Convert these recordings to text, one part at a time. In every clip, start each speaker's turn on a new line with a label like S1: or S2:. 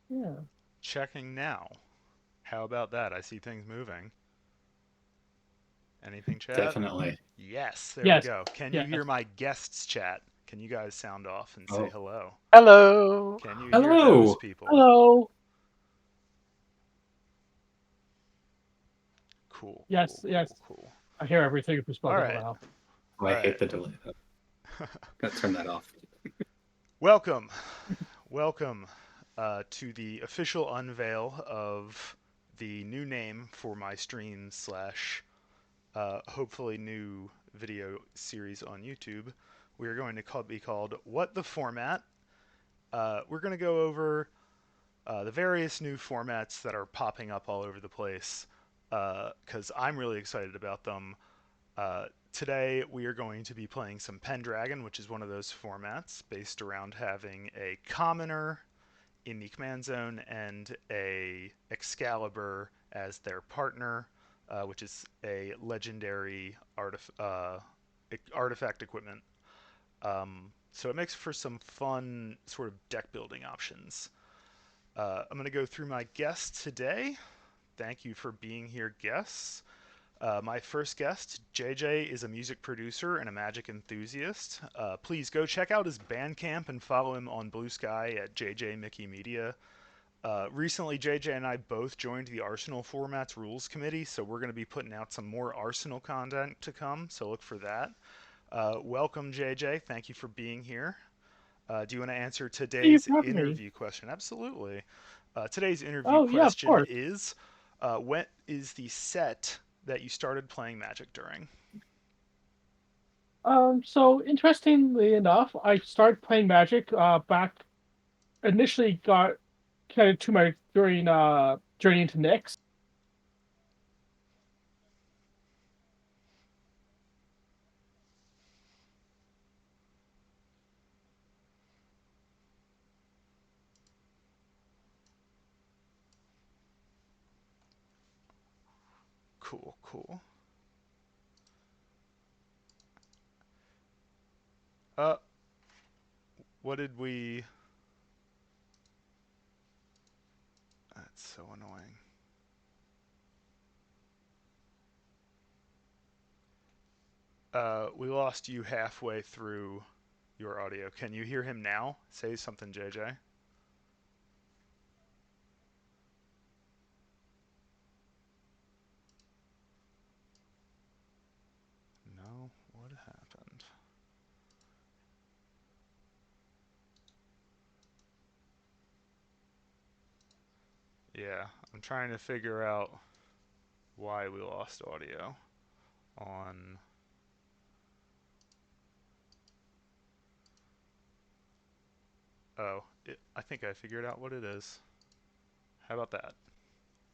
S1: Yeah.
S2: Checking now. How about that? I see things moving. Anything, chat?
S3: Definitely.
S2: Yes, there we
S1: Yes.
S2: go. Can you
S1: Yes.
S2: hear my guests, chat? Can you guys sound off and say
S3: Oh,
S2: hello?
S4: Hello.
S2: Can you hear those
S3: hello.
S2: people?
S1: Hello.
S2: Cool,
S1: Yes.
S2: cool,
S1: Yes.
S2: cool, cool.
S1: I hear everything if you're
S2: All
S1: spoken
S2: right,
S1: aloud.
S3: Oh,
S2: all
S3: I
S2: right.
S3: hate the delay. Oh, gotta turn that off.
S2: Welcome, welcome to the official unveil of the new name for my stream slash hopefully new video series on YouTube. We are going to be called What the Format. We're going to go over the various new formats that are popping up all over the place because I'm really excited about them. Today, we are going to be playing some Pendragon, which is one of those formats based around having a commoner in the command zone and a Excalibur as their partner, which is a legendary artifact equipment. So it makes for some fun sort of deck building options. I'm going to go through my guests today. Thank you for being here, guests. My first guest, JJ, is a music producer and a magic enthusiast. Please go check out his Bandcamp and follow him on Blue Sky at JJ Mickey Media. Recently, JJ and I both joined the Arsenal Formats Rules Committee, so we're going to be putting out some more Arsenal content to come, so look for that. Welcome, JJ. Thank you for being here. Do you want to answer
S1: Thank you
S2: today's
S1: for having me.
S2: interview question? Absolutely. Today's interview
S1: Oh yeah, of
S2: question
S1: course.
S2: is what is the set that you started playing Magic during?
S1: So interestingly enough, I started playing Magic back initially got kind of to my during journey into Nyx.
S2: Cool, cool. Uh, what did we. That's so annoying. We lost you halfway through your audio. Can you hear him now? Say something, JJ. No? What happened? Yeah, I'm trying to figure out why we lost audio on. I think I figured out what it is. How about that?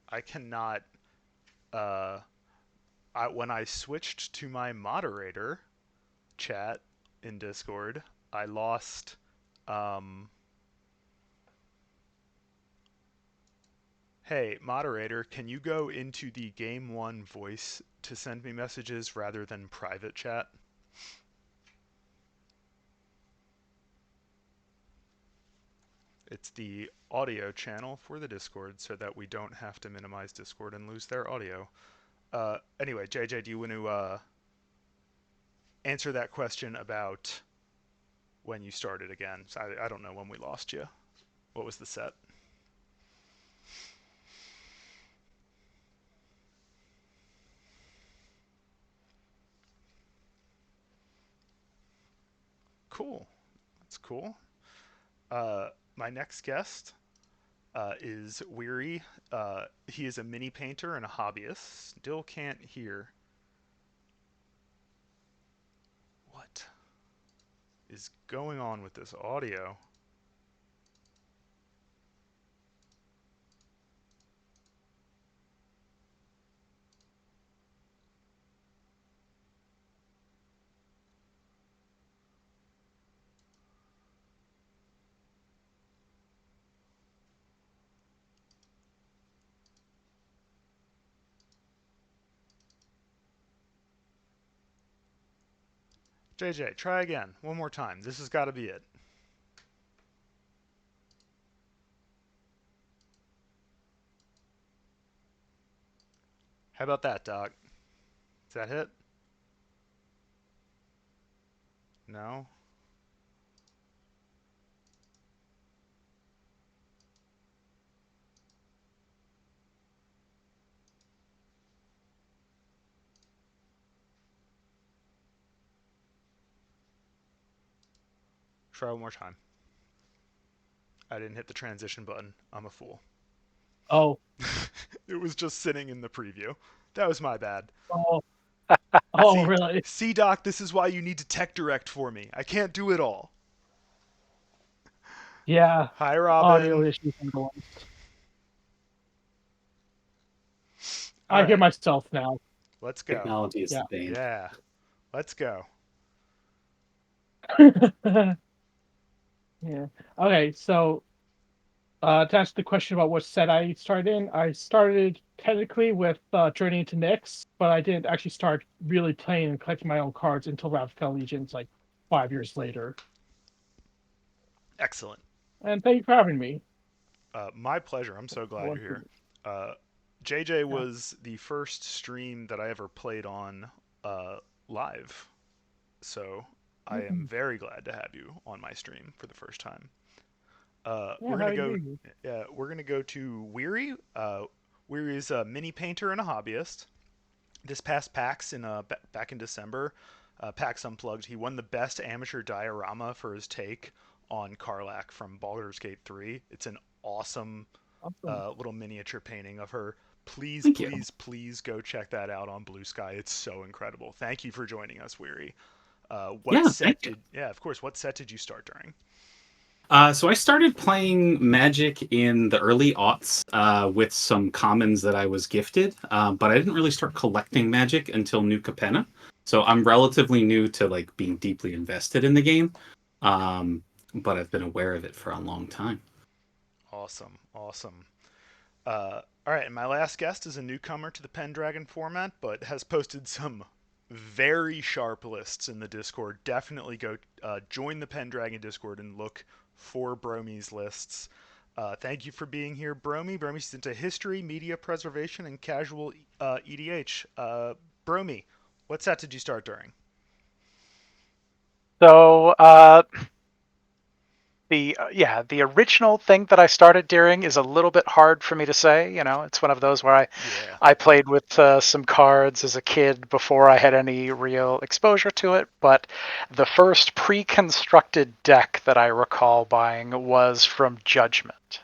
S2: I cannot. Uh, when I switched to my moderator chat in Discord, I lost. Um, hey, moderator, can you go into the Game 1 voice to send me messages rather than private chat? It's the audio channel for the Discord so that we don't have to minimize Discord and lose their audio. Anyway, JJ, do you want to answer that question about when you started again? I don't know when we lost you. What was the set? Cool. That's cool. My next guest is Weary. He is a mini painter and a hobbyist. Still can't hear what is going on with this audio. JJ, try again. One more time. This has got to be it. How about that, Doc? Does that hit? No? Try one more time. I didn't hit the transition button. I'm a fool.
S1: Oh,
S2: It was just sitting in the preview. That was my bad.
S1: oh, oh,
S2: See,
S1: really?
S2: see, Doc, this is why you need to tech direct for me. I can't do it all.
S1: Yeah.
S2: Hi,
S1: Audio
S2: Robin.
S1: issues are the worst.
S2: All
S1: I hear
S2: right,
S1: myself now.
S2: let's go.
S3: Technology is
S1: Yeah.
S3: the bane.
S2: Yeah, let's go.
S1: Yeah. Okay, so to answer the question about what set I started in, I started technically with Journey into Nyx, but I didn't actually start really playing and collecting my own cards until Ravnica Legions like 5 years later.
S2: Excellent.
S1: And thank you for having me.
S2: My pleasure. I'm so glad you're here. Uh, JJ
S1: Yeah.
S2: was the first stream that I ever played on uh, live, so I am
S1: Mhm.
S2: very glad to have you on my stream for the first time.
S1: Yeah,
S2: We're gonna
S1: happy to
S2: go.
S1: be here.
S2: Yeah, we're gonna go to Weary. Weary is a mini painter and a hobbyist. This past PAX back in December, PAX Unplugged, he won the best amateur diorama for his take on Karlach from Baldur's Gate 3. It's an awesome
S1: Awesome.
S2: little miniature painting of her. Please,
S3: Thank you.
S2: please, please go check that out on Blue Sky. It's so incredible. Thank you for joining us, Weary. What
S3: Yeah,
S2: set
S3: thank you.
S2: did? Yeah, of course. What set did you start during?
S3: So I started playing Magic in the early aughts with some commons that I was gifted, but I didn't really start collecting Magic until New Capenna. So I'm relatively new to like being deeply invested in the game, but I've been aware of it for a long time.
S2: Awesome, awesome. All right, and my last guest is a newcomer to the Pendragon format, but has posted some very sharp lists in the Discord. Definitely go join the Pendragon Discord and look for Bromi's lists. Thank you for being here, Bromi. Bromi's into history, media preservation, and casual EDH. Bromi, what set did you start during?
S4: So the original thing that I started during is a little bit hard for me to say. You know, it's one of those where I
S2: Yeah.
S4: I played with some cards as a kid before I had any real exposure to it. But the first pre-constructed deck that I recall buying was from Judgment.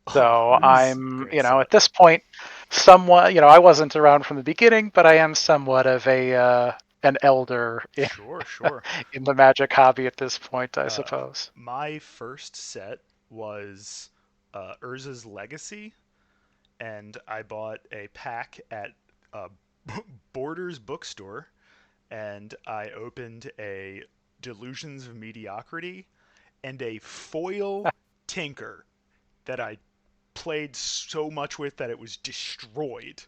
S2: Oh,
S4: So
S3: Nice.
S4: I'm,
S2: great
S4: at
S2: set.
S4: this point, somewhat, I wasn't around from the beginning, but I am somewhat of a an elder
S2: Sure, sure.
S4: in the Magic hobby at this point, I
S2: Uh,
S4: suppose.
S2: my first set was Urza's Legacy, and I bought a pack at uh, Borders bookstore, and I opened a Delusions of Mediocrity and a foil Tinker that I played so much with that it was destroyed.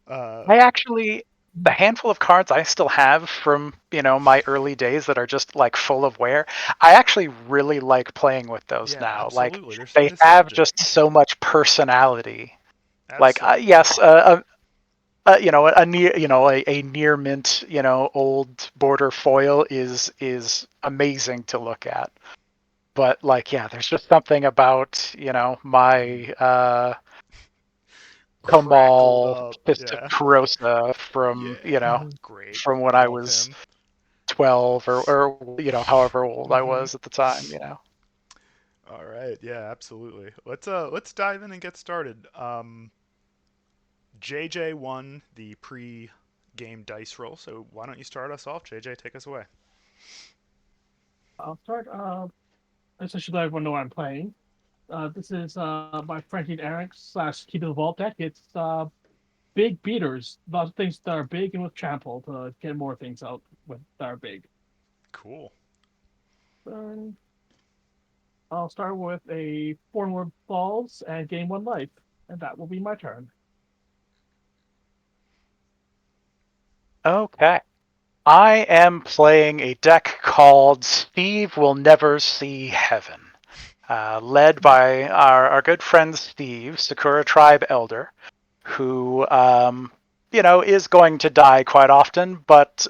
S2: Uh,
S4: I actually, the handful of cards I still have from, my early days that are just like full of wear, I actually really like playing with those
S2: yeah,
S4: now. Like
S2: absolutely. They're so
S4: they have
S2: nostalgic.
S4: just so much personality. Like
S2: Absolutely.
S4: yes, a near, a near mint, old border foil is amazing to look at. But like, yeah, there's just something about, my
S2: Crackled
S4: Tomball
S2: up.
S4: Fist of
S2: Yeah.
S4: Corrosa from,
S2: Yeah.
S1: Mhm.
S2: Great.
S4: when I
S2: Love
S4: was
S2: him.
S4: 12 or however old I
S2: Hmm.
S4: was at the time.
S2: All right. Yeah, absolutely. Let's dive in and get started. JJ won the pre-game dice roll, so why don't you start us off, JJ? Take us away.
S1: I'll start. Essentially, let everyone know what I'm playing. This is my Frankie Eric slash Keep the Vault deck. It's big beaters, lots of things that are big and with trample to get more things out with that are big.
S2: Cool.
S1: Um, I'll start with a 4 more balls and gain 1 life, and that will be my turn.
S4: Okay. I am playing a deck called Steve Will Never See Heaven, led by our good friend Steve, Sakura Tribe Elder. who, is going to die quite often, but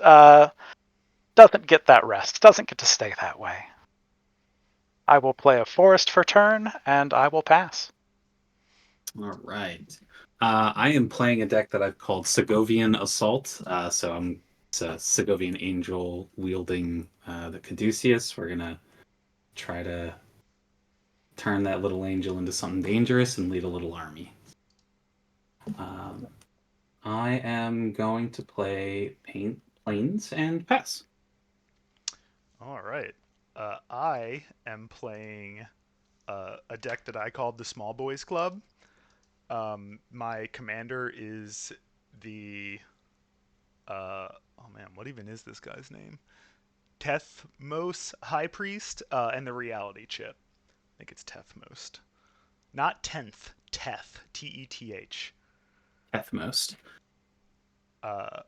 S4: doesn't get that rest, doesn't get to stay that way. I will play a forest for turn, and I will pass.
S3: All right. I am playing a deck that I've called Segovian Assault. It's a Segovian Angel wielding the Caduceus. We're gonna try to turn that little angel into something dangerous and lead a little army. I am going to play Paint Plains and pass.
S2: All right. I am playing a deck that I called the Small Boys Club. My commander is the oh man, what even is this guy's name? Tethmos High Priest and the Reality Chip. I think it's Tethmost, not tenth. Teth, Teth.
S3: Tethmost.
S2: And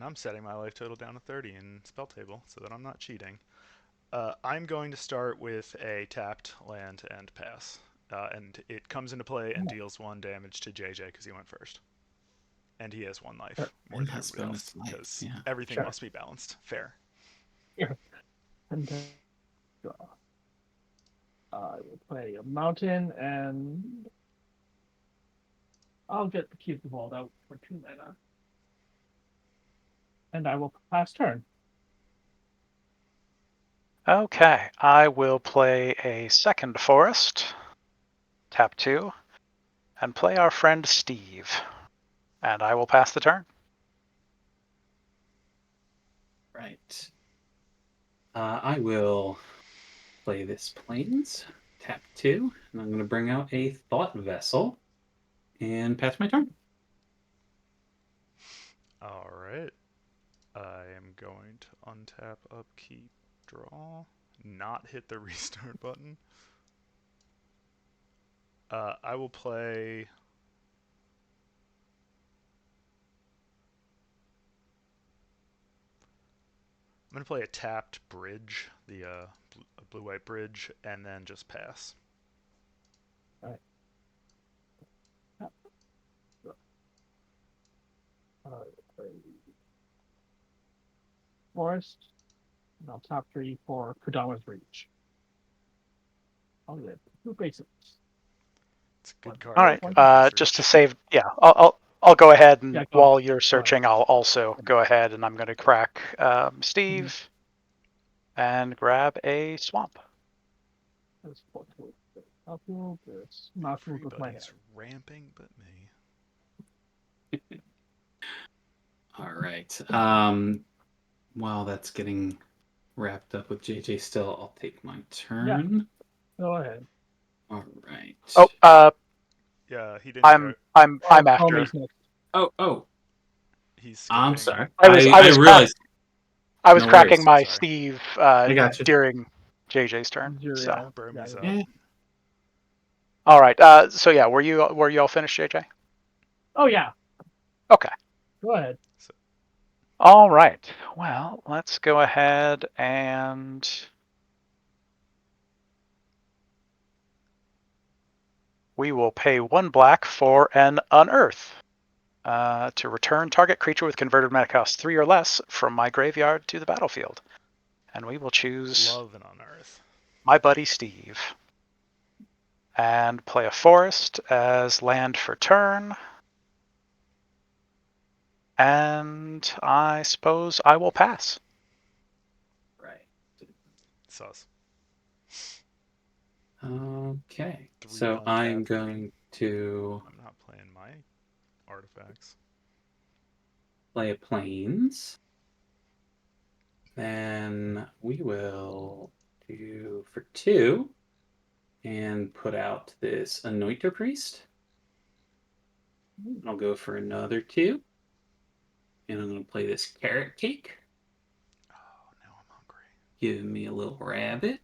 S2: I'm setting my life total down to 30 in spell table so that I'm not cheating. I'm going to start with a tapped land and pass. And it comes into play and deals 1 damage to JJ because he went first. And he has 1 life more
S3: And
S2: than
S3: has
S2: everybody
S3: bonus
S2: else
S3: life,
S2: because
S3: yeah.
S2: everything
S1: Sure.
S2: must be balanced. Fair.
S1: And I will play a mountain, and I'll get the cube vault out for 2 mana. And I will pass turn.
S4: Okay, I will play a second forest, tap 2, and play our friend Steve. And I will pass the turn.
S3: Right. I will play this Plains, tap 2, and I'm going to bring out a Thought Vessel and pass my turn.
S2: All right. I am going to untap, upkeep, draw, not hit the restart button. I will play. I'm going to play a tapped bridge, the blue-white bridge, and then just pass.
S1: All right. Forest. And I'll top 3 for Kodama's Reach. I'll get 2 basics.
S2: It's a good card.
S4: All
S2: I
S4: right,
S2: like Kodama's
S4: just to
S2: Reach.
S4: save, I'll go ahead and
S1: Yeah,
S4: while you're searching, I'll also go ahead and I'm going to crack Steve and grab a swamp.
S1: This not with my hand.
S2: Everybody's ramping but me.
S3: All right. While that's getting wrapped up with JJ still, I'll take my turn.
S1: Go ahead.
S3: All right.
S4: Oh,
S2: Yeah, he didn't go.
S4: I'm after.
S1: Bromi's next.
S3: Oh.
S2: He's skipping.
S3: I'm sorry.
S4: I was
S3: realized.
S4: I was
S3: No
S4: cracking
S3: worries.
S4: my
S2: Sorry.
S4: Steve
S3: I got you.
S4: during JJ's turn.
S1: Yeah,
S4: So
S2: Bromi's up.
S3: Yeah.
S4: all right. So yeah, were you all finished, JJ?
S1: Oh yeah.
S4: Okay.
S1: Go ahead.
S4: All right. Well, let's go ahead and we will pay 1 black for an unearth to return target creature with converted mana cost 3 or less from my graveyard to the battlefield. And we will choose
S2: Love and unearth.
S4: my buddy Steve. And play a forest as land for turn. And I suppose I will pass.
S3: Right.
S2: Sus.
S3: Okay.
S2: 3
S3: So I'm
S2: untapped.
S3: going to
S2: I'm not playing my artifacts.
S3: play a Plains. Then we will do for 2 and put out this Anointer Priest. I'll go for another 2. And I'm going to play this Carrot Cake.
S2: Oh, now I'm hungry.
S3: Give me a little rabbit.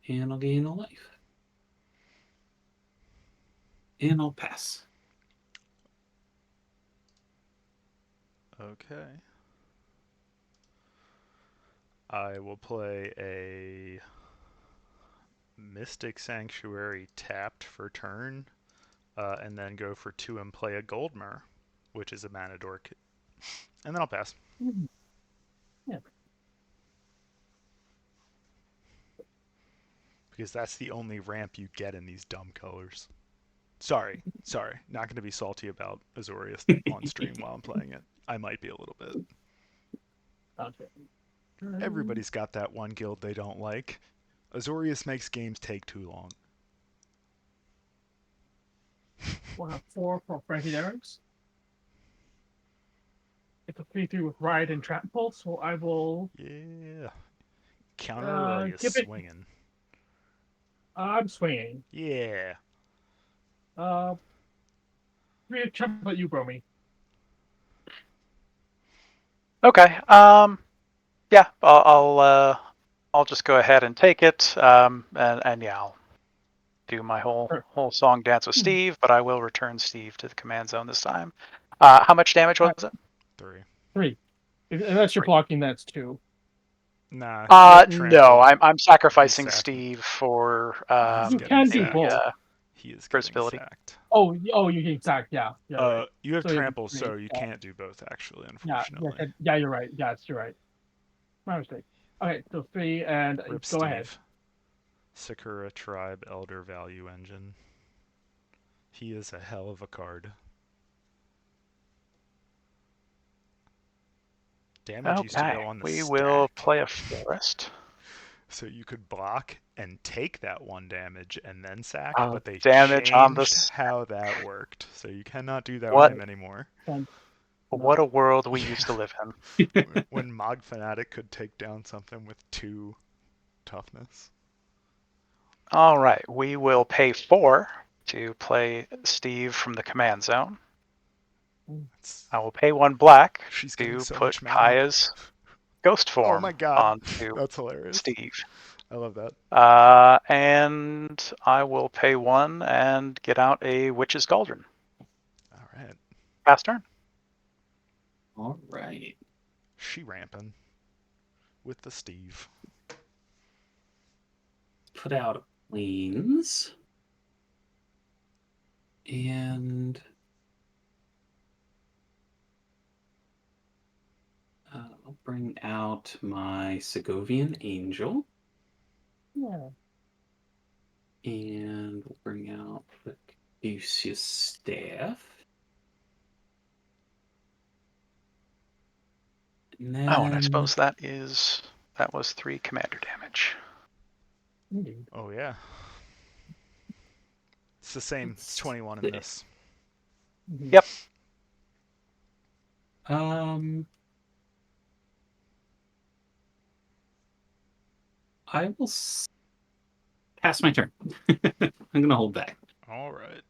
S3: And I'll gain a life. And I'll pass.
S2: Okay. I will play a Mystic Sanctuary tapped for turn, and then go for 2 and play a Goldmer, which is a mana dork. And then I'll pass.
S1: Yeah.
S2: Because that's the only ramp you get in these dumb colors. Sorry. Not going to be salty about Azorius on stream while I'm playing it. I might be a little bit.
S1: Okay.
S2: Everybody's got that one guild they don't like. Azorius makes games take too long.
S1: We'll have 4 for Frankie Derricks. It's a 3/3 with Riot and Trap Pulse, so I will.
S2: Yeah. Counter or are you
S1: Give it.
S2: swinging?
S1: I'm swinging.
S2: Yeah.
S1: 3 Trap about you, Bromi.
S4: Okay. Yeah, I'll just go ahead and take it. And yeah, I'll do my
S1: Sure.
S4: whole song dance with Steve, but I will return Steve to the command zone this time. How much damage was it?
S2: 3.
S1: 3. Unless you're
S4: 3.
S1: blocking, that's 2.
S2: Nah. You have
S4: No,
S2: trample.
S4: I'm sacrificing
S2: He's sacked.
S4: Steve for
S2: He's
S1: You
S2: getting
S1: can do
S2: sacked.
S1: both.
S2: He is
S4: for
S2: getting
S4: ability.
S2: sacked.
S1: Oh, you can exact. Yeah, right.
S2: You have
S1: So you have
S2: trample,
S1: 3,
S2: so you
S1: yeah.
S2: can't do both, actually,
S1: Yeah,
S2: unfortunately.
S1: yeah, you're right. Yes, you're right. My mistake. Okay, so 3 and
S2: Rip
S1: go
S2: Steve.
S1: ahead.
S2: Sakura Tribe Elder Value Engine. He is a hell of a card. Damage used to
S4: Okay,
S2: go on the
S4: we
S2: stack.
S4: will play a forest.
S2: So you could block and take that 1 damage and then sack,
S4: Oh,
S2: but they
S4: damage on the
S2: changed how that worked. So you cannot do that
S4: What?
S2: with him anymore.
S4: What a world we used to live in.
S2: When Mog Fanatic could take down something with 2 toughness.
S4: All right, we will pay 4 to play Steve from the command zone. I will pay 1 black
S2: She's getting
S4: to
S2: so
S4: put
S2: much mana.
S4: Kaya's ghost
S2: Oh
S4: form
S2: my god,
S4: onto
S2: that's hilarious.
S4: Steve.
S2: I love that.
S4: And I will pay 1 and get out a Witch's Cauldron.
S2: All right.
S4: Pass turn.
S3: All right.
S2: She ramping with the Steve.
S3: Put out Plains. And I'll bring out my Segovian Angel.
S1: Yeah.
S3: And we'll bring out the Caduceus Staff. And then...
S4: Oh, and I suppose that was 3 commander damage.
S1: Indeed.
S2: Oh yeah. It's the same. It's 21 in this.
S1: Mhm.
S4: Yep.
S3: I will pass my turn. I'm gonna hold back.
S2: All right.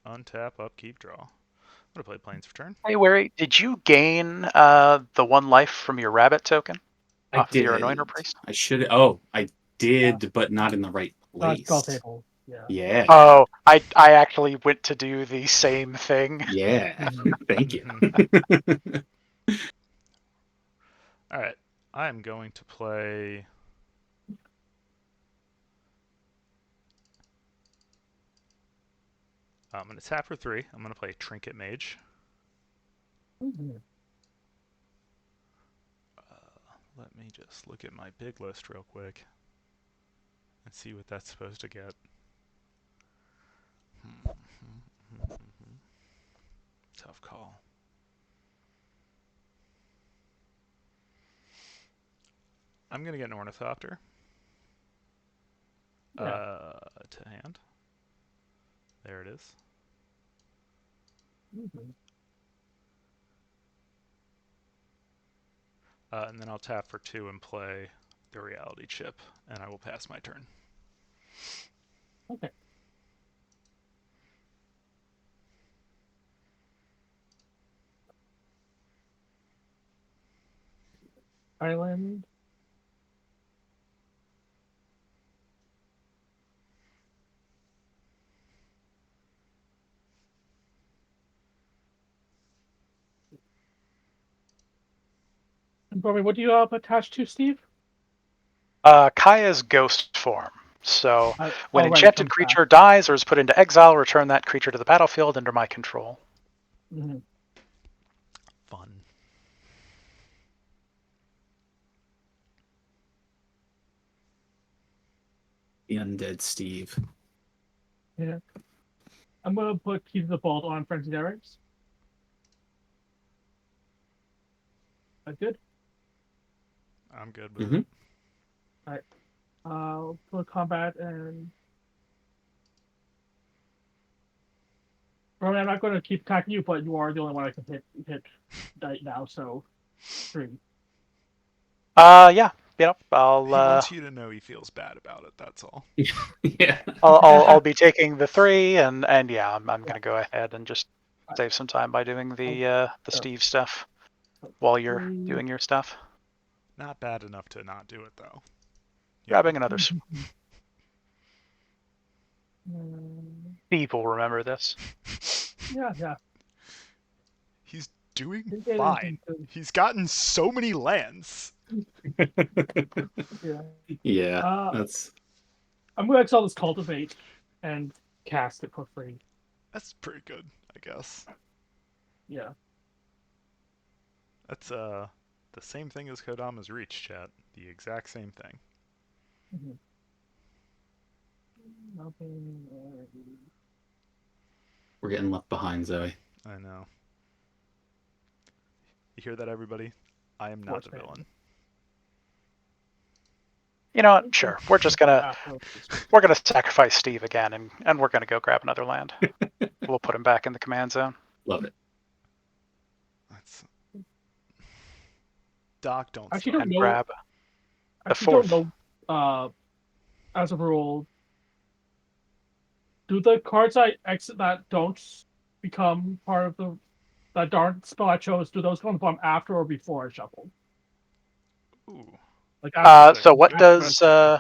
S2: Untap, upkeep, draw. I'm gonna play Plains for turn.
S4: Hey, Wary, did you gain the 1 life from your rabbit token off of your Anointer Priest?
S3: I should. Oh, I did, but not in the right place.
S1: Draw table. Yeah.
S3: Yeah.
S4: Oh, I actually went to do the same thing.
S3: Yeah. Thank you.
S2: All right. I am going to play. I'm going to tap for 3. I'm going to play Trinket Mage.
S1: Mhm.
S2: Let me just look at my big list real quick and see what that's supposed to get. Tough call. I'm going to get an Ornithopter.
S1: Yeah.
S2: To hand. There it is.
S1: Mhm.
S2: And then I'll tap for 2 and play the Reality Chip, and I will pass my turn.
S1: Okay. Island. And Bromi, what do you have attached to, Steve?
S4: Kaya's ghost form. So
S1: Oh,
S4: when
S1: right, it
S4: enchanted
S1: comes
S4: creature dies or is put into exile, return that creature to the battlefield under my control.
S1: Mm-hmm.
S2: Fun.
S3: The undead Steve.
S1: Yeah. I'm gonna put Keys of the Vault on Frenzied Errands. That good?
S2: I'm good with
S3: Mhm.
S2: it.
S1: Alright. Put combat and Bromi, I'm not gonna keep attacking you, but you are the only one I can hit right now, so 3.
S4: Yeah. I'll
S2: He wants you to know he feels bad about it. That's all.
S3: Yeah.
S4: I'll be taking the 3, and yeah, I'm
S1: Yeah.
S4: gonna go ahead and just
S1: Alright.
S4: save some time by doing the
S1: Oh.
S4: Steve stuff while you're
S1: 3.
S4: doing your stuff.
S2: Not bad enough to not do it though. You
S4: Grabbing
S2: know.
S4: another. Steve will remember this.
S1: Yeah.
S2: He's doing
S1: Didn't get
S2: fine.
S1: anything to-
S2: He's gotten so many lands.
S1: Yeah.
S3: Yeah, that's
S1: I'm gonna install this cultivate and cast it for free.
S2: That's pretty good, I guess.
S1: Yeah.
S2: That's the same thing as Kodama's Reach, chat. The exact same thing.
S1: Mm-hmm. Nothing.
S3: we're getting left behind, Zoe.
S2: I know. You hear that, everybody? I am not the villain.
S4: You know what? Sure. We're gonna sacrifice Steve again, and we're gonna go grab another land. We'll put him back in the command zone.
S3: Love it.
S2: That's Doc. Don't
S1: Actually,
S2: start.
S1: don't know.
S4: Grab the
S1: Actually,
S4: 4th.
S1: don't know. As a rule, do the cards I exit that don't become part of the that aren't spell I chose? Do those go on the bottom after or before I shuffle?
S2: Ooh.
S1: Like after,
S4: So what does
S2: Yeah.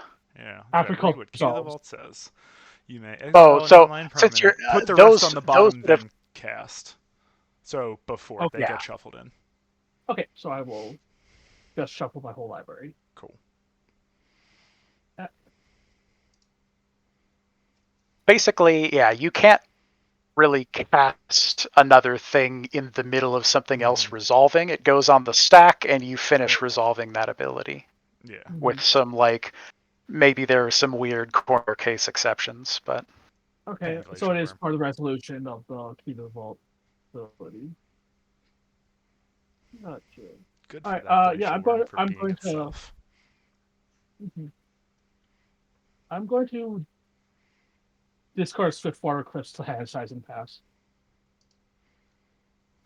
S1: after
S2: Read what Key to the
S1: resolves.
S2: Vault says. You may exile an
S4: so
S2: online
S4: since you're
S2: permanent. Put the rest on the bottom,
S4: would have
S2: then cast. So before
S1: Okay.
S2: they get shuffled in.
S1: Okay, so I will just shuffle my whole library.
S2: Cool.
S4: basically, yeah, you can't really cast another thing in the middle of something else resolving. It goes on the stack, and you finish resolving that ability.
S2: Yeah.
S4: With some maybe there are some weird corner case exceptions, but
S1: Okay,
S2: Pendragon
S1: so it is
S2: worm.
S1: part of the resolution of the Key to the Vault ability. Not sure.
S2: Good
S1: All
S2: for
S1: right.
S2: that
S1: Yeah,
S2: glacial
S1: I'm
S2: worm
S1: going.
S2: for
S1: I'm
S2: being
S1: going to.
S2: itself.
S1: I'm going to discard Swift Water Cliffs to hand size and pass.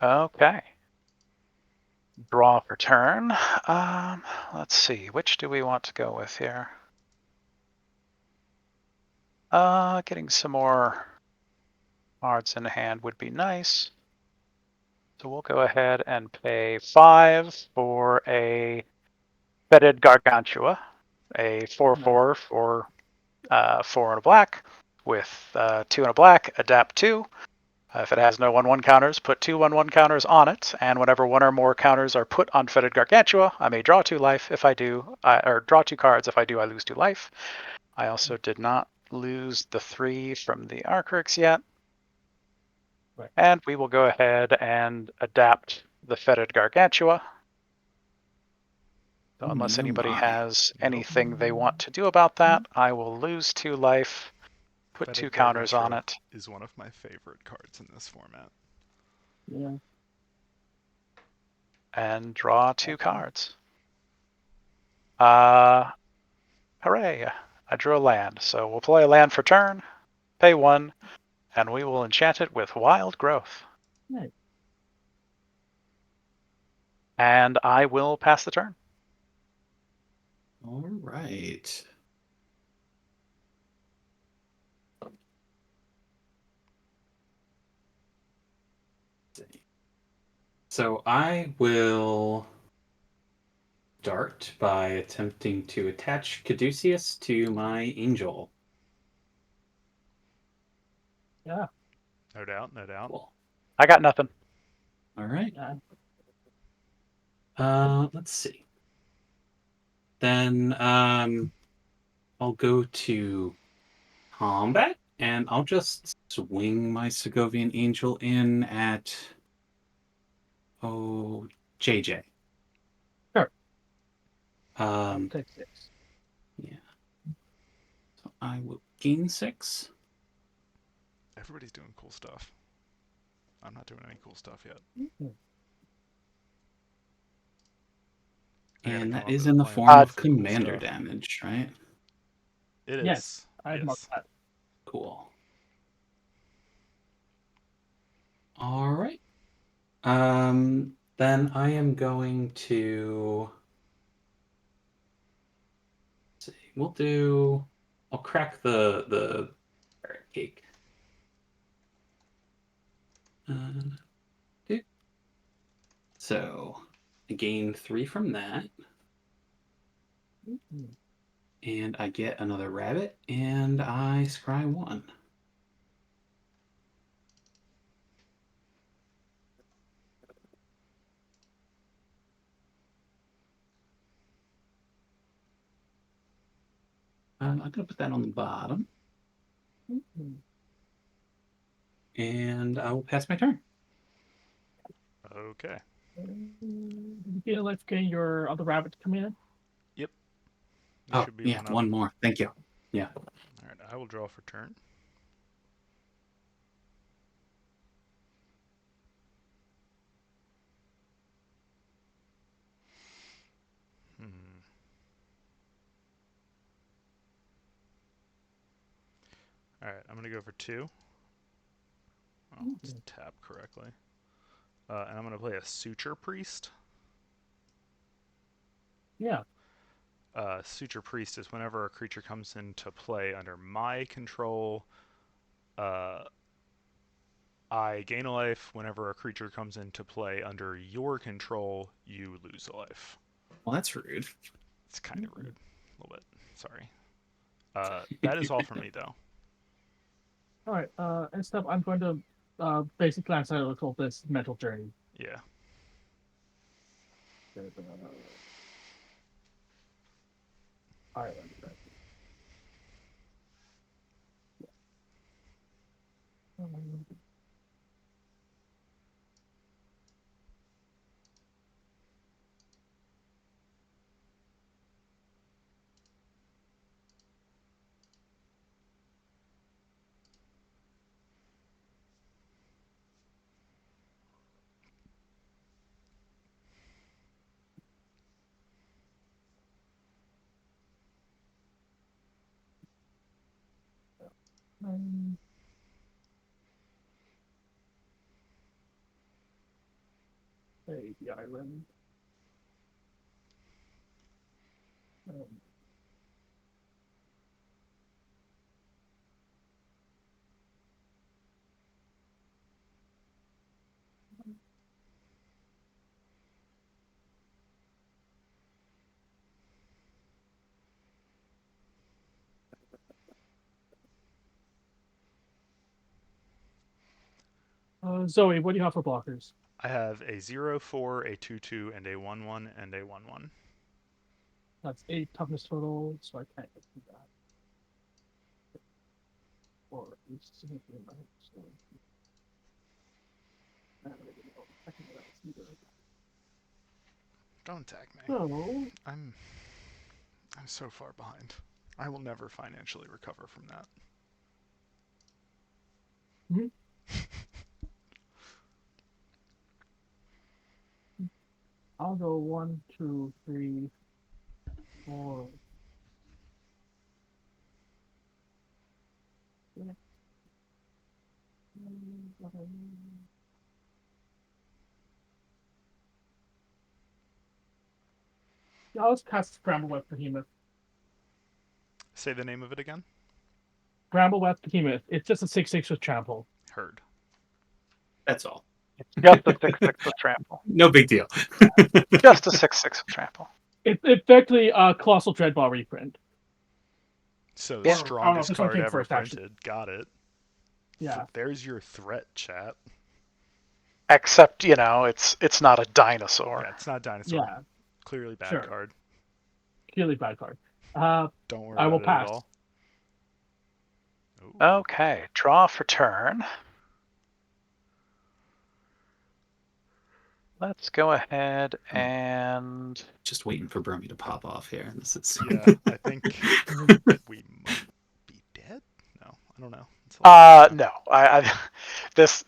S4: okay. Draw for turn. Let's see, which do we want to go with here? Getting some more cards in hand would be nice. So we'll go ahead and pay 5 for a Fetid Gargantua, a 4/4 for 4 and a black, with 2 and a black, adapt 2. If it has no 1/1 counters, put 2 1/1 counters on it, and whenever 1 or more counters are put on Fetid Gargantua, I may draw 2 life. If I do, or draw 2 cards. If I do, I lose 2 life. I also did not lose the 3 from the Arcrix yet.
S1: Right.
S4: And we will go ahead and adapt the Fetid Gargantua. So unless anybody has anything they want to do about that, I will lose 2 life, put
S2: Fetid
S4: 2 counters on
S2: Gargantua
S4: it.
S2: is one of my favorite cards in this format.
S1: Yeah.
S4: And draw 2 cards. Hooray! I drew a land. So we'll play a land for turn, pay 1, and we will enchant it with Wild Growth.
S1: Nice.
S4: And I will pass the turn.
S3: All right. So I will start by attempting to attach Caduceus to my angel.
S1: Yeah.
S2: No doubt, no doubt.
S3: Cool.
S4: I got nothing.
S3: All right.
S1: Yeah.
S3: Let's see. Then I'll go to combat, and I'll just swing my Segovian Angel in at JJ.
S1: Sure.
S3: Um,
S1: Take 6.
S3: yeah. So I will gain 6.
S2: Everybody's doing cool stuff. I'm not doing any cool stuff yet.
S1: Mm-hmm.
S3: And that
S2: come up
S3: is
S2: with a
S3: in the
S2: plan
S3: form of
S2: for the cool
S3: commander
S2: stuff.
S3: damage, right?
S2: It
S1: Yes,
S2: is.
S1: I've marked
S2: Yes.
S1: that.
S3: Cool. All right. Then I am going to let's see. I'll crack the carrot cake. Okay. So I gain 3 from that,
S1: Mm-hmm.
S3: and I get another rabbit, and I scry 1. I'm going to put that on the bottom,
S1: Mm-hmm.
S3: and I will pass my turn.
S2: Okay.
S1: Did you feel like getting your other rabbit to come in?
S2: Yep. You
S3: Oh,
S2: should be
S3: yeah,
S2: one up.
S3: one more. Thank you. Yeah.
S2: All right. I will draw for turn. Hmm. All right. I'm gonna go for 2. Oh, let's tap correctly. And I'm gonna play a Suture Priest.
S1: Yeah.
S2: Suture Priest is whenever a creature comes into play under my control, I gain a life. Whenever a creature comes into play under your control, you lose a life.
S3: Well, that's rude.
S2: It's kind of rude. A little bit. Sorry. That is all for me, though.
S1: All right. And stuff. I'm going to basic glance at call this mental journey.
S2: Yeah.
S1: Island. The island. Zoe, what do you have for blockers?
S2: I have a 0/4, a 2/2, and a 1/1, and a 1/1.
S1: That's 8 toughness total, so I can't get through that. Or at least significantly less. So, I don't really know if I can get that either.
S2: Don't attack me.
S1: So,
S2: I'm so far behind. I will never financially recover from that.
S1: mhm. I'll go 1, 2, 3, 4. Yeah, I'll just cast Scramble Web Behemoth.
S2: Say the name of it again.
S1: Scramble Web Behemoth. It's just a 6/6 with trample.
S2: Heard.
S3: That's all.
S4: It's just a 6/6 with trample.
S3: No big deal.
S4: Just a 6/6 with trample.
S1: It's effectively a Colossal Dreadball reprint.
S2: So the
S4: Yeah.
S2: strongest
S1: This one
S2: card
S1: came
S2: ever
S1: first, actually.
S2: printed. Got it.
S1: Yeah.
S2: There's your threat, chat.
S4: Except, it's not a dinosaur.
S2: Yeah, it's not dinosaur.
S1: Yeah.
S2: Clearly bad
S1: Sure.
S2: card.
S1: Clearly bad card.
S2: Don't worry
S1: I will
S2: about it at
S1: pass.
S2: all. Ooh.
S4: Okay, draw for turn. Let's go ahead and
S3: Just waiting for Bromi to pop off here. This is
S2: Yeah, I think we might be dead. No, I don't know. It's a lot.
S4: no. I this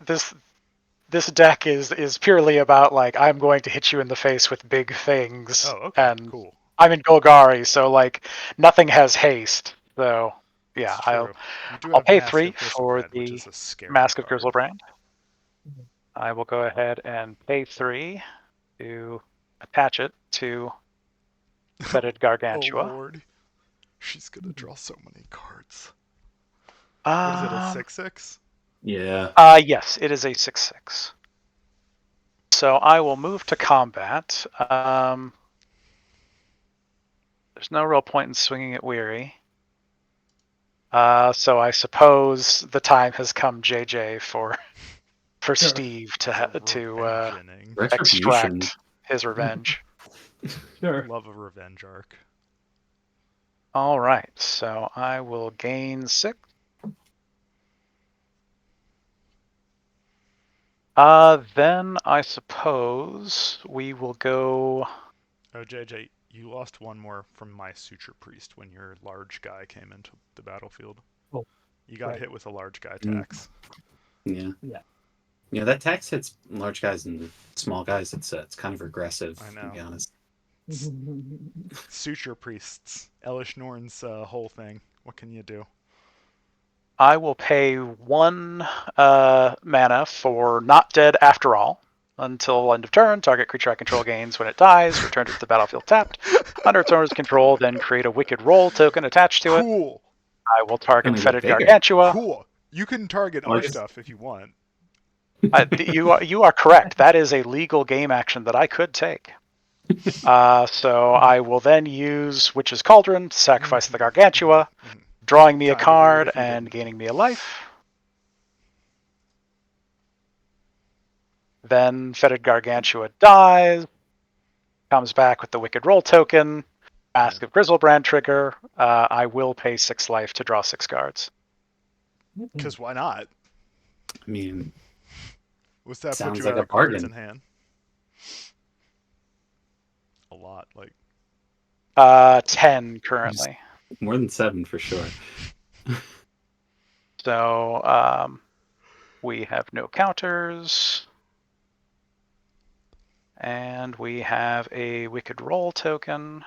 S4: deck is purely about like I'm going to hit you in the face with big things,
S2: Oh, okay,
S4: and
S2: cool.
S4: I'm in Golgari, so like nothing has haste. So yeah,
S2: It's true. You do
S4: I'll
S2: have
S4: pay
S2: Mask
S4: 3
S2: of
S4: for
S2: Gristlebrand, which
S4: the
S2: is a scary
S4: Mask of
S2: card.
S4: Grizzlebrand. I will go ahead and pay 3 to attach it to Fetid
S2: Oh
S4: Gargantua.
S2: lord, she's gonna draw so many cards. What is it? A 6/6?
S3: yeah.
S4: Yes, it is a 6/6. So I will move to combat. There's no real point in swinging at Weary. So I suppose the time has come, JJ, for
S1: Sure.
S4: Steve to
S2: Revengeing.
S3: Retribution.
S4: extract his revenge.
S1: Sure.
S2: Love a revenge arc.
S4: All right, so I will gain 6. Then I suppose we will go.
S2: Oh, JJ, you lost one more from my Suture Priest when your large guy came into the battlefield.
S1: Oh,
S2: You got
S1: right.
S2: hit with a large guy
S3: Mm.
S2: tax.
S3: Yeah.
S1: Yeah.
S3: Yeah, that tax hits large guys and small guys. It's kind of regressive,
S2: I
S3: to
S2: know.
S3: be honest.
S2: Suture Priests. Elish Norn's whole thing. What can you do?
S4: I will pay 1 mana for Not Dead After All. Until end of turn, target creature I control gains when it dies, return it to the battlefield tapped. Under its owner's control, then create a Wicked Roll token attached to it.
S2: Cool.
S4: I will target
S3: Gonna get
S4: Fetid
S3: bigger.
S4: Gargantua.
S2: Cool. You can target
S3: Well, I
S2: our
S3: guess-
S2: stuff if you want.
S4: You are correct. That is a legal game action that I could take. So I will then use Witch's Cauldron to sacrifice the Gargantua, drawing me a
S2: Kinda weird
S4: card
S2: if you
S4: and
S2: didn't.
S4: gaining me a life. Then Fetid Gargantua dies, comes back with the Wicked Roll token, Mask of Grizzlebrand trigger. I will pay 6 life to draw 6 cards.
S2: Because why not?
S3: I mean,
S2: What's that put
S3: sounds
S2: you
S3: like
S2: out
S3: a
S2: of cards
S3: bargain.
S2: in hand? A lot. Like
S4: 10 currently.
S3: More than 7 for sure.
S4: So we have no counters. And we have a Wicked Roll token.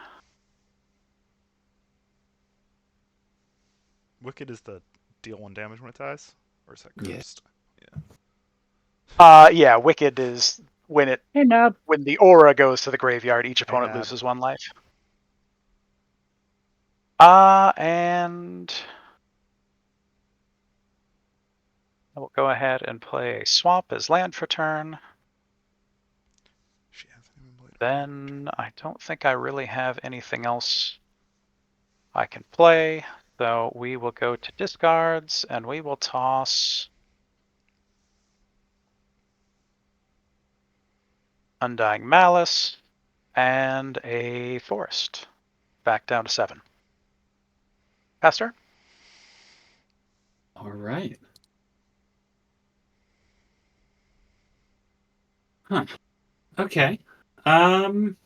S2: Wicked is the deal 1 damage when it dies? Or is that
S3: Yeah.
S2: cursed?
S4: Yeah, Wicked is when
S1: Hey, Mab.
S4: the aura goes to the graveyard, each opponent
S2: Mab.
S4: loses 1 life. And I will go ahead and play a swamp as land for turn.
S2: She hasn't even played.
S4: Then I don't think I really have anything else I can play. So we will go to discards and we will toss Undying Malice and a Forest. Back down to 7. Pastor?
S3: All right. Huh. Okay. I'm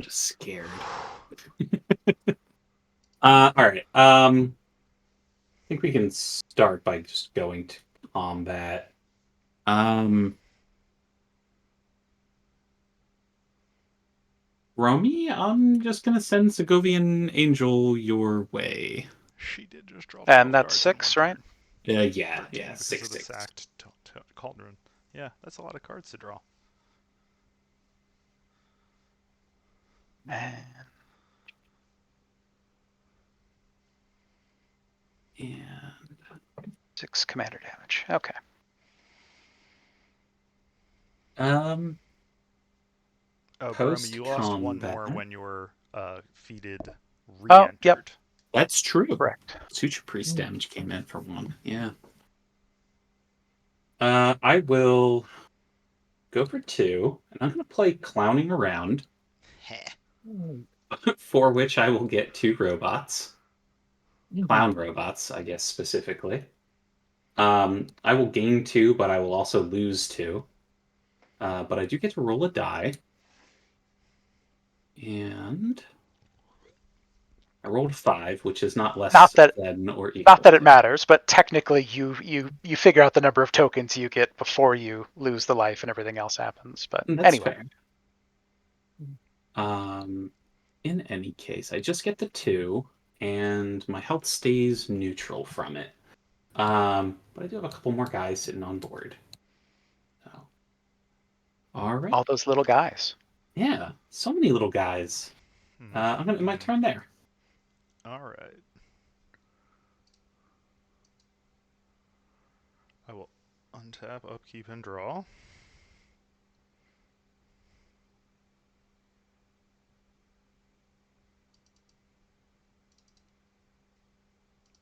S3: just scared. All right. I think we can start by just going to combat. Romy, I'm just gonna send Segovian Angel your way.
S2: She did just draw 12
S4: And that's
S2: cards
S4: 6,
S2: in 1
S4: right?
S2: turn.
S3: Yeah,
S2: 13
S3: yeah,
S2: because
S3: 6,
S2: of the
S3: 6.
S2: sacked Cauldron. Yeah, that's a lot of cards to draw.
S4: And
S3: And
S4: 6 commander damage. Okay.
S2: Oh, Bromi,
S3: post
S2: you lost 1 more
S3: combat.
S2: when your feated
S4: Oh,
S2: re-entered.
S4: yep.
S3: That's true.
S4: Correct.
S3: Suture Priest damage came in for 1. Yeah. I will go for 2, and I'm going to play Clowning Around,
S2: Heh.
S3: for which I will get 2 robots.
S1: Mhm.
S3: Clown robots, I guess, specifically. I will gain 2, but I will also lose 2. But I do get to roll a die. And I rolled a 5, which is not less
S4: Not that
S3: than or equal.
S4: Not that it matters, but technically you figure out the number of tokens you get before you lose the life and everything else happens. But
S3: That's
S4: anyway,
S3: fair. In any case, I just get the 2, and my health stays neutral from it. But I do have a couple more guys sitting on board. So, all right.
S4: all those little guys.
S3: Yeah, so many little guys. I'm gonna my turn there.
S2: All right. I will untap, upkeep, and draw.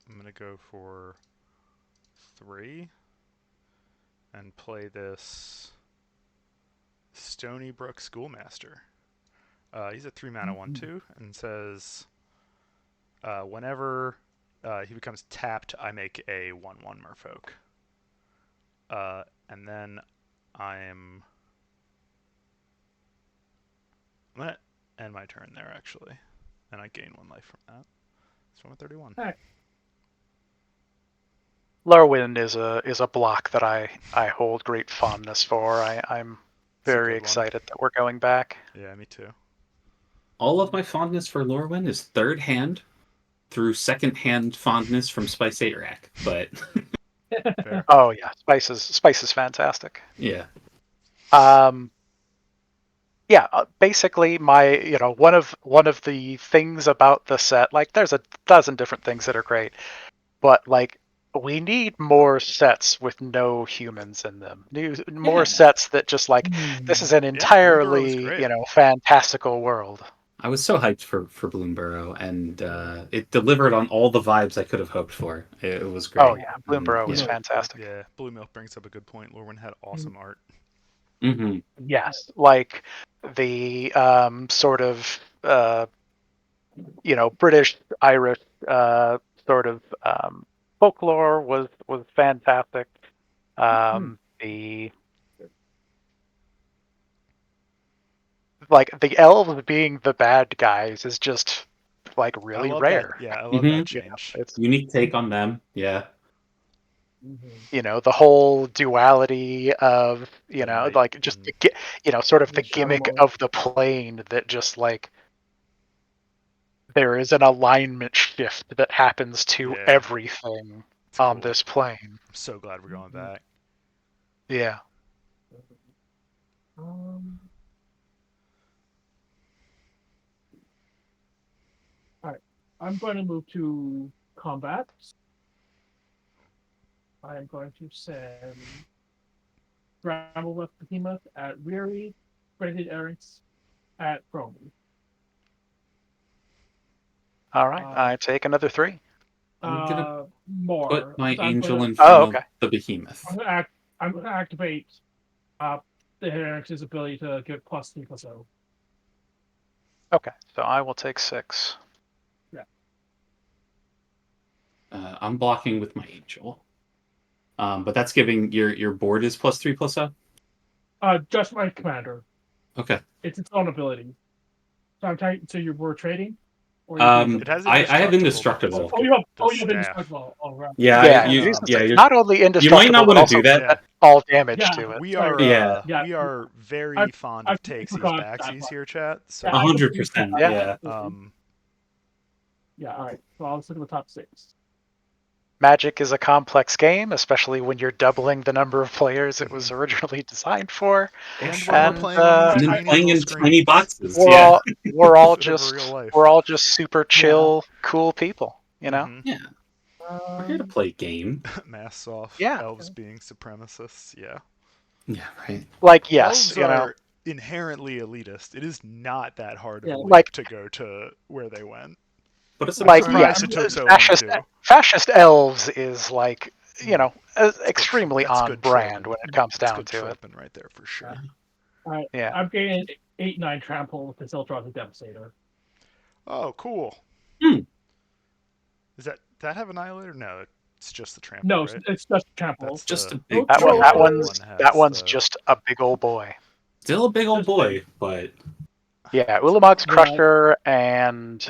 S2: I'm going to go for 3 and play this Stony Brook Schoolmaster. He's a 3-mana 1/2 and says whenever he becomes tapped, I make a 1/1 merfolk. And then I'm going to end my turn there, actually. And I gain 1 life from that. So I'm at 31.
S1: All right.
S4: Lorwyn is a block that I hold great fondness for. I'm
S2: It's a
S4: very
S2: good one.
S4: excited that we're going back.
S2: Yeah, me too.
S3: All of my fondness for Lorwyn is third hand through second hand fondness from Spice 8 Rack. But
S2: Fair.
S4: Oh yeah, Spice is fantastic.
S3: yeah.
S4: Yeah, basically one of the things about the set, like there's a dozen different things that are great, but like we need more sets with no humans in them. More
S3: Yeah.
S4: sets that just like this is an
S2: Bloomburrow was
S4: entirely,
S2: great.
S4: fantastical world.
S3: I was so hyped for Bloomburrow, and it delivered on all the vibes I could have hoped for. It was great.
S4: Oh yeah, Bloomburrow was
S3: yeah.
S4: fantastic.
S2: Yeah, Blue Milk brings up a good point. Lorwyn had awesome art.
S3: Mm-hmm.
S4: Yes, like the sort of British Irish sort of folklore was fantastic. The the elves being the bad guys is just like really
S2: I love
S4: rare.
S2: that. Yeah, I love
S3: Mhm.
S2: that change.
S4: It's
S3: Unique take on them. Yeah.
S4: the whole duality of
S2: knight
S4: like just
S2: and-
S4: the sort of the
S1: The shadow
S4: gimmick
S1: mode.
S4: of the plane that just like there is an alignment shift that happens to
S2: Yeah.
S4: everything
S2: It's
S4: on
S2: cool.
S4: this plane.
S2: I'm so glad we're going back.
S4: Yeah.
S1: All right. I'm going to move to combat. I am going to send Bramble with Behemoth at Weary, Graded Errands at Bromi.
S4: All right. I take another 3.
S3: I'm gonna
S1: More.
S3: put my
S1: 'cause I'm
S3: angel
S1: gonna,
S3: in front
S4: okay.
S3: of the behemoth.
S1: I'm gonna activate the Errands' ability to give +3/+0.
S4: Okay. So I will take 6.
S3: I'm blocking with my angel. But that's giving your board is +3/+0.
S1: Just my commander.
S3: Okay.
S1: It's its own ability. So I'm trying. So you were trading, or you're doing
S2: It has
S3: I have
S2: indestructible.
S3: indestructible.
S1: Oh, you have.
S2: The
S1: Oh, you have
S2: staff.
S1: indestructible. All right.
S3: Yeah,
S4: Yeah,
S3: you,
S4: it uses
S3: yeah, you're,
S4: not only indestructible,
S3: not
S4: but
S3: wanna
S4: also
S3: do that.
S2: Yeah.
S4: all damage
S1: Yeah.
S4: to it.
S2: We are
S3: Yeah.
S1: Yeah.
S2: we are very
S1: I-
S2: fond
S1: I
S2: of takesies
S1: forgot that
S2: backsies
S1: part.
S2: here, chat. So
S1: Yeah, I completely
S3: 100%.
S1: forgot.
S3: Yeah.
S1: Yeah. All right. So I'll look at the top 6.
S4: Magic is a complex game, especially when you're doubling the number of players it was originally designed for.
S2: and when we're
S4: And
S2: playing on
S3: And
S2: these
S3: then
S2: tiny
S3: playing
S2: little
S3: in tiny
S2: screens.
S3: boxes.
S4: we're
S3: Yeah.
S4: all we're all
S2: Instead of
S4: just
S2: real life.
S4: we're all just super chill, cool people.
S2: Mhm.
S3: Yeah. We're here to play game.
S2: Masks off.
S4: Yeah.
S2: Elves being supremacists. Yeah.
S3: Yeah, right.
S4: Like yes,
S2: Elves are inherently elitist. It is not that hard of
S1: Yeah.
S2: a leap
S4: Like-
S2: to go to where they went.
S3: but it's a
S4: like
S3: big
S2: surprised
S3: prize.
S2: it took so long too.
S4: fascist elves is like, you know, extremely
S2: That's
S4: on
S2: good
S4: brand
S2: troping.
S4: when it comes
S2: That's
S4: down
S2: good
S4: to it.
S2: troping right there for sure.
S4: Yeah.
S1: I'm getting 8-9 trample with Zildron the Devastator.
S2: Oh, cool.
S3: Hmm.
S2: Does that have Annihilator? No, it's just the trample,
S1: No,
S2: right?
S1: it's just trample.
S2: That's
S3: Just a
S2: the
S3: big
S4: That one,
S3: troll.
S4: that
S2: Annihilator
S4: one's
S2: one
S4: that
S2: has
S4: one's
S2: the.
S4: just a big old boy.
S3: Still a big old
S1: Just
S3: boy, but
S4: Yeah, Ulamog's
S1: Yeah.
S4: Crusher and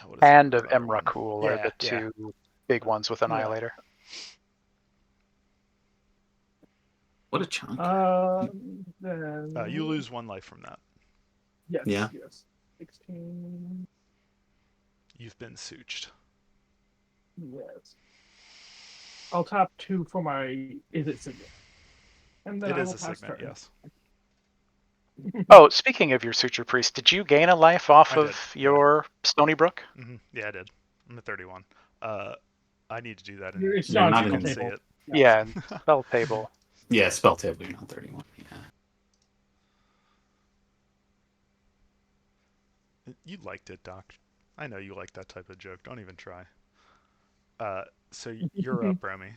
S2: What is
S4: Hand
S2: the
S4: of
S2: other one?
S4: Emrakul are the
S2: Yeah.
S4: two big ones with Annihilator.
S3: what a chunk.
S1: Then
S2: You lose 1 life from that.
S1: yes,
S3: Yeah.
S1: yes. 16.
S2: You've been sooched.
S1: Yes. I'll tap 2 for my Is It Signet. And then
S2: It
S1: I
S2: is
S1: will
S2: a
S1: pass
S2: Signet,
S1: turn.
S2: yes.
S4: Oh, speaking of your Suture Priest, did you gain a life off
S2: I
S4: of
S2: did,
S4: your Stony Brook?
S2: Yeah, I did. I'm at 31. I need to do that,
S1: It's
S3: You're
S1: not
S3: not
S1: a
S2: you
S3: in-
S2: can see
S1: table.
S2: it.
S4: Yeah, and spell table.
S3: Yeah, spell table, you're not 31. Yeah.
S2: You liked it, Doc. I know you like that type of joke. Don't even try. So you're up, Bromi.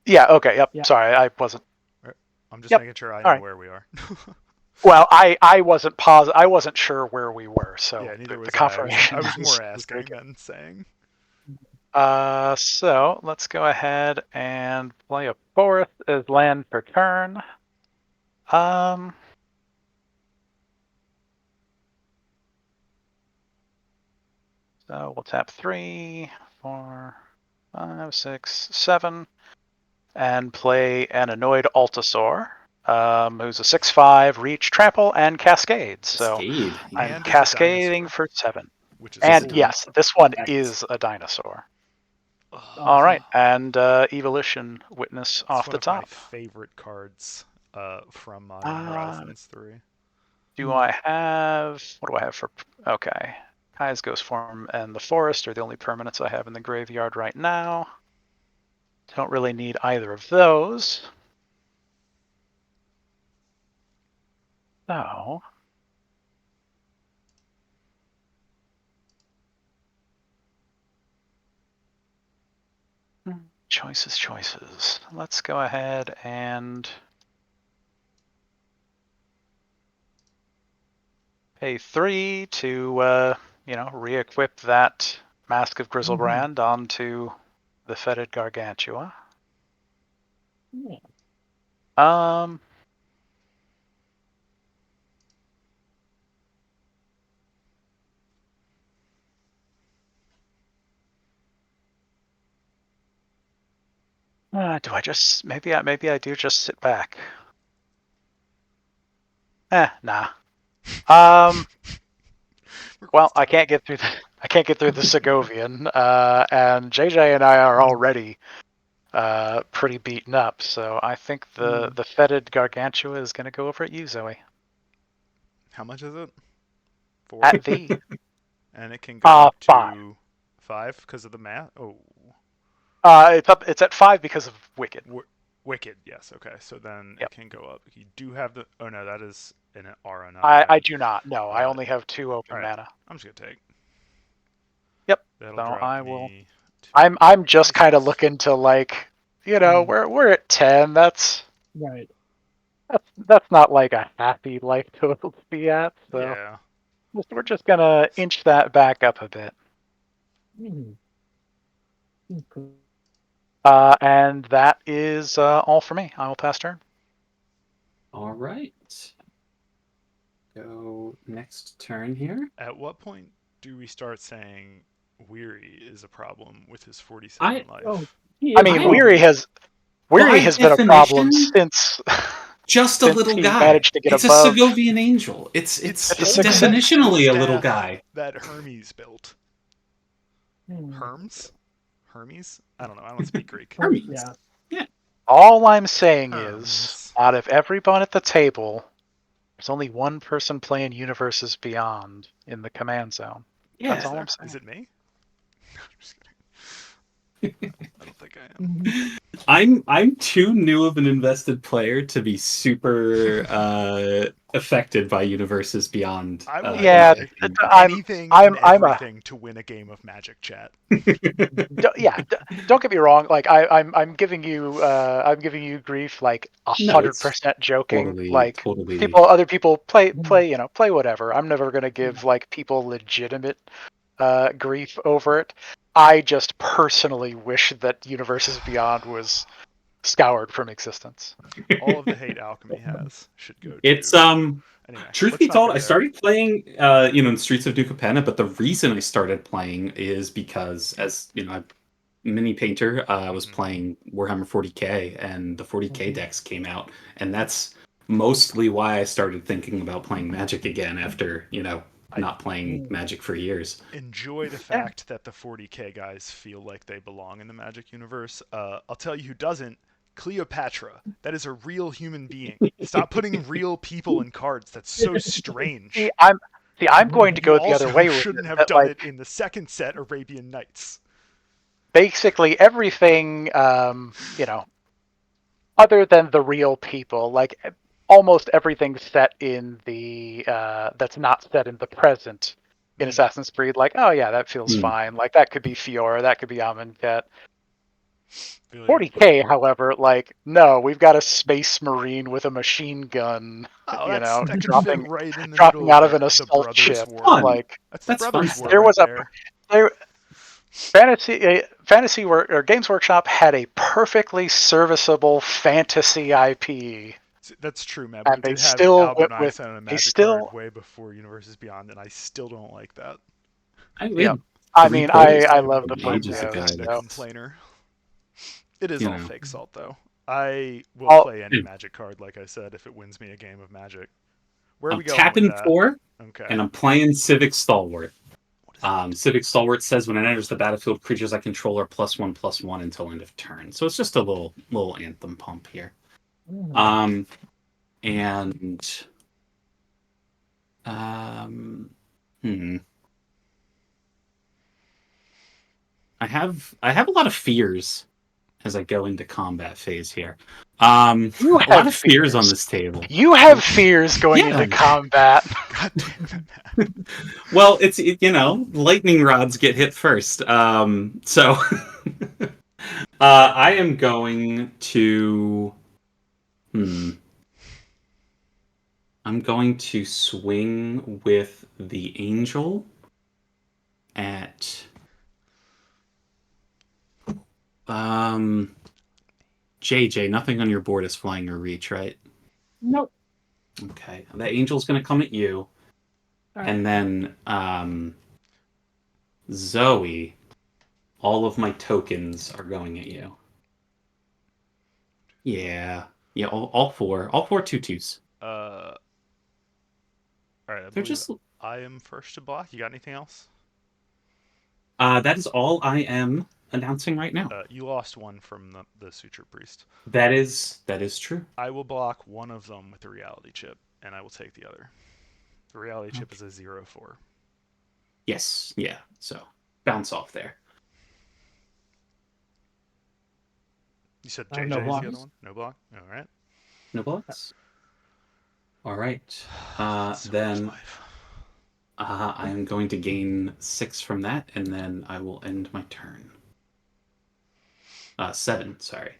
S4: Yeah, okay, yep.
S1: Yeah.
S4: Sorry, I wasn't.
S2: I'm just
S4: Yep.
S2: making sure I
S4: All
S2: know
S4: right.
S2: where we are.
S4: Well, I wasn't I wasn't sure where we were, so
S2: Yeah, neither
S4: the
S2: was I.
S4: confirmation
S2: I was more
S4: was
S2: asking
S4: very good.
S2: than saying.
S4: So let's go ahead and play a forest as land per turn. So we'll tap 3, 4, 5, 6, 7, and play an annoyed Altasaur, who's a 6/5, reach, trample, and cascade. So
S3: Cascade.
S4: I'm
S2: And is a
S4: cascading
S2: dinosaur.
S4: for 7.
S2: Which is
S4: And
S2: cool.
S4: yes, this one
S3: Nice.
S4: is a dinosaur.
S2: Ugh,
S4: All right, and Evolution Witness
S2: it's
S4: off
S2: one
S4: the
S2: of my
S4: top.
S2: favorite cards from Modern Horizons 3.
S4: Do I have, what do I have for, okay. Kai's Ghost Form and the Forest are the only permanents I have in the graveyard right now. Don't really need either of those. So, choices. Let's go ahead and pay 3 to, re-equip that Mask of Grizzlebrand onto the Fetid Gargantua.
S1: Yeah.
S4: Do I just maybe I do just sit back? Nah. Well, I can't get through the Segovian, and JJ and I are already pretty beaten up. So I think the fetid Gargantua is going to go over at you, Zoe.
S2: How much is it? 4?
S4: At thee.
S2: And it can go up
S4: 5.
S2: to 5 because of the math? Oh.
S4: It's at 5 because of Wicked.
S2: Wicked, yes. Okay, so then
S4: Yep.
S2: it can go up. You do have the. Oh no, that is an aura, not
S4: I do not. No, I
S2: Uh,
S4: only have 2 open
S2: all right.
S4: mana.
S2: I'm just gonna take.
S4: Yep.
S2: That'll
S4: So
S2: drop
S4: I
S2: me
S4: will.
S2: to
S4: I'm just kind of
S2: 26.
S4: looking to we're at 10. That's
S1: Right.
S4: not like a happy life total to be at. So
S2: Yeah.
S4: we're just gonna inch that back up a bit.
S1: Okay.
S4: And that is all for me. I will pass turn.
S3: All right. Go next turn here.
S2: At what point do we start saying Weary is a problem with his 47 life?
S1: Oh,
S4: I mean, Weary has
S3: By
S4: been a problem
S3: definition,
S4: since
S3: just a
S4: since
S3: little
S4: he
S3: guy.
S4: managed to get
S3: It's
S4: above.
S3: a Segovian angel. It's
S4: It's a
S3: definitionally a little guy.
S2: That Hermes built. Hermes? I don't know. I don't speak Greek.
S3: Hermes.
S1: Yeah.
S3: Yeah.
S4: All I'm saying
S2: Hermes.
S4: is, out of everyone at the table, there's only one person playing Universes Beyond in the command zone.
S3: Yeah.
S4: That's all I'm saying.
S2: Is it me? I'm just kidding. I don't think I am.
S3: I'm too new of an invested player to be super affected by Universes Beyond.
S2: I will
S4: Yeah,
S2: play
S4: I'm
S2: anything
S4: I'm
S2: and
S4: I'm a
S2: everything to win a game of Magic, chat.
S4: yeah. Don't get me wrong. Like I'm giving you grief like
S3: No, it's
S4: 100% joking. Like
S3: totally.
S4: other people play whatever. I'm never gonna give like people legitimate grief over it. I just personally wish that Universes Beyond was scoured from existence.
S2: All of the hate Alchemy has should go
S3: It's
S2: to. Anyway,
S3: truth
S2: let's
S3: be
S2: not
S3: told,
S2: go
S3: I
S2: there.
S3: started playing in Streets of New Capenna, but the reason I started playing is because as I'm mini painter, I was
S2: Mhm.
S3: playing Warhammer 40k, and the 40k decks came out, and that's mostly why I started thinking about playing Magic again after
S2: I
S3: not playing Magic for years.
S2: enjoy the
S4: Yeah.
S2: fact that the 40k guys feel like they belong in the Magic universe. I'll tell you who doesn't. Cleopatra. That is a real human being. Stop putting real people in cards. That's so
S4: See,
S2: strange.
S4: I'm going to
S2: You
S4: go the other
S2: also
S4: way with it.
S2: shouldn't have
S4: That
S2: done
S4: like
S2: it in the second set, Arabian Nights.
S4: basically everything, other than the real people, like almost everything set in the that's not set in the present in
S2: Mm.
S4: Assassin's Creed. Like, oh yeah, that feels
S3: Hmm.
S4: fine. Like that could be Fiora, that could be Amonkhet.
S2: Really?
S4: 40k, however, like no, we've got a space marine with a machine gun,
S2: Oh, that could fit
S4: dropping
S2: right in the middle
S4: dropping
S2: of
S4: out of an
S2: the
S4: assault
S2: Brothers
S4: ship.
S2: War.
S3: Fun.
S4: Like
S2: That's the
S3: That's fun
S2: Brothers War
S3: stuff.
S4: there
S2: right
S4: was a
S2: there.
S4: there Games Workshop had a perfectly serviceable fantasy IP,
S2: That's true, Matt.
S4: and
S2: We did have Albert Einstein on a
S4: they
S2: Magic card
S4: still,
S2: way before Universes Beyond, and I still don't like that.
S3: We
S4: yeah.
S3: had
S4: I
S3: three
S4: mean,
S3: players
S4: I
S2: I am
S4: love the
S2: I'm
S3: ages
S4: Fazio,
S3: ago.
S2: becoming a
S4: so
S2: complainer. It is
S3: You
S2: all
S3: know,
S2: fake salt, though. I will
S4: I'll,
S2: play any Magic card, like I said, if it wins me a game of Magic. Where are
S3: I'm
S2: we going with
S3: tapping
S2: that?
S3: 4,
S2: Okay.
S3: and I'm playing Civic Stalwart.
S2: What is that?
S3: Civic Stalwart says when it enters the battlefield, creatures I control are +1/+1 until end of turn. So it's just a little anthem pump here. And um, hmm. I have a lot of fears as I go into combat phase here.
S4: you
S3: A lot
S4: have
S3: of fears on
S4: fears.
S3: this table.
S4: You have fears going
S3: Yeah.
S4: into combat.
S2: God damn it, Matt.
S3: Well, lightning rods get hit first. So I am going to. I'm going to swing with the angel at JJ. Nothing on your board is flying or reach, right?
S1: Nope.
S3: Okay. The angel's going to come at you, and then Zoe. All of my tokens are going at you. Yeah, yeah. All four tutus.
S2: All right, I
S3: They're
S2: believe
S3: just.
S2: I am first to block. You got anything else?
S3: That is all I am announcing right now.
S2: You lost one from the Suture Priest.
S3: That is true.
S2: I will block one of them with the Reality Chip, and I will take the other. The Reality Chip is a 0/4.
S3: Yes, yeah. So bounce off there.
S2: You said
S1: No
S2: JJ is the
S1: blocks.
S2: other one? No block? All right.
S3: No blocks. All right.
S2: So
S3: Then
S2: much life.
S3: I am going to gain 6 from that, and then I will end my turn. 7. Sorry.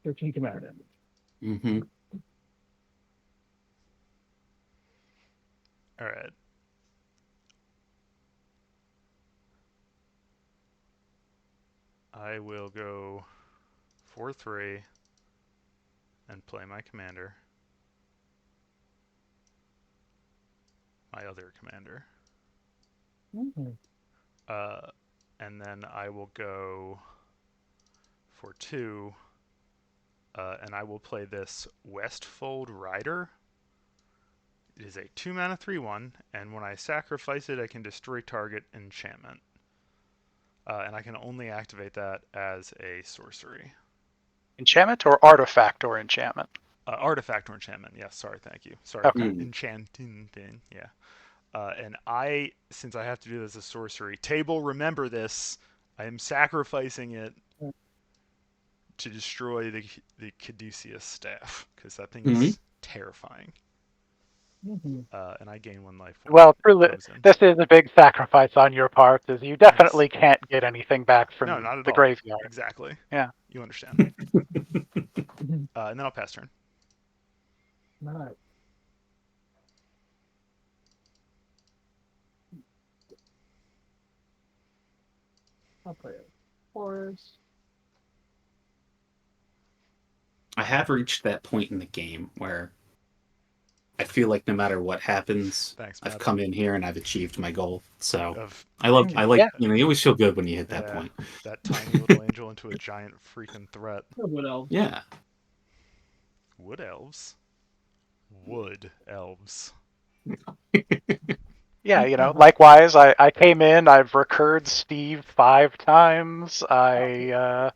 S1: 13 commander.
S3: Mm-hmm.
S2: All right. I will go 4/3 and play my commander. My other commander. And then I will go for 2, and I will play this Westfold Rider. It is a 2-mana 3/1, and when I sacrifice it, I can destroy target enchantment. And I can only activate that as a sorcery.
S4: Enchantment or artifact or enchantment?
S2: Artifact or enchantment. Yes, sorry, thank you. Sorry,
S4: Okay.
S2: enchanting thing. Yeah. And since I have to do this as a sorcery, table, remember this. I am sacrificing it to destroy the Caduceus staff, because that thing
S3: Mhm.
S2: is terrifying.
S1: Mhm.
S2: And I gain 1 life when
S4: Well,
S2: it
S4: truly,
S2: comes in.
S4: this is a big sacrifice on your part, as you definitely can't get anything back
S2: No,
S4: from
S2: not at
S4: the
S2: all.
S4: graveyard.
S2: Exactly.
S4: Yeah.
S2: You understand.
S1: Mhm.
S2: And then I'll pass turn.
S1: Nice. I'll play a forest.
S3: I have reached that point in the game where I feel like no matter what happens,
S2: Thanks,
S3: I've
S2: Matt.
S3: come in here and I've achieved my goal. So
S2: Of
S3: I like,
S4: Yeah.
S3: you always feel good when you hit that
S2: yeah,
S3: point.
S2: that tiny little angel into a giant freaking threat.
S1: What else?
S3: Yeah.
S2: Wood elves. Wood elves.
S4: Yeah, likewise, I came in, I've recurred Steve 5 times, I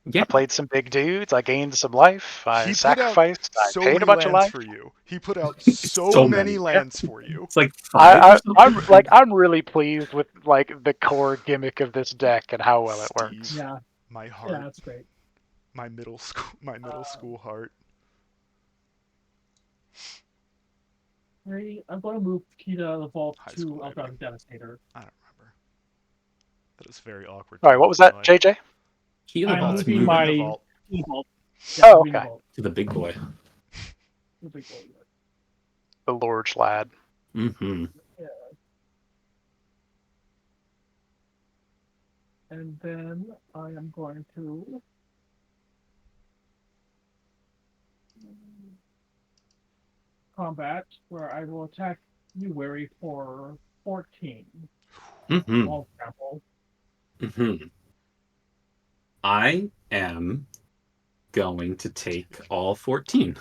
S3: Yeah.
S4: played some big dudes, I gained some life, I
S2: He put out
S4: sacrificed, I
S2: so
S4: paid a
S2: many
S4: bunch of
S2: lands
S4: life.
S2: for you. He put out so,
S3: So
S2: many
S3: many.
S2: lands for you.
S3: It's like 5 or something.
S4: I'm really pleased with the core gimmick of this deck and how well it works.
S2: Steve,
S1: Yeah,
S2: my
S1: yeah,
S2: heart,
S1: that's great.
S2: my middle school heart.
S1: I'm going to move Kita the Vault
S2: High
S1: to
S2: school, maybe.
S1: Eldar Devastator.
S2: I don't remember. That is a very awkward
S4: Sorry,
S2: time
S4: what
S2: in
S4: was
S2: my
S4: that,
S2: life.
S4: JJ?
S3: Key of the
S1: I'm
S3: vault's
S1: moving
S2: Moving
S3: moving
S2: the
S1: my
S2: vault.
S1: Vault. Yeah,
S4: Oh,
S1: moving the
S4: okay.
S1: Vault.
S3: to the big boy.
S1: The big boy.
S4: The Lord's Lad.
S3: Mm-hmm.
S1: Yeah. And then I am going to combat, where I will attack you, Wary, for 14.
S3: Mm-hmm.
S1: All trample.
S3: Mm-hmm. I am going to take all 14.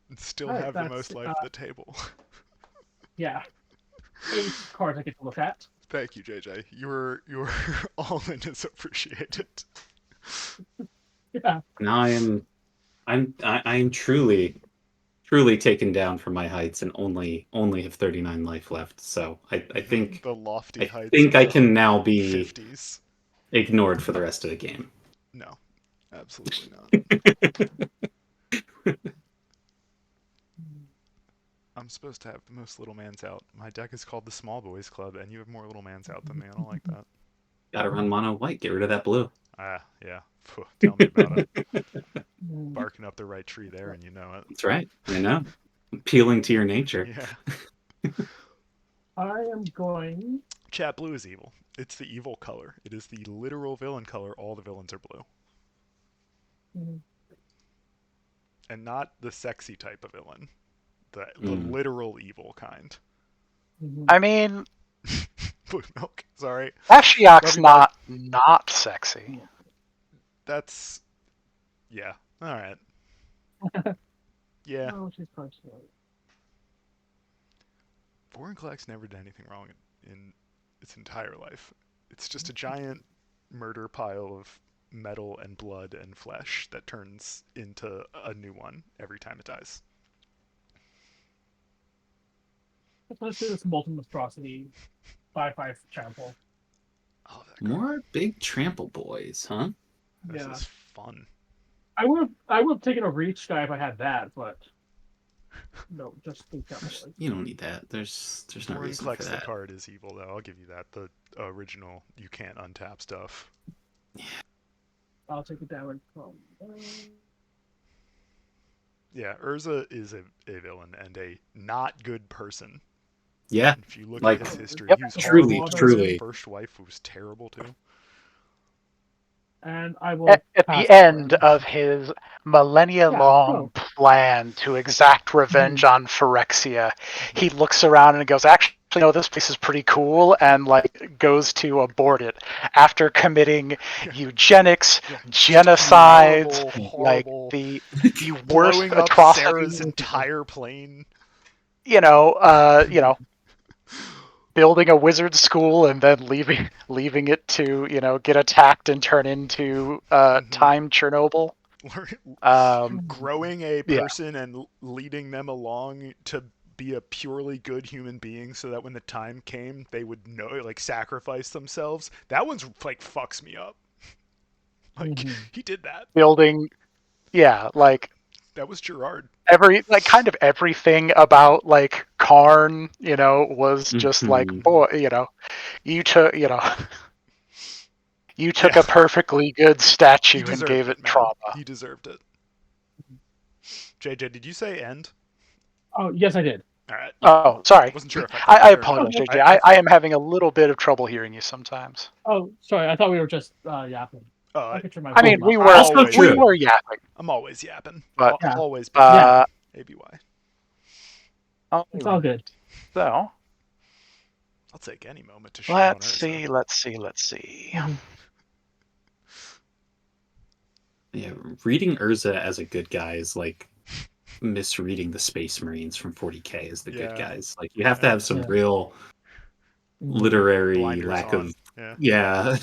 S2: And still
S1: All right,
S2: have the
S1: that's
S2: most life at the table.
S1: yeah, 8 cards I get to look at.
S2: Thank you, JJ. Your all in is appreciated.
S1: Yeah.
S3: Now I am truly taken down from my heights and only have 39 life left. So I think
S2: The lofty
S3: I
S2: heights
S3: think
S2: of
S3: I
S2: the
S3: can now be
S2: 50s.
S3: ignored for the rest of the game.
S2: No, absolutely not. I'm supposed to have the most little man's out. My deck is called the Small Boys Club, and you have more little man's out than me. I don't like that.
S3: Gotta run mono white, get rid of that blue.
S2: Ah, yeah. Phew, tell me about it.
S1: Mm.
S2: Barking up the right tree there, and you know it.
S3: That's right. You know? Appealing to your nature.
S2: Yeah.
S1: I am going.
S2: Chat blue is evil. It's the evil color. It is the literal villain color. All the villains are blue.
S1: Mm,
S2: And not the sexy type of villain. The
S3: Mm.
S2: literal evil kind.
S1: mhm.
S4: I mean,
S2: Blue milk. Sorry.
S4: Ashiok's
S2: Love you,
S4: not sexy.
S2: That's yeah. All right. Yeah.
S1: Oh, she's punched me.
S2: Foreign Collect's never done anything wrong in its entire life. It's just a giant murder pile of metal and blood and flesh that turns into a new one every time it dies.
S1: Let's do this molten monstrosity 5/5 trample.
S2: Oh, that card.
S3: More big trample boys, huh?
S2: This
S1: Yeah,
S2: is fun.
S1: I would have taken a reach guy if I had that, but no, just the trample.
S3: You don't need that. There's no
S2: Foreign
S3: reason for
S2: Collect's the
S3: that.
S2: card is evil though. I'll give you that. The original you can't untap stuff.
S1: I'll take the damage from.
S2: Yeah, Urza is a villain and a not good person.
S3: Yeah.
S2: If you look
S3: Like,
S2: at his history,
S4: Yep.
S2: he was
S3: truly,
S2: horrible to
S3: truly.
S2: his first wife, who was terrible too.
S1: And I will
S4: At
S1: pass
S4: the end
S1: turn.
S4: of his millennia-long
S1: Yeah,
S4: plan to exact revenge on Phyrexia, he looks around and goes, "Actually, no, this place is pretty cool," and goes to abort it after committing eugenics, genocide,
S2: horrible,
S4: the worst
S2: blowing up
S4: atrocities.
S2: Sarah's entire plane.
S4: You know, building a wizard school and then leaving it to get attacked and turn into time Chernobyl.
S2: Growing a
S4: Yeah.
S2: person and leading them along to be a purely good human being so that when the time came they would know, like, sacrifice themselves. That one's like fucks me up. Like, he did that.
S4: Building, yeah, like
S2: That was Gerard.
S4: kind of everything about like Karn, was just like,
S3: Mhm.
S4: boy, you took, you took
S2: Yeah.
S4: a perfectly good
S2: He
S4: statue and
S2: deserved
S4: gave
S2: it,
S4: it
S2: man.
S4: trauma.
S2: He deserved it. JJ, did you say end?
S1: Oh, yes, I did.
S2: All right.
S4: Oh, sorry.
S2: Wasn't sure if I
S4: I
S2: clicked or
S4: apologize,
S1: Okay.
S4: JJ. I am having a little bit of trouble hearing you sometimes.
S1: Oh, sorry. I thought we were just yapping. I could turn my
S4: I mean,
S1: volume up.
S4: we
S3: Also true.
S4: were yapping,
S2: I'm always yapping.
S4: but
S1: Yeah.
S2: Always.
S4: uh,
S2: ABY.
S1: It's all good.
S4: So
S2: I'll take any moment to shit on
S4: let's
S2: Urza.
S4: see.
S1: Mhm.
S3: Yeah, reading Urza as a good guy is like misreading the Space Marines from 40K as the good guys. Like, you have to have some
S1: Yeah.
S3: real
S1: Mhm.
S3: literary
S2: Blinders
S3: lack
S2: on.
S3: of
S2: Yeah.
S3: yeah.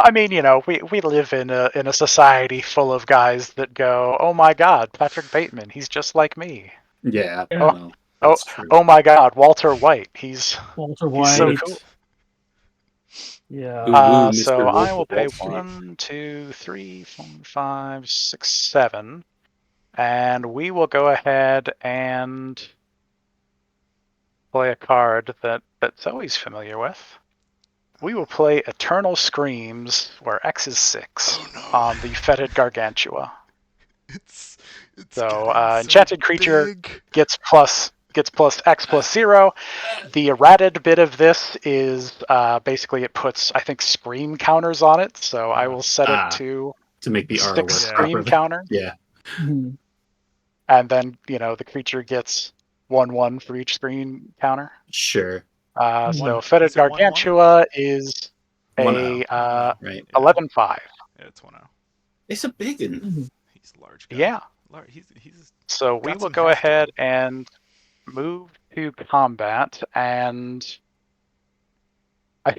S4: I mean, we live in a society full of guys that go, "Oh my God, Patrick Bateman, he's just like me."
S3: Yeah,
S1: Yeah.
S4: Oh,
S3: well,
S4: oh,
S3: that's true.
S4: oh my God, Walter White, he's
S1: Walter
S4: so
S1: White.
S4: cool.
S1: Yeah.
S3: Ooh, ooh,
S4: So
S3: Mr.
S4: I
S3: Wolf
S4: will
S3: of Wall
S4: pay
S3: Street.
S4: 1, 2, 3, 4, 5, 6, 7, and we will go ahead and play a card that Zoe's familiar with. We will play Eternal Screams, where X is 6,
S2: Oh no.
S4: on the Fetid Gargantua.
S2: It's
S4: So
S2: getting so
S4: enchanted creature
S2: big.
S4: gets plus X plus 0. The errated bit of this is basically it puts, I think, scream counters on it. So I will set it to
S3: make the aura
S4: 6
S3: work
S2: Yeah.
S4: scream
S3: properly.
S4: counters.
S3: Yeah,
S1: Mhm.
S4: And then, the creature gets 1/1 for each scream counter.
S3: sure.
S4: So
S1: One.
S4: Fetid
S2: Is it 1/1?
S4: Gargantua is
S3: 1-0,
S4: a
S2: 1-0.
S3: right?
S2: Yeah.
S4: 11/5.
S2: Yeah, it's 1-0.
S3: It's a big one.
S1: Mhm.
S2: He's a large guy.
S4: Yeah.
S2: He's
S4: So we
S2: got
S4: will
S2: some
S4: go
S2: heft to
S4: ahead
S2: him.
S4: and move to combat, and I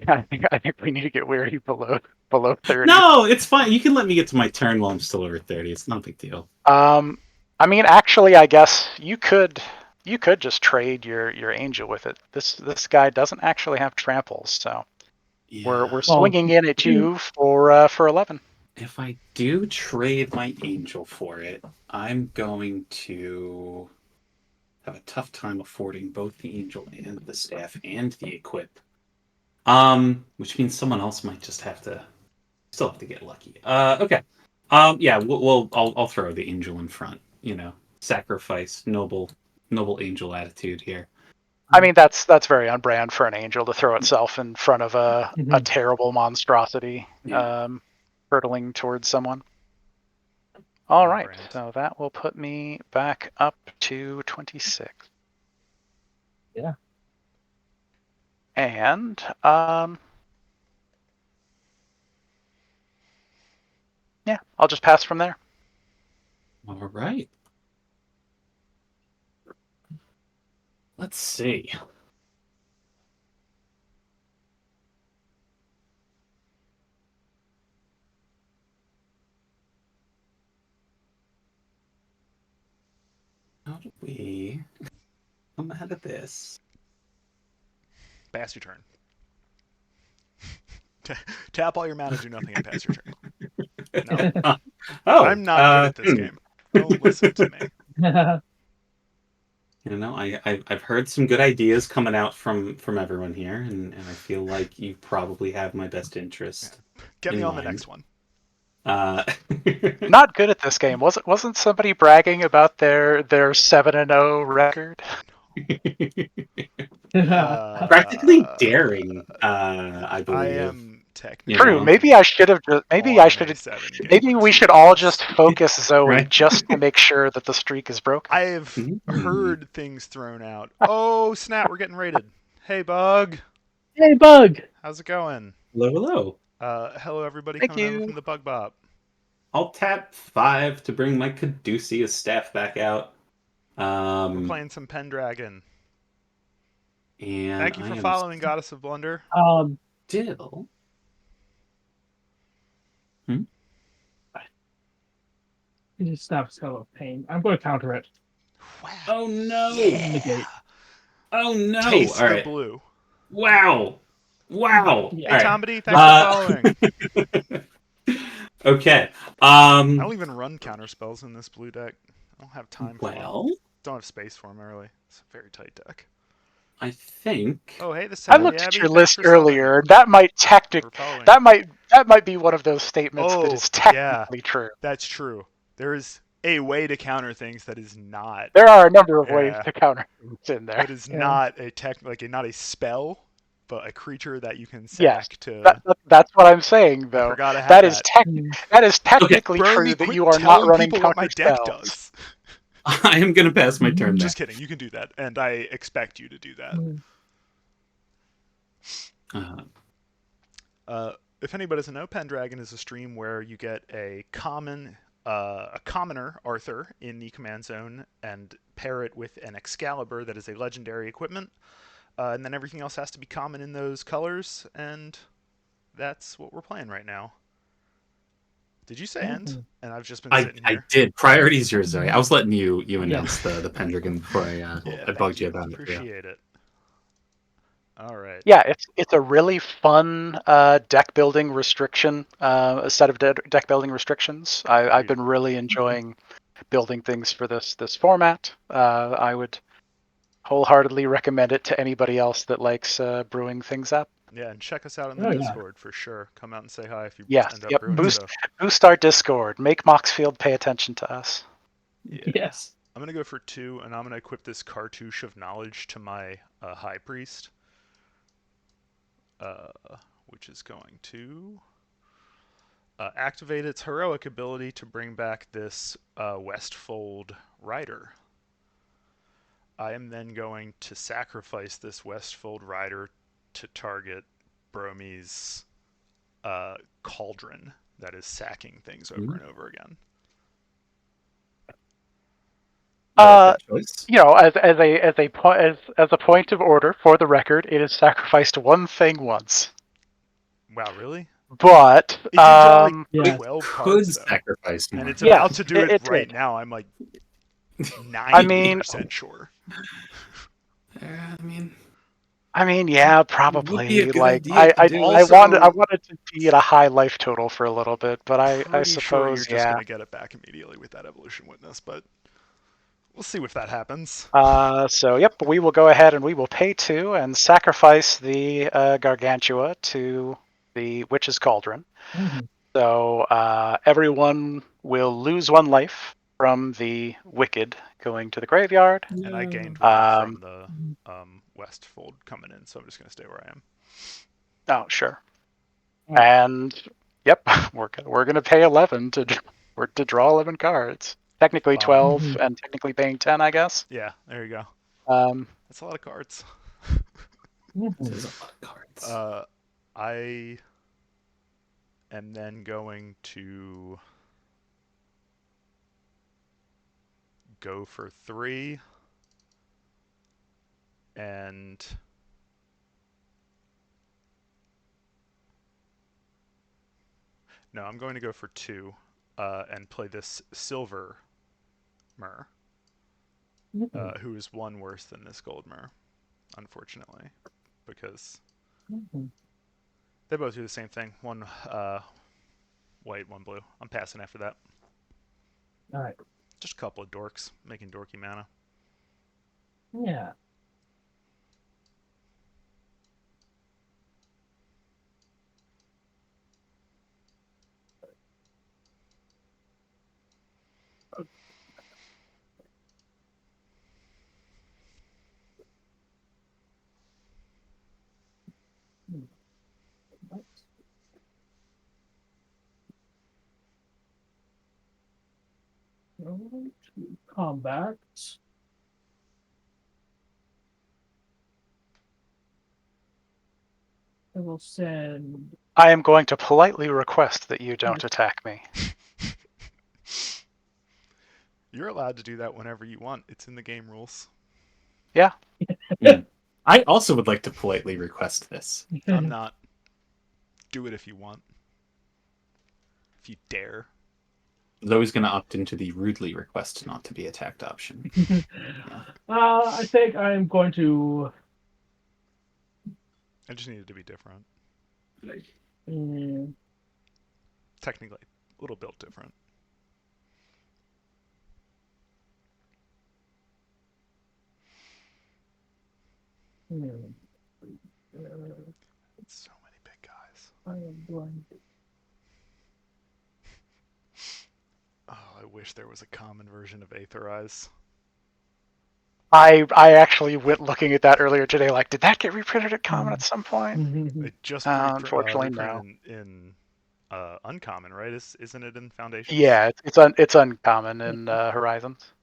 S4: think we need to get weary below 30.
S3: No, it's fine. You can let me get to my turn while I'm still over 30. It's not a big deal.
S4: I mean, actually, I guess you could just trade your angel with it. This guy doesn't actually have tramples, so we're
S3: Yeah.
S4: swinging in at you for 11.
S3: If I do trade my angel for it, I'm going to have a tough time affording both the angel and the staff and the equip. Which means someone else might just still have to get lucky. Okay. Yeah, I'll throw the angel in front. Sacrifice, noble angel attitude here.
S4: I mean, that's very on brand for an angel to throw itself in front of a
S1: Mhm.
S4: terrible monstrosity
S3: Yeah.
S4: hurtling towards someone. All
S2: On
S4: right,
S2: brand.
S4: so that will put me back up to 26.
S1: Yeah.
S4: And yeah, I'll just pass from there.
S3: All right. Let's see. How do we come out of this?
S2: Pass your turn. Tap all your mana, do nothing, and pass your turn. No.
S3: Oh,
S2: I'm not good at this game. Don't listen to me.
S3: I've heard some good ideas coming out from everyone here, and I feel like you probably have my best interest
S2: Get me
S3: in
S2: on the
S3: mind.
S2: next one.
S3: Uh,
S4: Not good at this game. Wasn't somebody bragging about their 7-0 record?
S3: practically daring, I
S2: I
S3: believe.
S2: am technically
S4: True. Maybe I should have. Maybe
S2: on
S4: I
S2: a
S4: should have.
S2: 7-game
S4: Maybe
S2: win
S4: we should
S2: streak.
S4: all just focus Zoe
S3: Right.
S4: just to make sure that the streak is broken.
S2: I've heard things thrown out. Oh snap! We're getting raided. Hey Bug,
S1: Hey, Bug.
S2: how's it going?
S3: Hello.
S2: Hello everybody
S4: Thank
S2: coming over
S4: you.
S2: from the Bug Bop.
S3: I'll tap 5 to bring my Caduceus staff back out.
S2: We're playing some Pendragon.
S3: And
S2: Thank you
S3: I
S2: for
S3: am
S2: following Goddess of Blunder.
S3: still.
S1: It just stops kind of pain. I'm going to counter it.
S2: Wow.
S3: Oh no!
S1: Negate.
S3: Oh no!
S2: Taste
S3: All
S2: the
S3: right.
S2: blue.
S3: Wow! Wow!
S1: Yeah.
S2: Hey,
S3: All right.
S2: Tomedy, thanks for following.
S3: Okay.
S2: I don't even run counter spells in this blue deck. I don't have time for them.
S3: Well,
S2: Don't have space for them, really. It's a very tight deck.
S3: I think.
S2: Oh, hey, the
S4: I
S2: Savvy
S4: looked at
S2: Abbey,
S4: your
S2: thanks
S4: list
S2: for subbing.
S4: earlier. That might
S2: For following.
S4: that might be one of those statements that
S2: Oh,
S4: is
S2: yeah,
S4: technically true.
S2: that's true. There is a way to counter things that is not.
S4: There are a number of ways
S2: Yeah.
S4: to counter things in there.
S2: That is
S1: Yeah.
S2: not a not a spell, but a creature that you can
S4: Yes,
S2: sack to.
S4: that's what I'm saying,
S2: I
S4: though.
S2: forgot I had that.
S4: That is technically true
S2: Bromi,
S4: that
S2: quit
S4: you are not
S2: telling
S4: running
S2: people what my
S4: counter
S2: deck
S4: spells.
S2: does.
S3: I am going to pass my turn there.
S2: Just kidding. You can do that, and I expect you to do that.
S3: Uh,
S2: If anybody doesn't know, Pendragon is a stream where you get a commoner Arthur in the command zone and pair it with an Excalibur that is a legendary equipment, and then everything else has to be common in those colors, and that's what we're playing right now. Did you say end? And I've just been sitting
S3: I
S2: here.
S3: did. Priority's yours, Zoe. I was letting you announce
S1: Yeah.
S3: the Pendragon before
S2: Yeah,
S3: I
S2: thank
S3: bugged you
S2: you.
S3: about it. Yeah.
S2: Appreciate it. All right.
S4: Yeah, it's a really fun deck building restriction, a set of deck building restrictions. I've been really enjoying building things for this format. I would wholeheartedly recommend it to anybody else that likes brewing things up.
S2: Yeah, and check us out on the
S1: Oh, yeah.
S2: Discord for sure. Come out and say hi if you
S4: Yes,
S2: end up
S4: yep.
S2: brewing
S4: Boost
S2: stuff.
S4: our Discord. Make Moxfield pay attention to us.
S2: Yeah.
S1: Yes.
S2: I'm gonna go for 2, and I'm gonna equip this Cartouche of Knowledge to my High Priest, which is going to activate its heroic ability to bring back this Westfold Rider. I am then going to sacrifice this Westfold Rider to target Bromi's Cauldron that is sacking things over and over again.
S3: Good choice.
S4: You know, as a point of order for the record, it has sacrificed one thing once.
S2: Wow, really?
S4: But
S2: It did draw like
S1: Yeah.
S2: 12
S3: Could
S2: cards, though.
S3: sacrifice more.
S2: And it's
S4: Yeah,
S2: about to do it right
S4: did.
S2: now. I'm like 90%
S4: I mean,
S2: sure.
S3: I mean,
S4: yeah,
S3: would
S4: probably.
S3: be a good
S4: Like
S3: idea to do it.
S4: I wanted to be at a high life total for a little bit, but I
S2: Pretty sure you're
S4: suppose
S2: just going to get it back immediately with that Evolution Witness, but we'll see if that happens.
S4: So yep, we will go ahead and we will pay 2 and sacrifice the Gargantua to the Witch's Cauldron.
S1: Mhm.
S4: So everyone will lose 1 life from the Wicked going to the graveyard.
S2: And I gained 1 from the Westfold coming in, so I'm just going to stay where I am.
S4: Oh, sure.
S1: Right.
S4: And yep, we're gonna pay 11 to draw 11 cards. Technically
S2: Wow.
S4: 12
S1: Mhm.
S4: and technically paying 10, I guess.
S2: Yeah, there you go.
S4: Um,
S2: That's a lot of cards.
S3: This is a lot of cards.
S2: I am then going to go for 3 and no, I'm going to go for 2 and play this Silver Mer, who is 1 worse than this Gold Mer, unfortunately, because they both do the same thing. 1 white, 1 blue. I'm passing after that.
S1: All right.
S2: Just a couple of dorks making dorky mana.
S1: Yeah. Combat. I will send.
S4: I am going to politely request that you don't attack me.
S2: You're allowed to do that whenever you want. It's in the game rules.
S4: Yeah.
S3: I also would like to politely request this.
S2: I'm not. Do it if you want. If you dare.
S3: Zoe's going to opt into the rudely request not to be attacked option.
S1: I think I'm going to.
S2: I just needed to be different.
S1: Mm,
S2: Technically, a little built different.
S1: mm,
S2: So many big guys.
S1: I am going.
S2: Oh, I wish there was a common version of Aetherize.
S4: I actually went looking at that earlier today. Like, did that get reprinted at Common at some point?
S2: It just
S4: Unfortunately, no.
S2: reprinted in Uncommon, right? Isn't it in Foundations?
S4: Yeah, it's uncommon in Horizons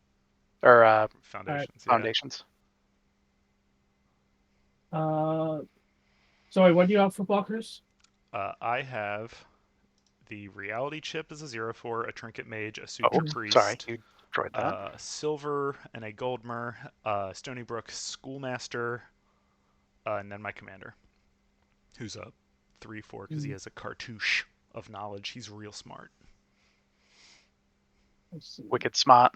S4: or
S2: Foundations, yeah.
S4: Foundations.
S1: Sorry, what do you have for blockers?
S2: I have the Reality Chip as a 0/4, a Trinket Mage, a Suture
S4: Oh,
S2: Priest,
S4: sorry, you destroyed that.
S2: Silver, and a Goldmer, Stony Brook Schoolmaster, and then my Commander, who's a 3/4 because he has a cartouche of knowledge. He's real smart.
S4: Wicked smart.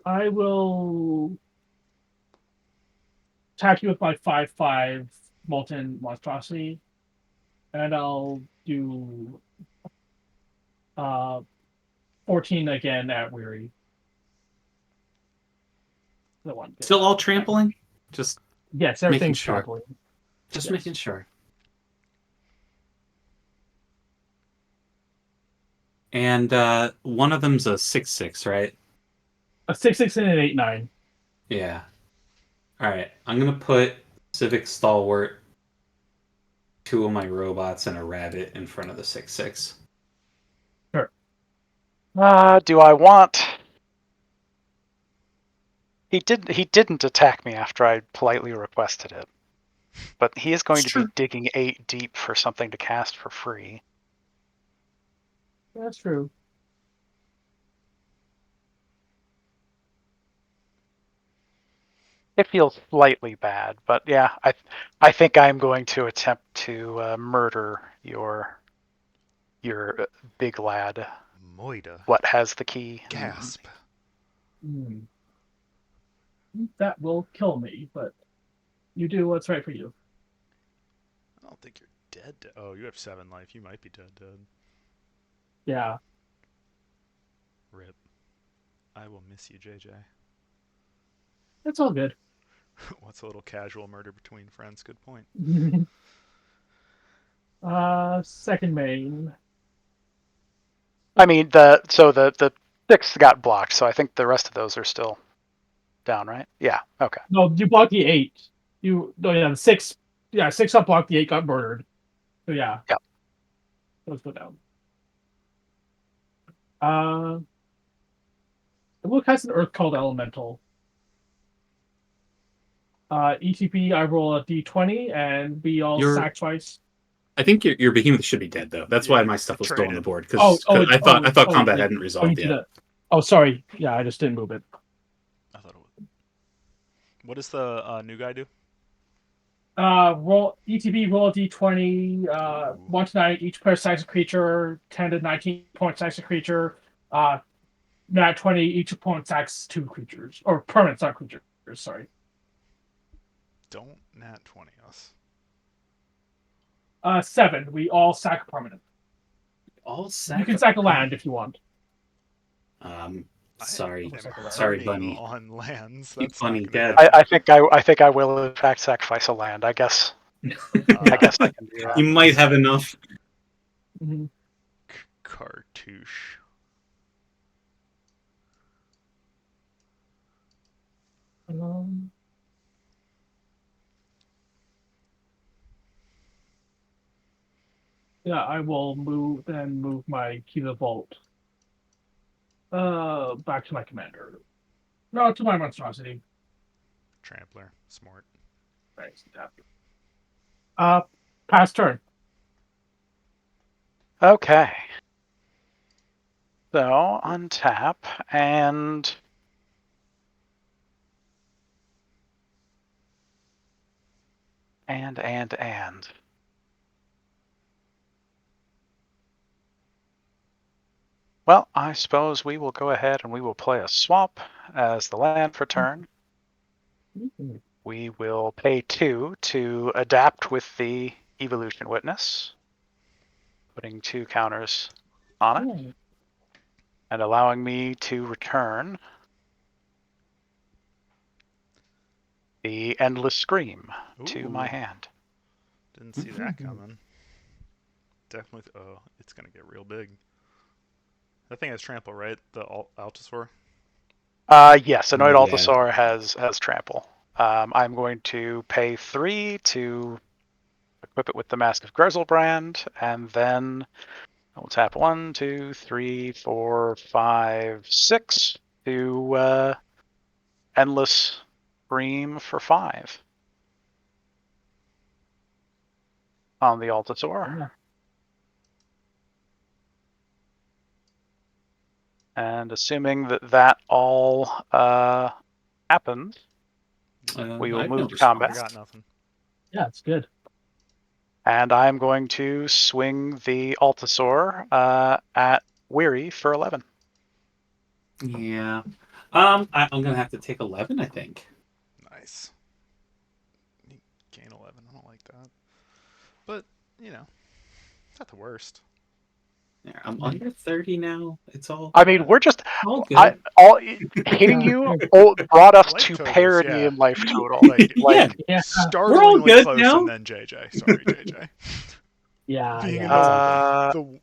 S1: I will attack you with my 5/5 Molten Monstrosity, and I'll do 14 again at Weary. The one.
S3: Still all trampling? Just
S1: Yes,
S3: making
S1: everything's
S3: sure.
S1: trampling.
S3: Just
S1: Yes.
S3: making sure. And one of them's a 6/6, right?
S1: A 6/6 and an 8/9.
S3: Yeah. All right. I'm gonna put Civic Stalwart, 2 of my robots, and a rabbit in front of the 6/6.
S1: Sure.
S4: Do I want? He didn't attack me after I politely requested it, but he is going
S3: It's
S4: to be
S3: true.
S4: digging 8 deep for something to cast for free.
S1: That's true.
S4: It feels slightly bad, but yeah, I think I'm going to attempt to murder your big lad.
S2: Moida.
S4: What has the key?
S2: Gasp.
S1: That will kill me, but you do what's right for you.
S2: I don't think you're dead. Oh, you have 7 life. You might be dead.
S1: Yeah.
S2: Rip. I will miss you, JJ.
S1: It's all good.
S2: What's a little casual murder between friends? Good point.
S1: Second main.
S4: I mean the 6 got blocked, so I think the rest of those are still down, right? Yeah. Okay.
S1: No, you blocked the 8. The 6. Yeah, 6 got blocked. The 8 got murdered. So yeah.
S4: Yeah.
S1: Those go down. Luke has an Earth called Elemental. ETP, I roll a d20 and we all sack twice.
S3: I think your behemoth should be dead though. That's why my stuff was still on the board because I thought combat hadn't resolved yet.
S1: Oh, sorry. Yeah, I just didn't move it.
S2: I thought it was. What does the new guy do?
S1: Roll ETB, roll a d20. 1 to 9, each player sacks a creature. 10 to 19 points sacks a creature. Nat 20, each opponent sacks 2 creatures or permanents, not creatures. Sorry.
S2: Don't nat 20 us.
S1: 7. We all sack a permanent.
S3: All sack.
S1: You can sack a land if you want.
S3: Sorry,
S2: Sorry,
S3: Bunny.
S2: On lands.
S3: That's funny, Dad.
S4: I think I will in fact sacrifice a land. I guess. I guess I can do that.
S3: You might have enough.
S2: Cartouche.
S1: Yeah, I will move my key to the vault. Back to my commander. No, to my monstrosity.
S2: Trampler. Smart.
S1: Thanks. Pass turn.
S4: Okay. So untap and and. Well, I suppose we will go ahead and we will play a swap as the land for turn.
S1: Mhm.
S4: We will pay 2 to adapt with the Evolution Witness, putting 2 counters on it,
S1: Yeah.
S4: and allowing me to return the Endless Scream to my
S2: Ooh,
S4: hand.
S2: didn't see that coming. Definitely. Oh, it's gonna get real big. That thing has trample, right? The Altosaur.
S4: Yes, Annoyed
S3: Yeah.
S4: Altosaur has trample. I'm going to pay 3 to equip it with the Mask of Grizzlebrand, and then I'll tap 1, 2, 3, 4, 5, 6 to Endless Scream for 5 on the Altosaur.
S1: Yeah.
S4: And assuming that that all happens, we will
S3: I have no
S4: move to
S2: I
S4: combat.
S2: got
S3: response.
S2: nothing.
S1: Yeah, it's good.
S4: And I'm going to swing the Altosaur at Weary for 11.
S3: Yeah. I'm gonna have to take 11, I think.
S2: Nice. You gain 11. I don't like that. But you know, it's not the worst.
S3: Yeah, I'm under 30 now. It's
S4: I mean, we're just
S3: all good.
S4: hitting
S1: Yeah.
S4: you brought us
S2: Life
S4: to
S2: totals,
S4: parity
S2: yeah.
S4: in life total.
S3: Yeah,
S1: Yeah.
S3: we're all
S2: Startlingly
S3: good
S2: close, and
S3: now.
S2: then JJ. Sorry, JJ.
S1: Yeah.
S2: Being in
S1: Yeah. It's all good.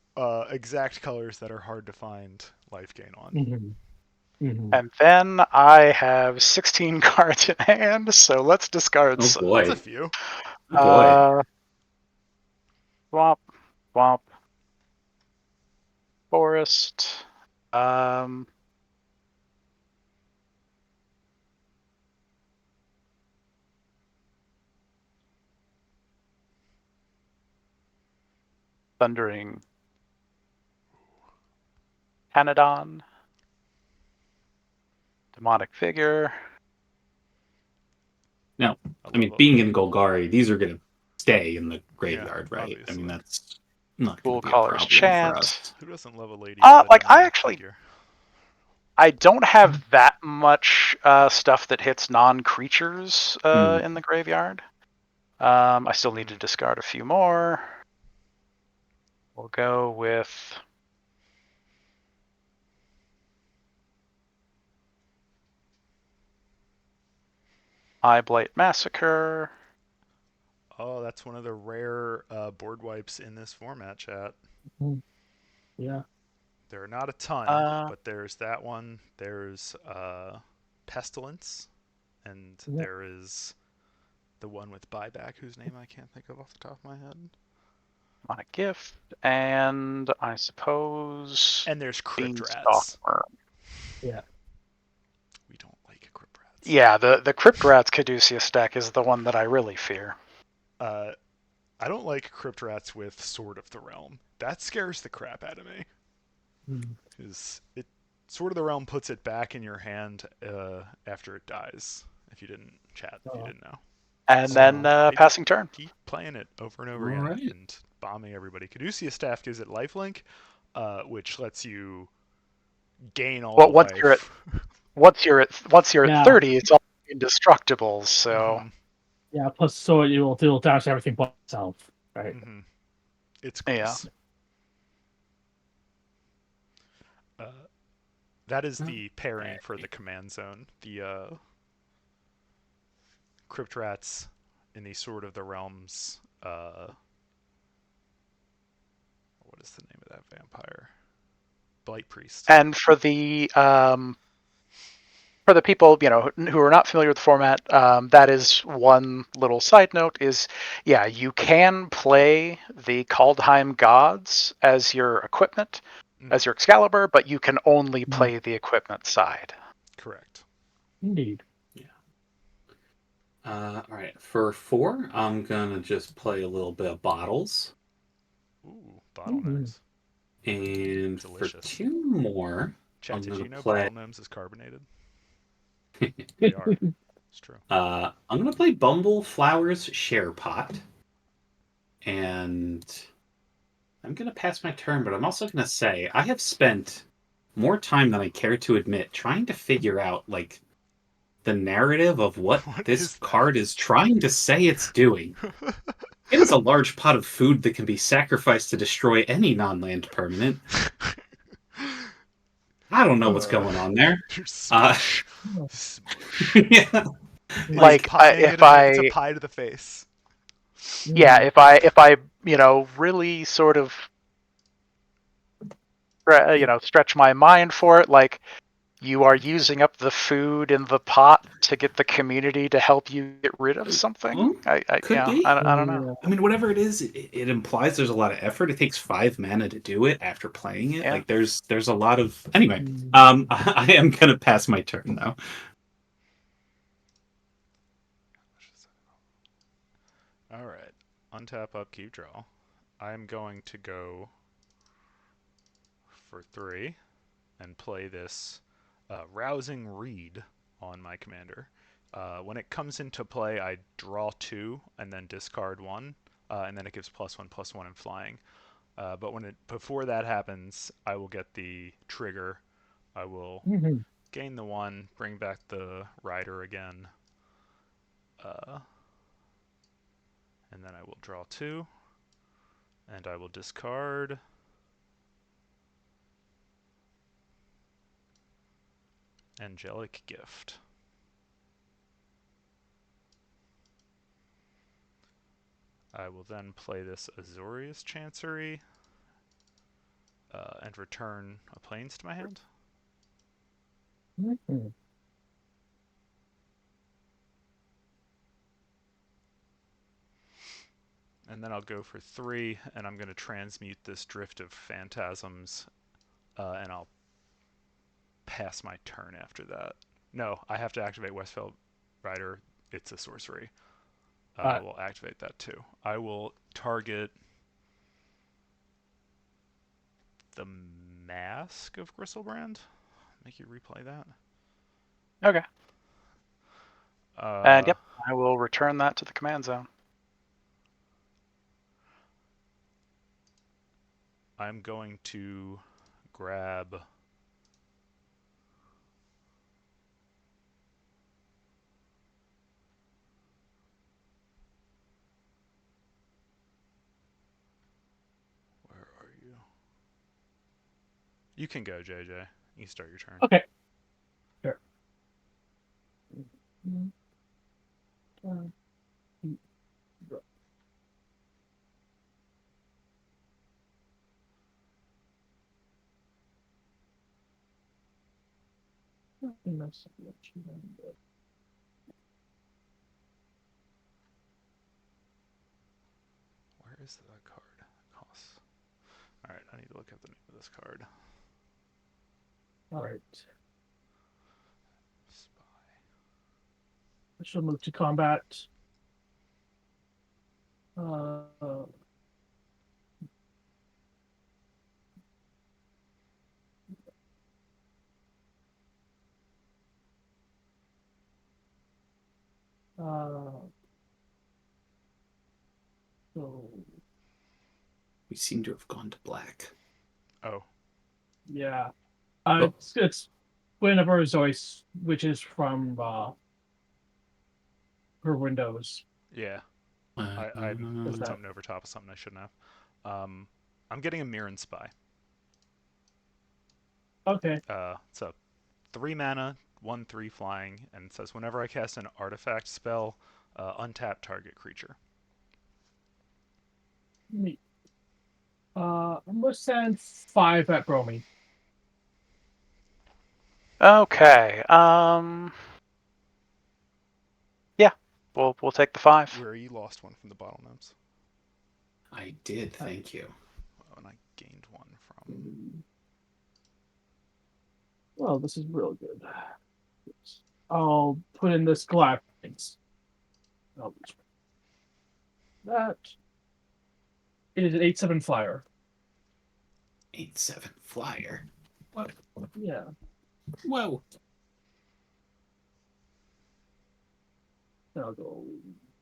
S2: the exact colors that are hard to find life gain on.
S4: And then I have 16 cards in hand, so let's discard
S3: Oh
S4: some.
S2: That's a
S3: boy.
S2: few.
S3: Oh boy.
S4: Swap, swap, forest. Thundering Canadon. Demonic Figure.
S3: Now,
S2: I
S3: I mean,
S2: love
S3: being in Golgari, these are gonna stay in the
S2: Yeah,
S3: graveyard, right? I
S2: obviously.
S3: mean, that's not gonna
S4: Cool
S3: be a
S4: Colors
S3: problem for
S4: Chant.
S3: us.
S2: Who doesn't love a lady with a
S4: Like I
S2: demonic
S4: actually
S2: figure?
S4: I don't have that much stuff that hits non-creatures
S3: Hmm.
S4: in the graveyard. I still need to discard a few more. We'll go with Eye Blight Massacre.
S2: Oh, that's one of the rare board wipes in this format, chat.
S1: Yeah.
S2: There are not a ton,
S4: Uh,
S2: but there's that one. There's Pestilence, and
S1: Yeah.
S2: there is the one with buyback, whose name I can't think of off the top of my head.
S4: Demonic Gift, and I suppose
S2: And there's Crypt
S4: Beanstalk
S2: Rats.
S4: Worm.
S1: Yeah.
S2: We don't like Crypt Rats.
S4: Yeah, the Crypt Rats Caduceus deck is the one that I really fear.
S2: I don't like Crypt Rats with Sword of the Realm. That scares the crap out of me. Because it Sword of the Realm puts it back in your hand after it dies. If you didn't chat, if you didn't know.
S4: And
S2: So
S4: then
S2: they
S4: passing turn.
S2: keep playing it over and over
S3: All
S2: again
S3: right.
S2: and bombing everybody. Caduceus Staff gives it lifelink, which lets you gain all
S4: Well,
S2: the life.
S4: once you're at
S1: Yeah.
S4: 30, it's all indestructible. So
S1: Yeah. Plus, so it will deal damage to everything but itself. Right.
S2: It's
S4: yeah.
S2: gross. That is the pairing for the command zone. The Crypt Rats in the Sword of the Realms. What is the name of that vampire? Blight Priest.
S4: And for the people who are not familiar with the format, that is one little side note. Is you can play the Kaldheim gods as your equipment, as your Excalibur, but you can only play the equipment side.
S2: Correct.
S1: Indeed.
S3: Yeah. All right. For 4, I'm gonna just play a little bit of bottles,
S2: Ooh, bottlenose.
S3: and
S2: Delicious.
S3: for 2 more,
S2: Chat,
S3: I'm
S2: did
S3: gonna
S2: you know
S3: play.
S2: bottlenose is carbonated? They are. It's true.
S3: I'm gonna play Bumble Flowers Share Pot, and I'm gonna pass my turn. But I'm also gonna say I have spent more time than I care to admit trying to figure out like the narrative of what
S2: What
S3: this
S2: is that?
S3: card is trying to say it's doing. It is a large pot of food that can be sacrificed to destroy any non-land permanent. I don't know what's going on there.
S2: Smush. Smush.
S3: Yeah.
S2: It's
S4: Like
S2: pie.
S4: if
S2: It's a
S4: I
S2: pie to the face.
S4: yeah, if I really sort of stretch my mind for it, like you are using up the food in the pot to get the community to help you get rid of something.
S3: Well, could be.
S4: I don't know.
S3: I mean, whatever it is, it implies there's a lot of effort. It takes 5 mana to do it after playing it.
S4: Yeah.
S3: Like there's a lot of anyway. I am gonna pass my turn though.
S2: All right. Untap, upkeep, draw. I'm going to go for 3 and play this rousing read on my commander. When it comes into play, I draw 2 and then discard 1, and then it gives +1/+1 in flying. But before that happens, I will get the trigger. I will gain the 1, bring back the rider again, and then I will draw 2, and I will discard. Angelic Gift. I will then play this Azorius Chancery and return a Plains to my hand. And then I'll go for 3, and I'm going to transmute this Drift of Phantasms, and I'll pass my turn after that. No, I have to activate Westfeld Rider. It's a sorcery. I will activate that too. I will target the Mask of Gristlebrand. Make you replay that.
S4: Okay. And yep, I will return that to the command zone.
S2: I'm going to grab where are you? You can go, JJ. You start your turn.
S1: Okay. Sure.
S2: Where is that card? Costs. Alright, I need to look up the name of this card.
S1: Alright.
S2: Spy.
S1: I shall move to combat. Uh, so
S3: We seem to have gone to black.
S2: Oh.
S1: yeah. It's whenever Zoice, which is from her windows.
S2: Yeah. I put something over top of something I shouldn't have. I'm getting a Mirren Spy.
S1: Okay.
S2: It's a 3 mana, 1/3 flying, and it says whenever I cast an artifact spell, untap target creature.
S1: Neat. I'm gonna send 5 at Bromi.
S4: Okay. Yeah, we'll take the 5.
S2: Where you lost one from the bottle gnomes.
S3: I did, thank you.
S2: Oh, and I gained 1 from.
S1: Well, this is real good. I'll put in this Glad things. That it is an 8/7 flyer.
S3: 8/7 flyer. What?
S1: Yeah.
S3: Whoa.
S1: Then I'll go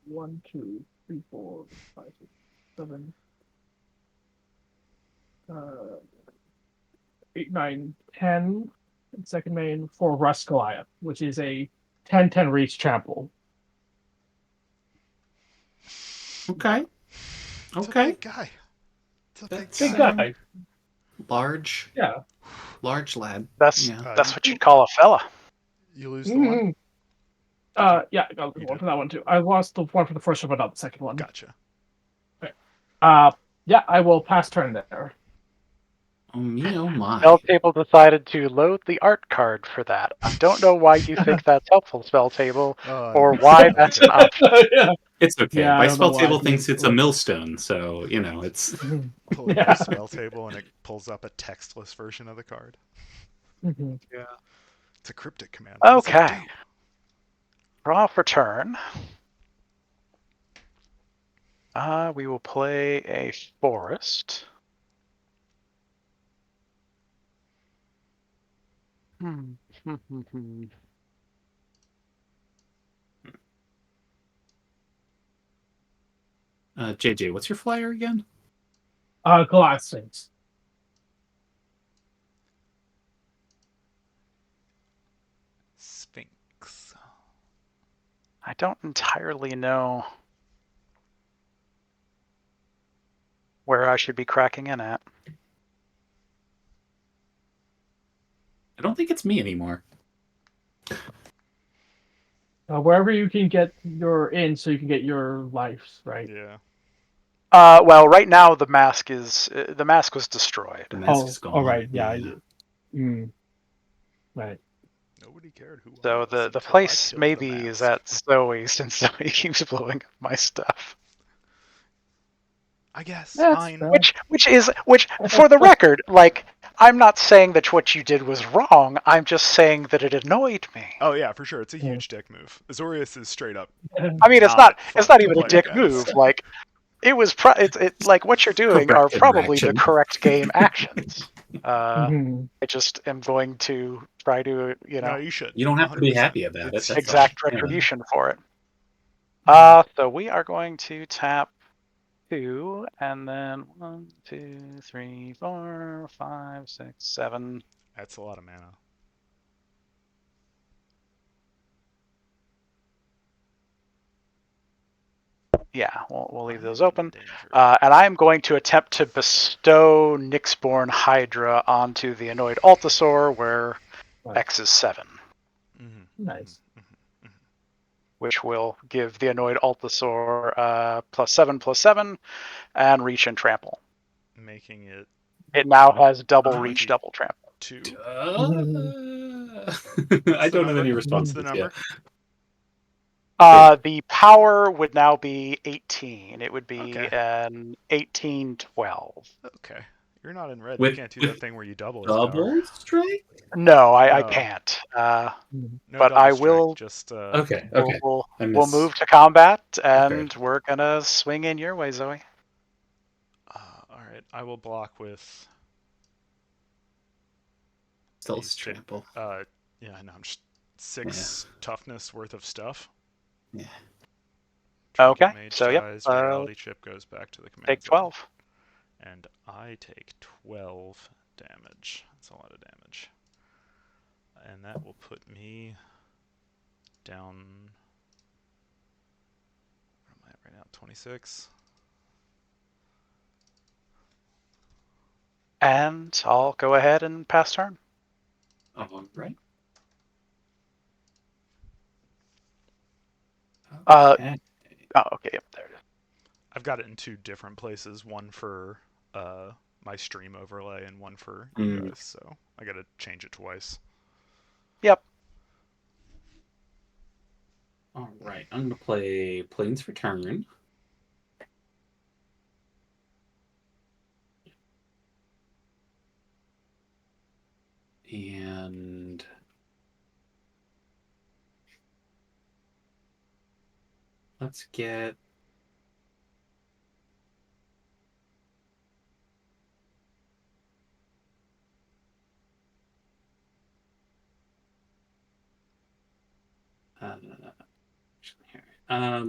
S1: 1, 2, 3, 4, 5, 6, 7. 8, 9, 10. And second main for Rust Goliath, which is a 10/10 reach trample.
S3: Okay.
S2: It's a
S3: Okay.
S2: big guy. It's a big
S3: That's
S1: Big
S2: guy.
S1: guy.
S3: large.
S1: Yeah.
S3: Large lad.
S4: That's
S3: Yeah.
S4: that's what you'd call a fella.
S2: You lose the one.
S1: Mhm. Yeah, I got
S2: You
S1: one
S2: did.
S1: for that one too. I lost the one for the first one, but not the second one.
S2: Gotcha.
S1: Uh, yeah, I will pass turn there.
S3: Oh me, oh my.
S4: Spell table decided to load the art card for that. I don't know why you think that's helpful, spell table, or
S2: No.
S4: why that's an option.
S1: Yeah.
S3: It's okay.
S1: Yeah, I
S3: My
S1: don't know
S3: spell
S1: why.
S3: table thinks it's a millstone, so it's
S1: Mhm.
S2: Pull up
S1: Yeah.
S2: your spell table and it pulls up a textless version of the card.
S1: Mhm.
S4: Yeah.
S2: It's a cryptic command. What does it
S4: Okay.
S2: do?
S4: Draw for turn. We will play a forest. Hmm.
S3: JJ, what's your flyer again?
S1: Glass things.
S2: Sphinx.
S4: I don't entirely know where I should be cracking in at.
S3: I don't think it's me anymore.
S1: Wherever you can get your in, so you can get your lives, right?
S2: Yeah.
S4: Well, right now the mask was destroyed.
S3: The mask is gone.
S1: All right, yeah.
S3: Yeah.
S1: Right.
S2: Nobody cared who I
S4: So
S2: was
S4: the
S2: until I
S4: place
S2: killed the
S4: maybe is
S2: mask.
S4: at Zoe since Zoe keeps blowing up my stuff.
S2: I guess.
S1: That's
S2: Fine.
S1: fair.
S4: Which for the record, like I'm not saying that what you did was wrong. I'm just saying that it annoyed me.
S2: Oh yeah, for sure. It's a
S1: Yeah.
S2: huge dick move. Azorius is straight up.
S4: I mean, it's
S2: Not
S4: not
S2: fun to
S4: even a
S2: play
S4: dick
S2: against.
S4: move. Like it was like what you're doing are
S3: Correct
S4: probably the
S3: interaction.
S4: correct game actions.
S1: Mhm.
S4: I just am going to try to,
S2: No, you should.
S3: You don't have to be
S2: 100%.
S3: happy about it.
S2: It's
S3: That's
S2: huge.
S4: exact
S3: Yeah.
S4: retribution for it. So we are going to tap 2, and then 1, 2, 3, 4, 5, 6, 7.
S2: That's a lot of mana.
S4: Yeah, we'll leave
S2: I'm
S4: those
S2: in
S4: open.
S2: danger.
S4: And I'm going to attempt to bestow Nyxborn Hydra onto the Annoyed Altasaur, where
S1: Right.
S4: X is 7,
S2: Mhm,
S1: Nice.
S2: mhm, mhm, mhm.
S4: which will give the Annoyed Altasaur +7/+7 and reach and trample.
S2: Making it
S4: It now has double
S3: Uh,
S4: reach, double trample.
S2: 2.
S3: I don't have any
S2: What's the
S3: responses
S2: number?
S3: yet.
S4: The power would now be 18. It would be
S2: Okay.
S4: an 18/12.
S2: Okay. You're not in red. You
S3: With
S2: can't do that thing where you double his power.
S3: double strike?
S4: No, I
S2: No.
S4: can't.
S1: Mhm.
S2: No
S4: But
S2: double
S4: I
S2: strike.
S4: will.
S2: Just
S3: Okay,
S4: We'll,
S3: okay.
S4: we'll,
S3: I
S4: we'll
S3: miss.
S4: move to combat,
S3: Okay.
S4: and we're gonna swing in your way, Zoe.
S2: all right. I will block with
S3: Still
S2: these
S3: trample.
S2: yeah, I know. I'm just 6 toughness worth of stuff.
S3: Yeah.
S2: Trample
S4: Okay,
S2: mage
S4: so yep,
S2: dies. Virality chip goes back to the command
S4: take
S2: zone.
S4: 12.
S2: And I take 12 damage. That's a lot of damage. And that will put me down. What am I at right now? 26.
S4: And I'll go ahead and pass turn.
S3: Right.
S4: Uh,
S3: Okay.
S4: Oh, okay, yep, there it is.
S2: I've got it in 2 different places. One for my stream overlay and one for you guys. So I got to change it twice.
S4: Yep.
S3: All right. I'm gonna play Plains Return. And let's get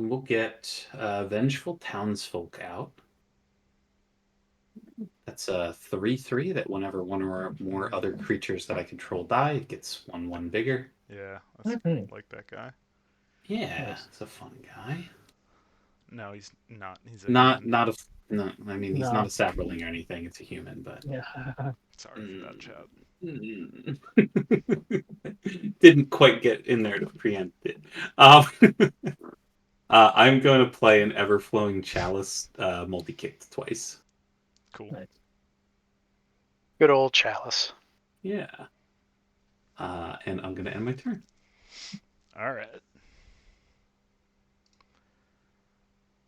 S3: we'll get Vengeful Townsfolk out. That's a 3/3 that whenever one or more other creatures that I control die, it gets 1/1 bigger.
S2: Yeah,
S1: Mhm.
S2: like that guy.
S3: Yeah,
S1: Nice.
S3: it's a fun guy.
S2: No, he's not. He's a
S3: Not
S2: human.
S3: not a no. I mean, he's not
S1: No.
S3: a sapperling or anything. It's a human, but
S1: Yeah.
S2: Sorry for that, chat.
S3: Mm. Didn't quite get in there to preempt it. Um, I'm going to play an ever-flowing chalice multi-kicked twice.
S2: Cool.
S1: Nice.
S4: Good old Chalice.
S3: Yeah. And I'm going to end my turn.
S2: All right.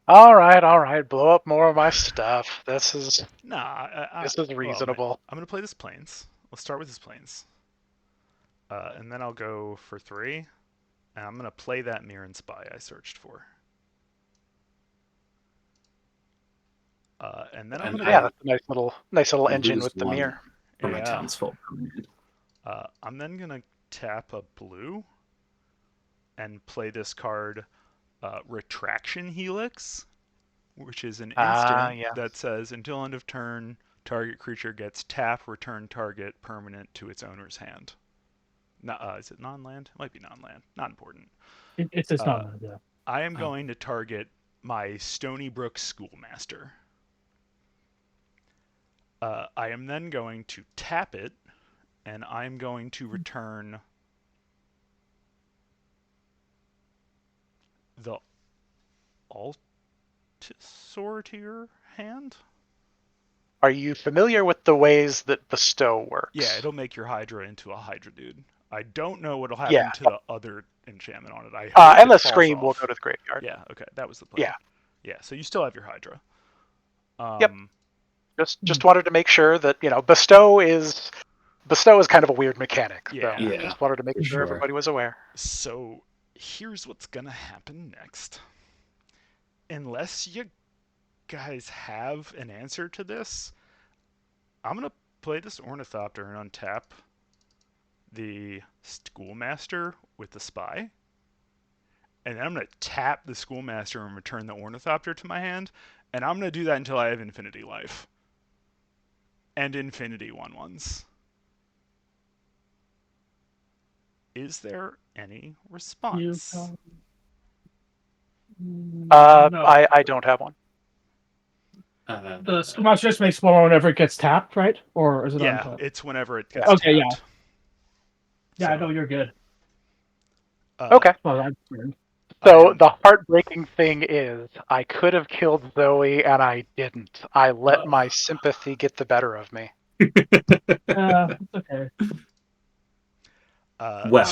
S4: All right. Blow up more of my stuff. This is
S2: Nah,
S4: reasonable.
S2: I'm gonna play this planes. Let's start with this planes, and then I'll go for 3, and I'm gonna play that mirror and spy I searched for. And then I'm
S3: And
S2: gonna
S4: Yeah,
S2: go.
S4: that's a nice little engine
S3: lose
S4: with the
S3: one
S4: mirror.
S3: for my
S2: Yeah.
S3: townsfolk.
S2: I'm then gonna tap a blue and play this card, Retraction Helix, which is an instant
S4: Yeah.
S2: that says until end of turn, target creature gets tap, return target permanent to its owner's hand. Is it non-land? It might be non-land. Not important.
S1: It's just
S2: Uh,
S1: not. Yeah.
S2: I am
S3: Oh.
S2: going to target my Stony Brook Schoolmaster. I am then going to tap it, and I'm going to return the Altisor to your hand.
S4: Are you familiar with the ways that bestow works?
S2: Yeah, it'll make your Hydra into a Hydra dude. I don't know what'll
S4: Yeah.
S2: happen to the other enchantment on it. I hope
S4: And
S2: it
S4: the
S2: falls
S4: scream
S2: off.
S4: will go to the graveyard.
S2: Yeah, okay, that was the plan.
S4: Yeah.
S2: Yeah, so you still have your Hydra.
S4: Yep. Just wanted to make sure that bestow is kind of a weird mechanic.
S2: Yeah.
S4: So
S3: Yeah,
S4: just wanted to make
S3: for
S4: sure
S3: sure.
S4: everybody was aware.
S2: So here's what's gonna happen next. Unless you guys have an answer to this, I'm gonna play this Ornithopter and untap the Schoolmaster with the Spy. And then I'm gonna tap the Schoolmaster and return the Ornithopter to my hand. And I'm gonna do that until I have Infinity Life. And Infinity 1/1s. Is there any
S1: You.
S2: response?
S1: No.
S4: I don't have one.
S1: The Schoolmaster just makes one whenever it gets tapped, right? Or is it
S2: Yeah,
S1: untapped?
S2: it's whenever it gets
S1: Okay,
S2: tapped.
S1: Yeah, I
S2: So,
S1: know you're good.
S4: Okay.
S1: Well, I'm concerned.
S4: So the heartbreaking thing is, I could have killed Zoe and I didn't. I let my sympathy get the better of me.
S1: It's okay.
S3: Well,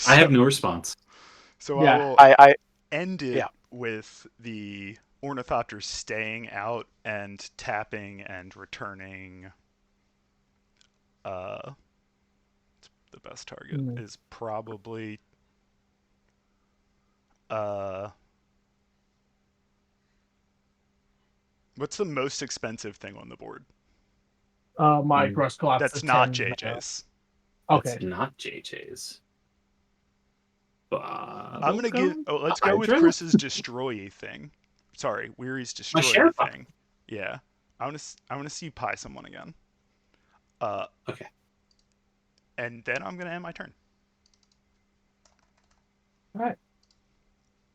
S3: I have
S2: so,
S3: no response.
S2: so I
S1: Yeah.
S2: will
S4: I
S2: end it
S4: yeah.
S2: with the Ornithopter staying out and tapping and returning. The best target is probably what's the most expensive thing on the board?
S1: My gross collapse.
S2: That's not JJ's.
S1: Okay.
S3: It's not JJ's.
S2: I'm gonna give.
S3: Bubblegum?
S2: Oh, let's go with
S3: Hydra?
S2: Chris's destroy thing. Sorry, Weary's destroy
S3: sheriff.
S2: thing. Yeah, I want to see pie someone again.
S3: Okay.
S2: And then I'm gonna end my turn.
S1: All right.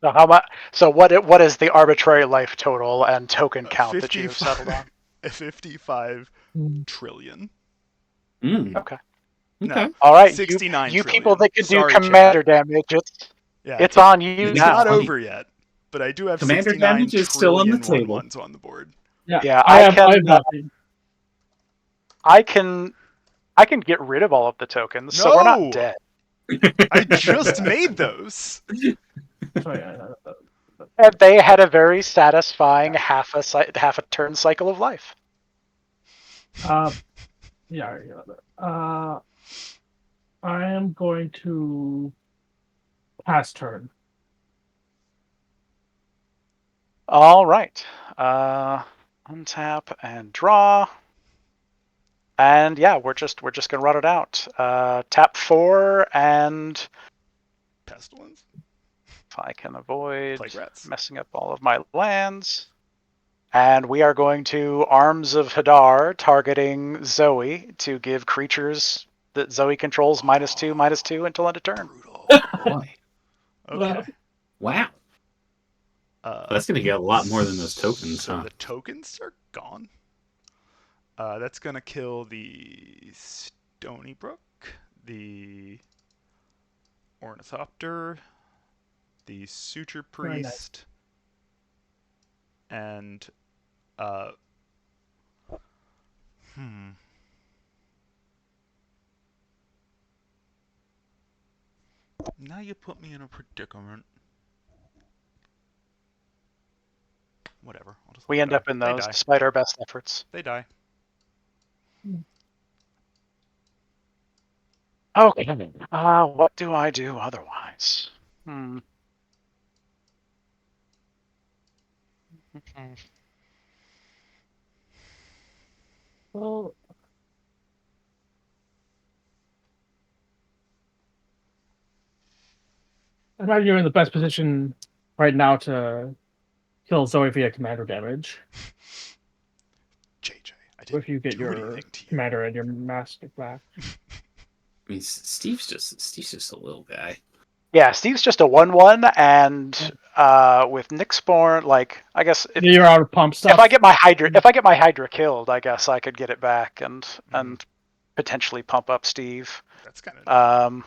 S4: So how much? So what is the arbitrary life total and token count that you've
S2: 55
S4: settled on?
S2: 55 trillion.
S3: Mm.
S4: Okay.
S2: No,
S3: Okay.
S4: All right.
S2: 69
S4: You
S2: trillion.
S4: people that can
S2: Sorry,
S4: do commander damage,
S2: Yeah,
S4: it's on you
S2: it's
S4: now.
S2: not over yet, but I do have
S3: Commander
S2: 69
S3: damage is still on the
S2: trillion
S3: table.
S2: ones on the board.
S4: Yeah,
S1: I
S4: I
S1: have
S4: can.
S1: nothing.
S4: I can get rid of all of the tokens, so we're not
S2: No!
S4: dead.
S2: I just made those.
S4: And they had a very satisfying half a turn cycle of life.
S1: Yeah. I am going to pass turn.
S4: All right. Untap and draw. And yeah, we're just gonna run it out. Tap 4 and
S2: Pestilence.
S4: if I can avoid
S2: Plague rats.
S4: messing up all of my lands. And we are going to Arms of Hadar, targeting Zoe to give creatures that Zoe controls -2/-2 until end of turn.
S2: Brutal.
S3: Boy.
S2: Okay.
S3: Wow.
S2: Uh,
S3: That's going to get a lot more than those tokens,
S2: so
S3: huh?
S2: the tokens are gone. That's gonna kill the Stony Brook, the Ornithopter, the Suture
S1: Very nice.
S2: Priest, and uh, hmm. Now you put me in a predicament. Whatever. I'll just let
S4: We
S2: them
S4: end
S2: die.
S4: up in
S2: They
S4: those
S2: die.
S4: despite our best efforts.
S2: They die.
S4: Okay. What do I do otherwise?
S1: Well, I imagine you're in the best position right now to kill Zoe via commander damage.
S2: JJ, I
S1: Or if
S2: didn't
S1: you get
S2: do
S1: your
S2: anything to you.
S1: commander and your master back.
S3: I mean, Steve's just a little guy.
S4: Yeah, Steve's just a 1/1, and with Nyxborn, like I guess
S1: You're out of pump stuff.
S4: if I get my Hydra killed, I guess I could get it back and potentially pump up Steve.
S2: That's kind of neat.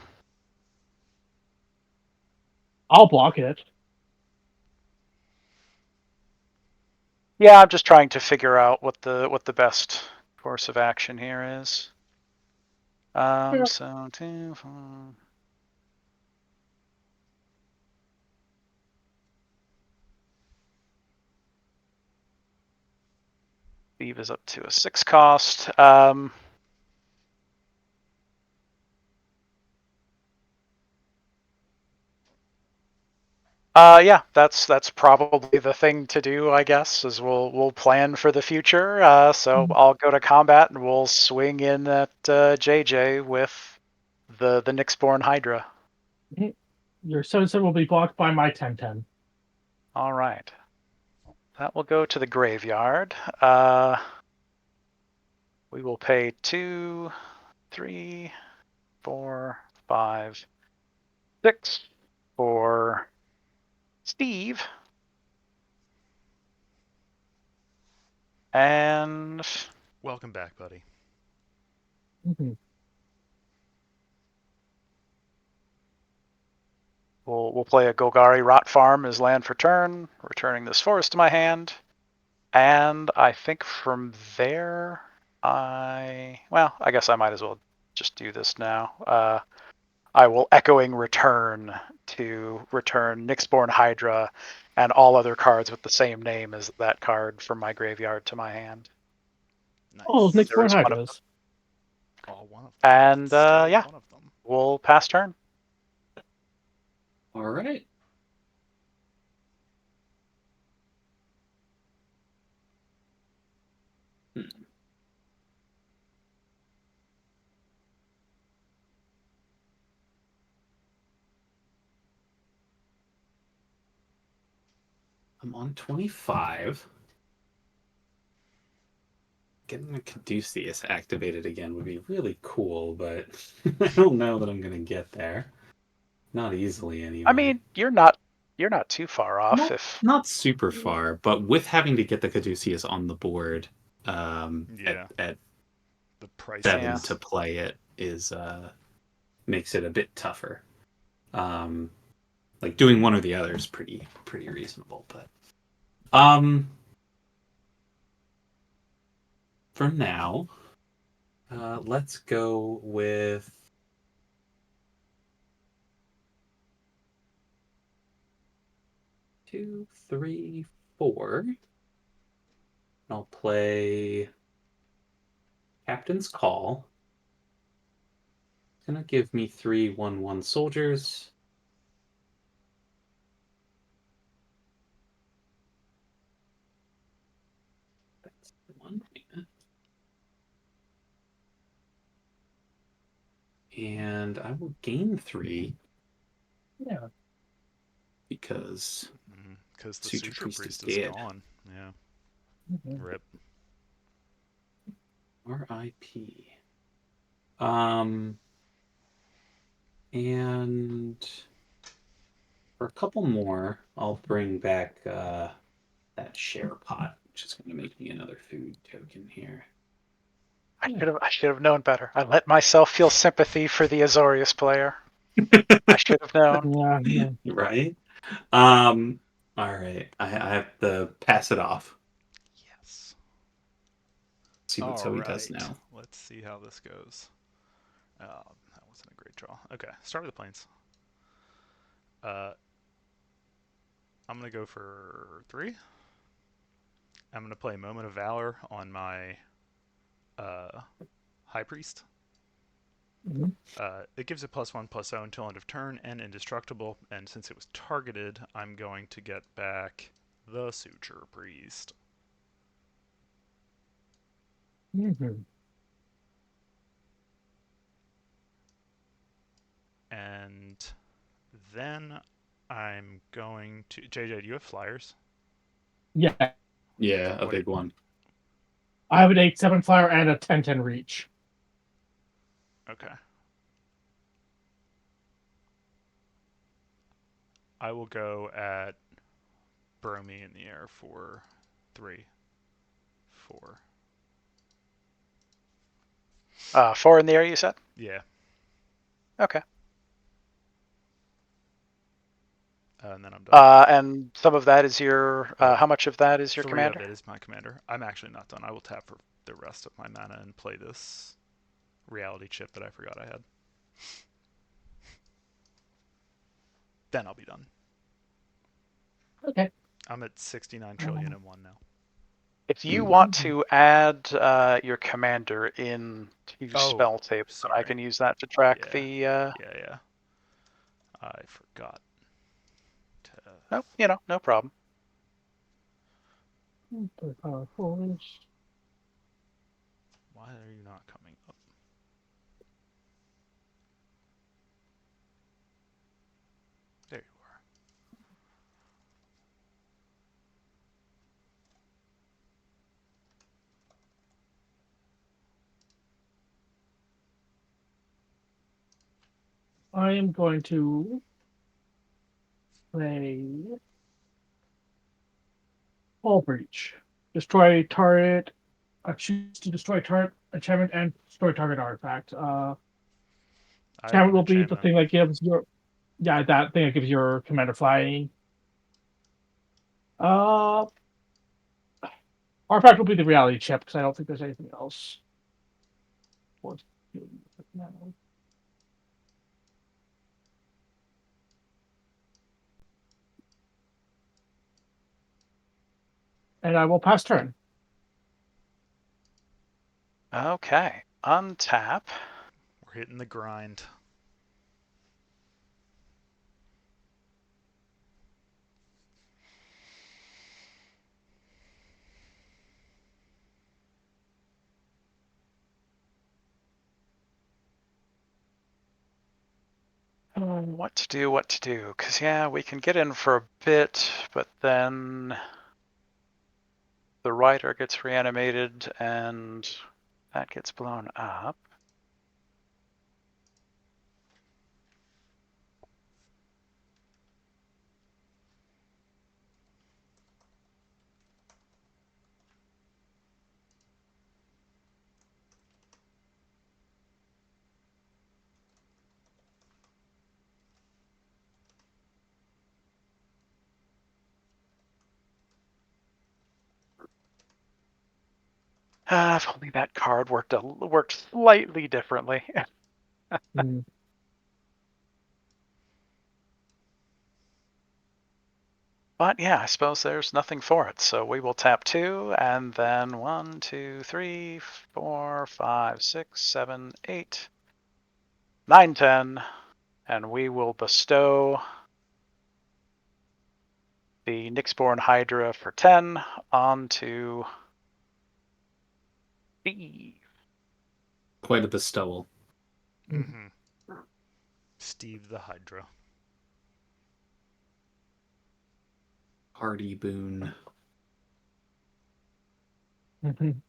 S1: I'll block it.
S4: Yeah, I'm just trying to figure out what the best course of action here is.
S1: Yeah.
S4: So 2, 4. Steve is up to a 6 cost. Yeah, that's probably the thing to do, I guess, is we'll plan for the future. So I'll go to combat and we'll swing in at JJ with the Nyxborn Hydra.
S1: Your 7/7 will be blocked by my 10/10.
S4: All right. That will go to the graveyard. We will pay 2, 3, 4, 5, 6 for Steve. And
S2: Welcome back, buddy.
S1: Mm-hmm.
S4: we'll play a Golgari Rot Farm as land for turn, returning this forest to my hand. And I think from there, I guess I might as well just do this now. I will Echoing Return to return Nyxborn Hydra and all other cards with the same name as that card from my graveyard to my hand.
S2: Nice.
S1: Oh,
S4: There
S1: Nyxborn
S4: is one of them.
S1: Hydras.
S2: All one of them.
S4: And
S2: Still
S4: yeah,
S2: one of them.
S4: we'll pass turn.
S3: All right. I'm on 25. Getting the Caduceus activated again would be really cool, but I don't know that I'm going to get there. Not easily, anyway.
S4: I mean, you're not too far off.
S3: Not super far, but with having to get the Caduceus on the board
S2: Yeah.
S3: at
S2: The price
S3: 7
S2: is...
S3: to play it is makes it a bit tougher. Like doing one or the other is pretty reasonable, but for now, let's go with 2, 3, 4. I'll play Captain's Call. It's gonna give me 3/1/1 soldiers. That's one. And I will gain 3.
S1: Yeah.
S3: Because
S2: Because the
S3: Suture
S2: Suture
S3: Priest
S2: Priest
S3: is
S2: is
S3: dead.
S2: gone. Yeah. Rip.
S3: R.I.P. And for a couple more, I'll bring back that share pot, which is going to make me another food token here.
S4: I should have known better. I let myself feel sympathy for the Azorius player. I should have known.
S1: Yeah.
S3: Right? All right. I have to pass it off.
S2: Yes.
S3: See what
S2: All
S3: Zoe does
S2: right.
S3: now.
S2: Let's see how this goes. That wasn't a great draw. Okay, start with the planes. I'm gonna go for 3. I'm gonna play Moment of Valor on my High Priest.
S1: Mhm.
S2: It gives it +1/+0 until end of turn and indestructible. And since it was targeted, I'm going to get back the Suture Priest.
S1: Mhm.
S2: And then I'm going to JJ. Do you have flyers?
S1: Yeah.
S3: Yeah, a
S2: What?
S3: big one.
S1: I have an 8/7 flyer and a 10/10 reach.
S2: Okay. I will go at Bromi in the air for 3, 4.
S4: 4 in the air, you said?
S2: Yeah.
S4: Okay.
S2: And then I'm done.
S4: And some of that is your. How much of that is your
S2: 3
S4: commander?
S2: of it is my commander. I'm actually not done. I will tap for the rest of my mana and play this reality chip that I forgot I had. Then I'll be done.
S1: Okay.
S2: I'm at 69 trillion and 1 now.
S4: If you
S3: Mm.
S4: want to add your commander in to
S2: Oh,
S4: spell table, I
S2: sorry.
S4: can use that to track
S2: Yeah.
S4: the.
S2: Yeah. I forgot to.
S4: No, no problem.
S2: Why are you not coming up? There you are.
S1: I am going to play Hull Breach. Destroy target. Choose to destroy target enchantment and destroy target artifact.
S2: I have
S1: Enchantment
S2: an
S1: will be the
S2: enchantment.
S1: thing that gives your that thing that gives your commander flying. Uh, artifact will be the reality chip because I don't think there's anything else. And I will pass turn.
S4: Okay. Untap.
S2: We're hitting the grind.
S4: What to do, what to do. Because, yeah, we can get in for a bit, but then the rider gets reanimated and that gets blown up. If only that card worked slightly differently.
S1: Mm.
S4: But yeah, I suppose there's nothing for it. So we will tap 2, and then 1, 2, 3, 4, 5, 6, 7, 8, 9, 10, and we will bestow the Nyxborn Hydra for 10 onto Steve.
S3: Quite a bestowal.
S2: Mm-hmm. Steve the Hydra.
S3: Hardy boon.
S1: Mhm.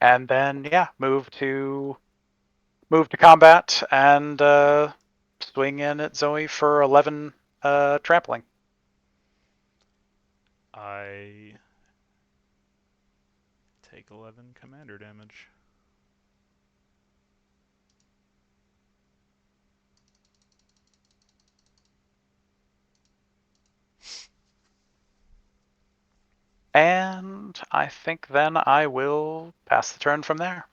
S4: and then move to combat and swing in at Zoe for 11 trampling.
S2: I take 11 commander damage.
S4: And I think then I will pass the turn from there.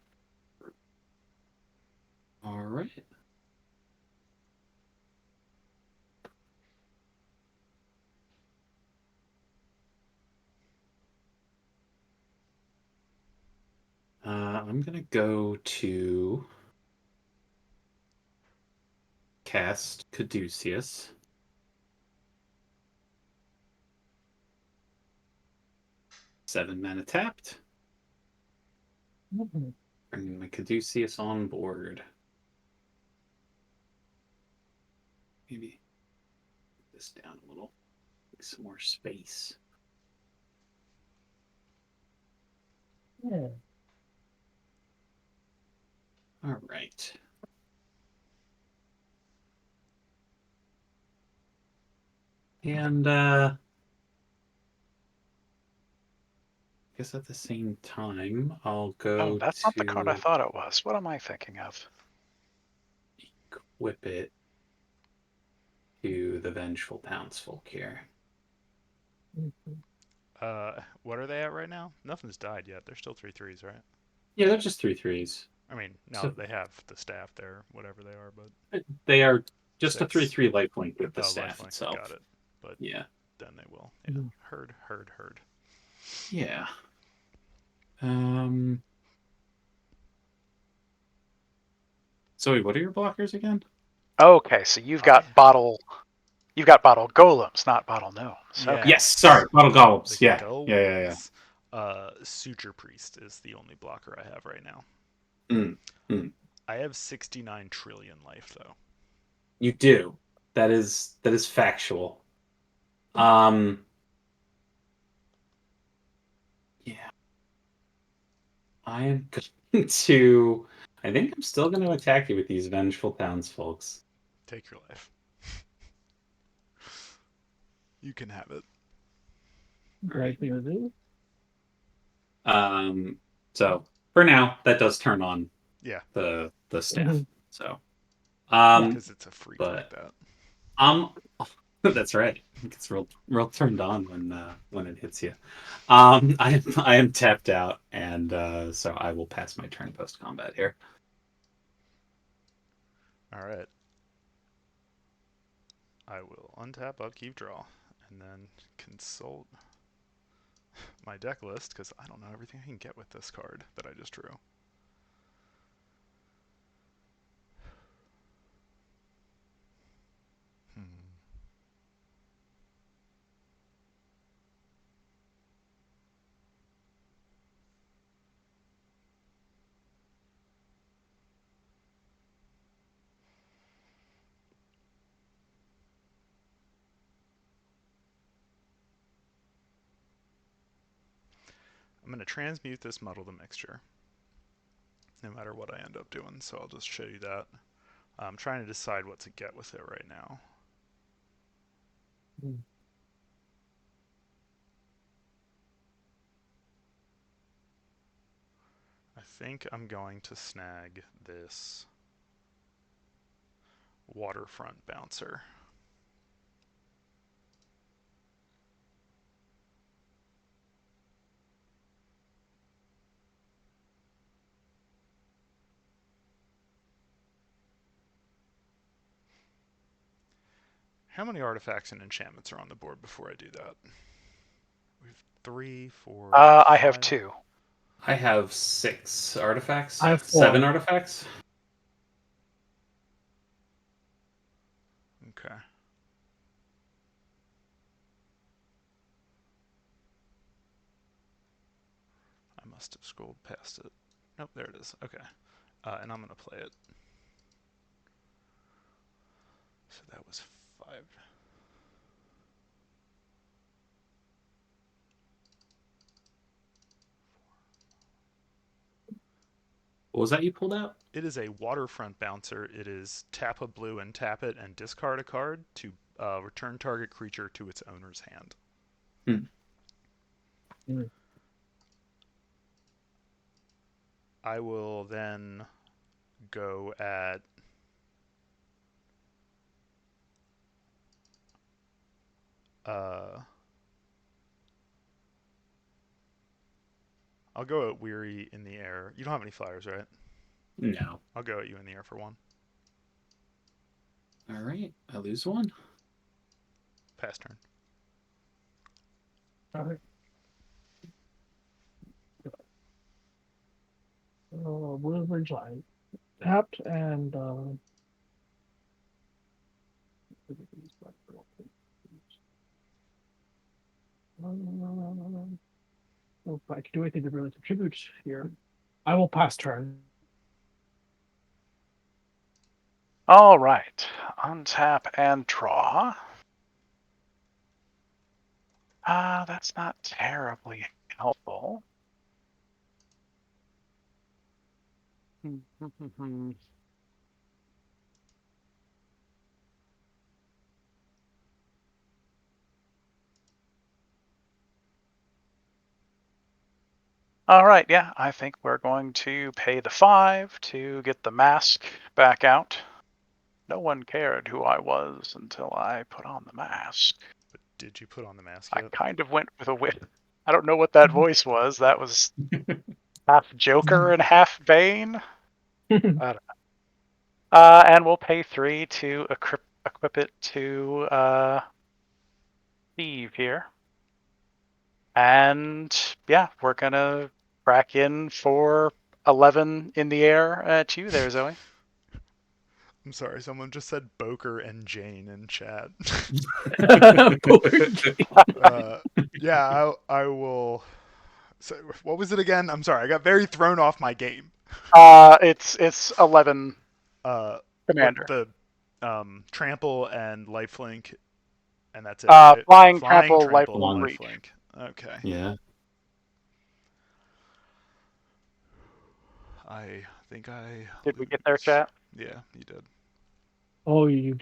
S3: All right. I'm gonna go to cast Caduceus. 7 mana tapped.
S1: Mhm.
S3: Bringing my Caduceus on board. Maybe put this down a little. Make some more space.
S1: Yeah.
S3: All right. And I guess at the same time, I'll
S4: Oh,
S3: go
S4: that's not the card I
S3: to
S4: thought it was. What am I thinking of?
S3: equip it to the Vengeful Townsfolk here.
S1: Mhm.
S2: What are they at right now? Nothing's died yet. They're still 3/3s, right?
S3: Yeah, they're just 3/3s.
S2: I mean, now
S3: So
S2: that they have the staff there, whatever they are, but
S3: they are just a
S2: 6.
S3: 3/3 lifelink with the
S2: Oh,
S3: staff
S2: lifelink. Got
S3: itself.
S2: it. But
S3: Yeah.
S2: then they will. Yeah.
S1: Mhm.
S2: Heard, heard, heard.
S3: Yeah. Um. Zoe, what are your blockers again?
S4: Okay, so you've got bottle golems, not bottle gnomes. Okay.
S3: Yes,
S2: Yes.
S3: sorry, Bottle
S2: The
S3: Golems. Yeah.
S2: golems. Suture Priest is the only blocker I have right now.
S3: Mm, mm.
S2: I have 69 trillion life, though.
S3: You do. That is factual. Um. Yeah. I am going to. I think I'm still going to attack you with these Vengeful Townsfolks.
S2: Take your life. You can have it.
S1: Right thing to do.
S3: So for now, that does turn on
S2: Yeah,
S3: the staff.
S1: Mhm.
S3: So,
S1: Yeah.
S2: because it's a freak like
S3: but
S2: that.
S3: I'm that's right. It gets real turned on when it hits you. I am tapped out, and so I will pass my turn post combat here.
S2: All right. I will untap, upkeep, draw, and then consult my deck list because I don't know everything I can get with this card that I just drew. Hmm. I'm going to transmute this muddle to mixture, no matter what I end up doing, so I'll just show you that. I'm trying to decide what to get with it right now.
S1: Mhm.
S2: I think I'm going to snag this waterfront bouncer. How many artifacts and enchantments are on the board before I do that? We have 3, 4,
S4: I have
S2: 5.
S4: 2.
S3: I have 6 artifacts,
S1: I have
S3: 7
S1: 4.
S3: artifacts.
S2: Okay. I must have scrolled past it. Nope, there it is. Okay. And I'm going to play it. So that was 5.
S3: What was that you pulled out?
S2: It is a waterfront bouncer. It is tap a blue and tap it and discard a card to return target creature to its owner's hand.
S1: Mm.
S2: I will then go at I'll go at Weary in the air. You don't have any flyers, right?
S3: No.
S2: I'll go at you in the air for 1.
S3: All right. I lose 1.
S2: Pass turn.
S1: Alright. Woodbridge Line. Tapped and oh, if I can do anything to really contribute here. I will pass turn.
S4: All right. Untap and draw. That's not terribly helpful. All right, yeah, I think we're going to pay the 5 to get the mask back out. No one cared who I was until I put on the mask.
S2: But did you put on the mask
S4: I
S2: yet?
S4: kind of went with a whip. I don't know what that voice was. That was half Joker and half Bane. I don't know. And we'll pay 3 to equip it to Steve here. And yeah, we're gonna crack in for 11 in the air at you there, Zoe.
S2: I'm sorry, someone just said Boker and Jane in chat. Yeah, I will. So, what was it again? I'm sorry, I got very thrown off my game.
S4: It's 11 commander.
S2: The trample and lifelink, and that's it.
S4: Flying,
S2: Flying,
S4: trample,
S2: trample, and
S4: lifelink.
S2: lifelink. Okay.
S3: Yeah.
S2: I think I.
S4: Did we get there, chat?
S2: Yeah, you did.
S1: Oh, you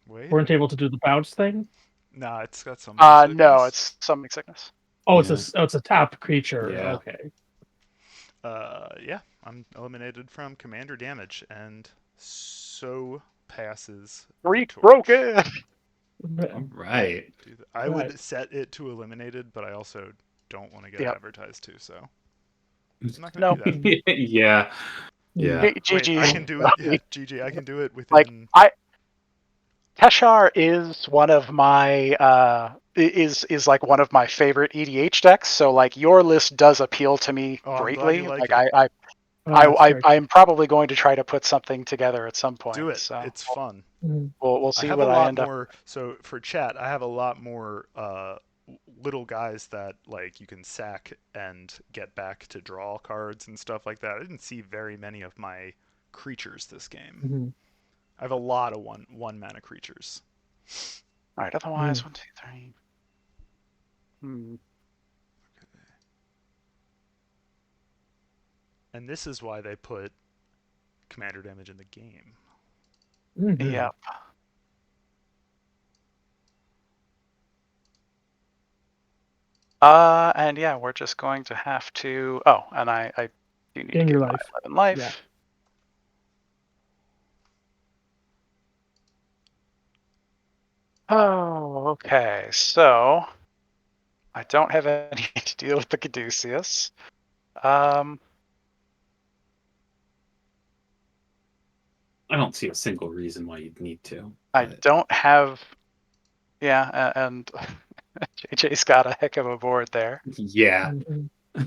S2: Wait.
S1: weren't able to do the bounce thing?
S2: Nah, it's got some.
S4: No, it's summoning sickness.
S1: Oh,
S3: Yeah.
S1: it's a tap creature.
S3: Yeah.
S1: Okay.
S2: Yeah, I'm eliminated from commander damage, and so passes.
S4: Freak
S2: the torch.
S4: broken.
S3: All right.
S2: I
S1: Right.
S2: would set it to eliminated, but I also don't want to get
S4: Yep.
S2: advertised to, so I'm not gonna
S4: No.
S2: do that.
S3: Yeah. Yeah.
S2: Wait,
S4: GG.
S2: I can do it. Yeah, GG, I can do it within.
S4: Like Teshar is one of my is like one of my favorite EDH decks. So like your list does appeal to me
S2: Oh, I'm glad
S4: greatly.
S2: you like
S4: Like
S2: it.
S4: I'm probably going to try to put something together at some point.
S2: Do it.
S4: So
S2: It's fun.
S4: we'll
S2: I
S4: see
S2: have
S4: what
S2: a
S4: I
S2: lot
S4: end up.
S2: more. So for chat, I have a lot more little guys that like you can sack and get back to draw cards and stuff like that. I didn't see very many of my creatures this game.
S1: Mm-hmm.
S2: I have a lot of one mana creatures.
S4: All right. Otherwise, 1, 2, 3.
S2: And this is why they put commander damage in the game.
S1: Mm-hmm.
S4: Yep. And yeah, we're just going to have to. Oh, and I do need
S1: Gain
S4: to
S1: your
S4: get my
S1: life.
S4: 11 life.
S1: Yeah.
S4: Oh, okay. So I don't have any to deal with the Caduceus.
S3: I don't see a single reason why you'd need to.
S4: I
S3: but-
S4: don't have. Yeah, and JJ's got a heck of a board there.
S3: Yeah.
S1: Mm-hmm.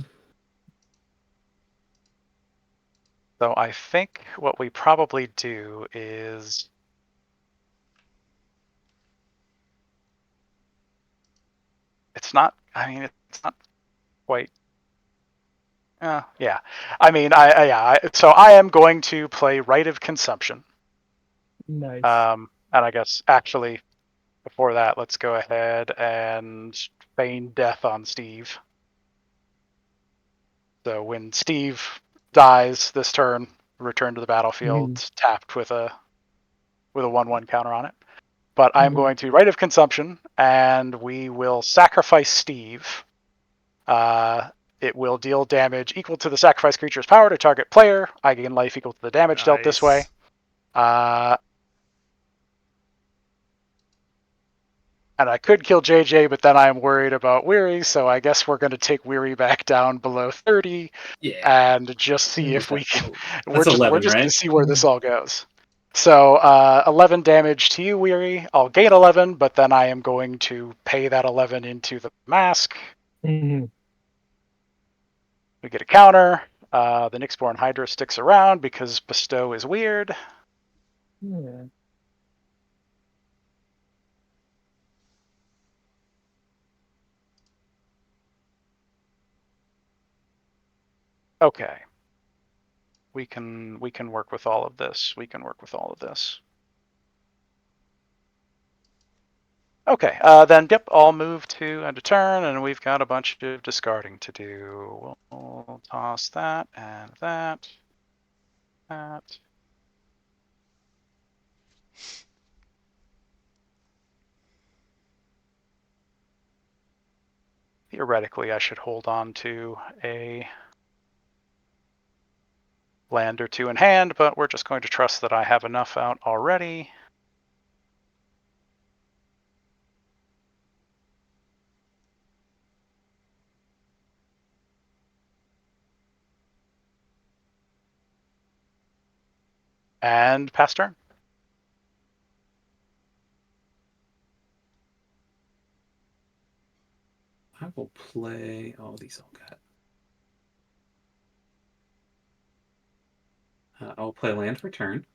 S4: So I think what we probably do is. It's not. I mean, it's not quite. Yeah. I mean, so I am going to play Rite of Consumption.
S1: Nice.
S4: And I guess actually, before that, let's go ahead and feign death on Steve. So when Steve dies this turn, return to the battlefield, tapped with a 1/1 counter on it. But I'm going to Rite of Consumption, and we will sacrifice Steve. It will deal damage equal to the sacrificed creature's power to target player. I gain life equal to the damage dealt this way. And I could kill JJ, but then I'm worried about Weary, so I guess we're going to take Weary back down below 30 and just see if we can. We're just
S3: 11,
S4: going
S3: right?
S4: to see where this all goes. So 11 damage to you, Weary. I'll gain 11, but then I am going to pay that 11 into the mask.
S1: Mm-hmm.
S4: We get a counter. The Nyxborn Hydra sticks around because Bestow is weird.
S1: Yeah.
S4: Okay. We can work with all of this. Okay, then yep, I'll move to end of turn, and we've got a bunch of discarding to do. We'll toss that and that. Theoretically, I should hold on to a land or two in hand, but we're just going to trust that I have enough out already. And pass turn.
S3: I will play. Oh, these all got. I'll play land for turn.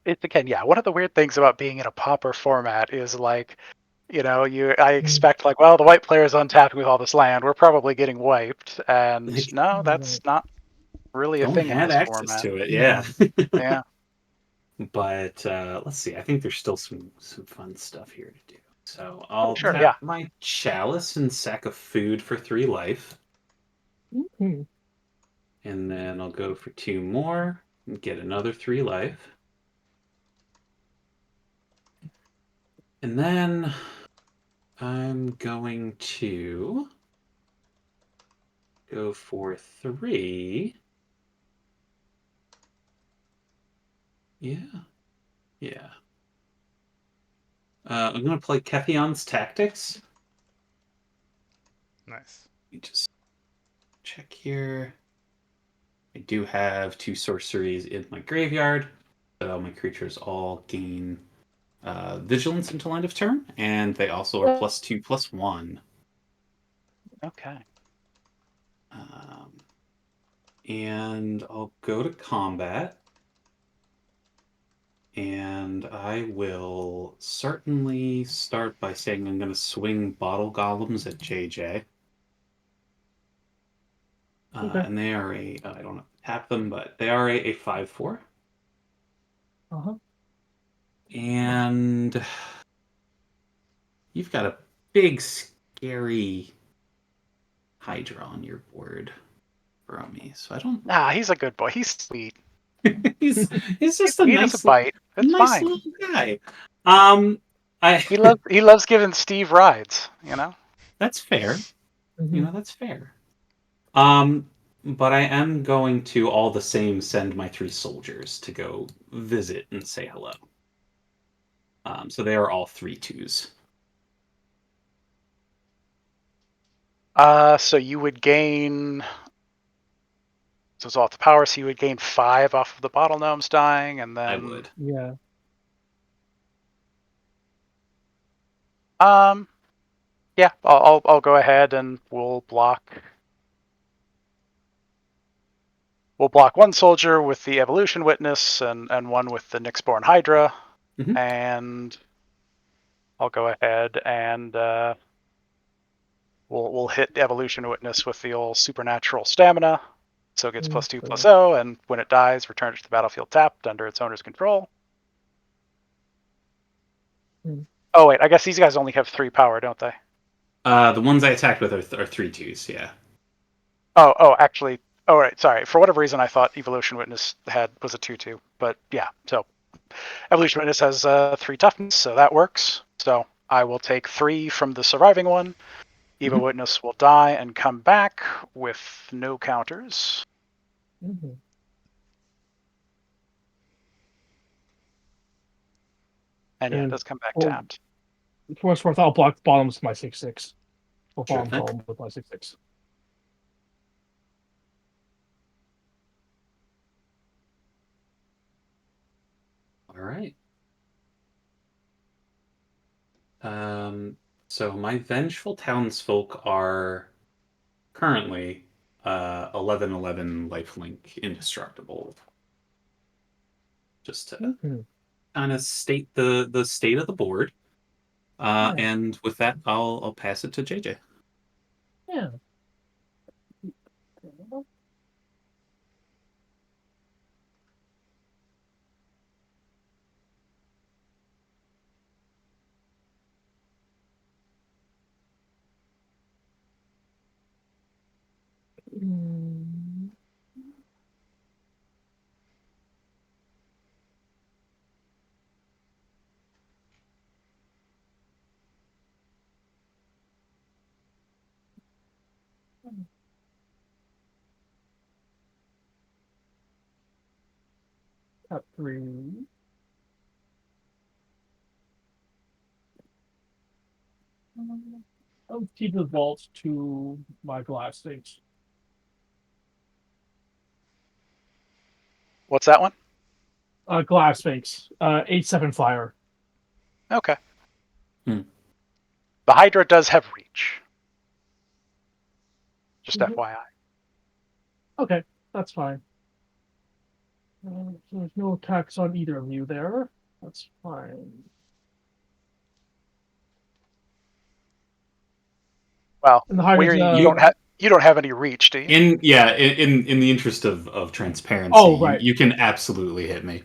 S4: It's again, yeah. One of the weird things about being in a pauper format is like, I expect like, well, the white player is untapped with all this land. We're probably getting wiped, and
S3: Like,
S4: no, that's not really a
S3: don't
S4: thing in
S3: have
S4: this
S3: access
S4: format.
S3: to it, yeah.
S4: Yeah.
S3: But let's see. I think there's still some fun stuff here to do. So I'll
S4: Sure.
S3: tap
S4: Yeah.
S3: my chalice and sack of food for 3 life.
S1: Mm-hmm.
S3: And then I'll go for 2 more and get another 3 life. And then I'm going to go for 3. Yeah. Yeah. I'm going to play Kethion's Tactics.
S2: Nice.
S3: Let me just check here. I do have 2 sorceries in my graveyard, so my creatures all gain vigilance until end of turn, and they also are +2/+1.
S4: Okay.
S3: And I'll go to combat, and I will certainly start by saying I'm going to swing Bottle Golems at JJ.
S1: Okay.
S3: And they are I don't tap them, but they are a 5/4.
S1: Uh-huh.
S3: And you've got a big, scary Hydra on your board, Bromi. So I don't.
S4: Nah, he's a good boy. He's sweet.
S3: he's just a
S4: He doesn't
S3: nice,
S4: bite. It's
S3: nice
S4: fine.
S3: little guy. I.
S4: He loves giving Steve rides.
S3: That's fair.
S1: Mm-hmm.
S3: That's fair. But I am going to all the same send my 3 soldiers to go visit and say hello. So they are all 3/2s.
S4: So you would gain. So it's off the power, so you would gain 5 off of the bottle gnomes dying, and then
S3: I would.
S1: Yeah.
S4: Yeah, I'll go ahead and we'll block. We'll block 1 soldier with the Evolution Witness and 1 with the Nyxborn Hydra,
S3: Mhm.
S4: and I'll go ahead and we'll hit Evolution Witness with the old Supernatural Stamina, so it gets +2/+0, and when it dies, return it to the battlefield tapped under its owner's control. Oh wait, I guess these guys only have 3 power, don't they?
S3: The ones I attacked with are 3/2s. Yeah.
S4: Oh, actually. Oh, right. Sorry. For whatever reason, I thought Evolution Witness was a 2/2. But yeah, so Evolution Witness has 3 toughness, so that works. So I will take 3 from the surviving one. Evo Witness will die and come back with no counters.
S1: Mm-hmm.
S4: And yeah, it
S1: And
S4: does come back
S1: for
S4: tapped.
S1: for what's worth, I'll block bottoms with my 6/6. Or bottom
S3: Terrific.
S1: home with my 6/6.
S3: All right. So my vengeful townsfolk are currently 11/11 lifelink indestructible. Just to
S1: Mm-hmm.
S3: kind of state the state of the board.
S1: Yeah.
S3: And with that, I'll pass it to JJ.
S1: Yeah. Mm. Tap 3. I'll keep the vault to my glass things.
S4: What's that one?
S1: Glass Sphinx, 8/7 flyer.
S4: Okay.
S3: Hmm.
S4: The Hydra does have reach. Just
S1: Mhm.
S4: FYI.
S1: Okay, that's fine. So there's no attacks on either of you there. That's fine.
S4: Well,
S1: And the Hydra's
S4: Weary, you don't have any reach, do you?
S3: In the interest of transparency,
S1: Oh, right.
S3: you can absolutely hit me.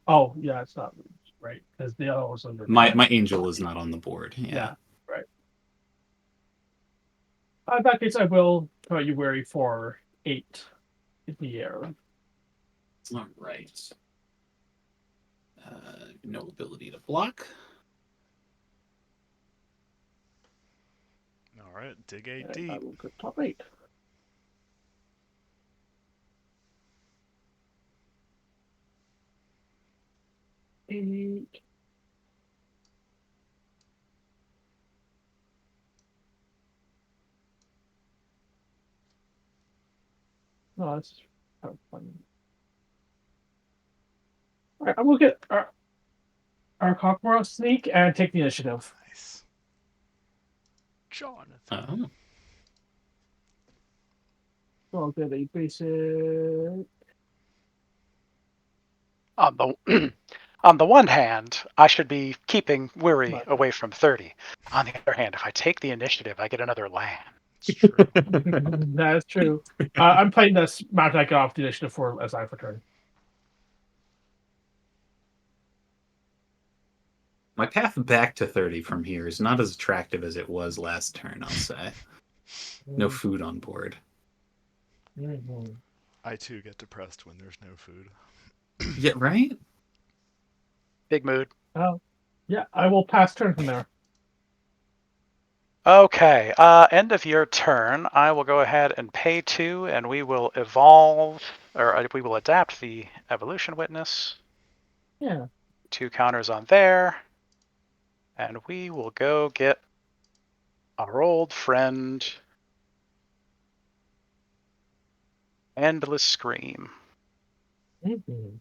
S1: Oh, yeah, it's not right because the other was under
S3: My angel is not on the board. Yeah.
S1: right. In that case, I will tell you wary for 8 in the air.
S3: All right. No ability to block.
S2: All right, dig 8
S1: And I
S2: deep.
S1: will go top 8. Eight. No, that's kind of funny. All right, I will get our Cockmore sneak and take the initiative.
S2: Nice. Jonathan.
S3: Oh.
S1: So I'll get a basic.
S4: On the on the one hand, I should be keeping Weary
S1: Right.
S4: away from 30. On the other hand, if I take the initiative, I get another land.
S2: It's true.
S1: That is true. I'm playing this Mount I get off the initiative for as I return.
S3: My path back to 30 from here is not as attractive as it was last turn, I'll say. No food on board.
S1: Mm-hmm.
S2: I too get depressed when there's no food.
S3: Yeah, right?
S4: Big mood.
S1: Oh, yeah, I will pass turn from there.
S4: Okay, end of your turn. I will go ahead and pay 2, and we will evolve, or we will adapt the Evolution Witness.
S1: Yeah.
S4: 2 counters on there. And we will go get our old friend, Endless Scream.
S1: Mm-hmm.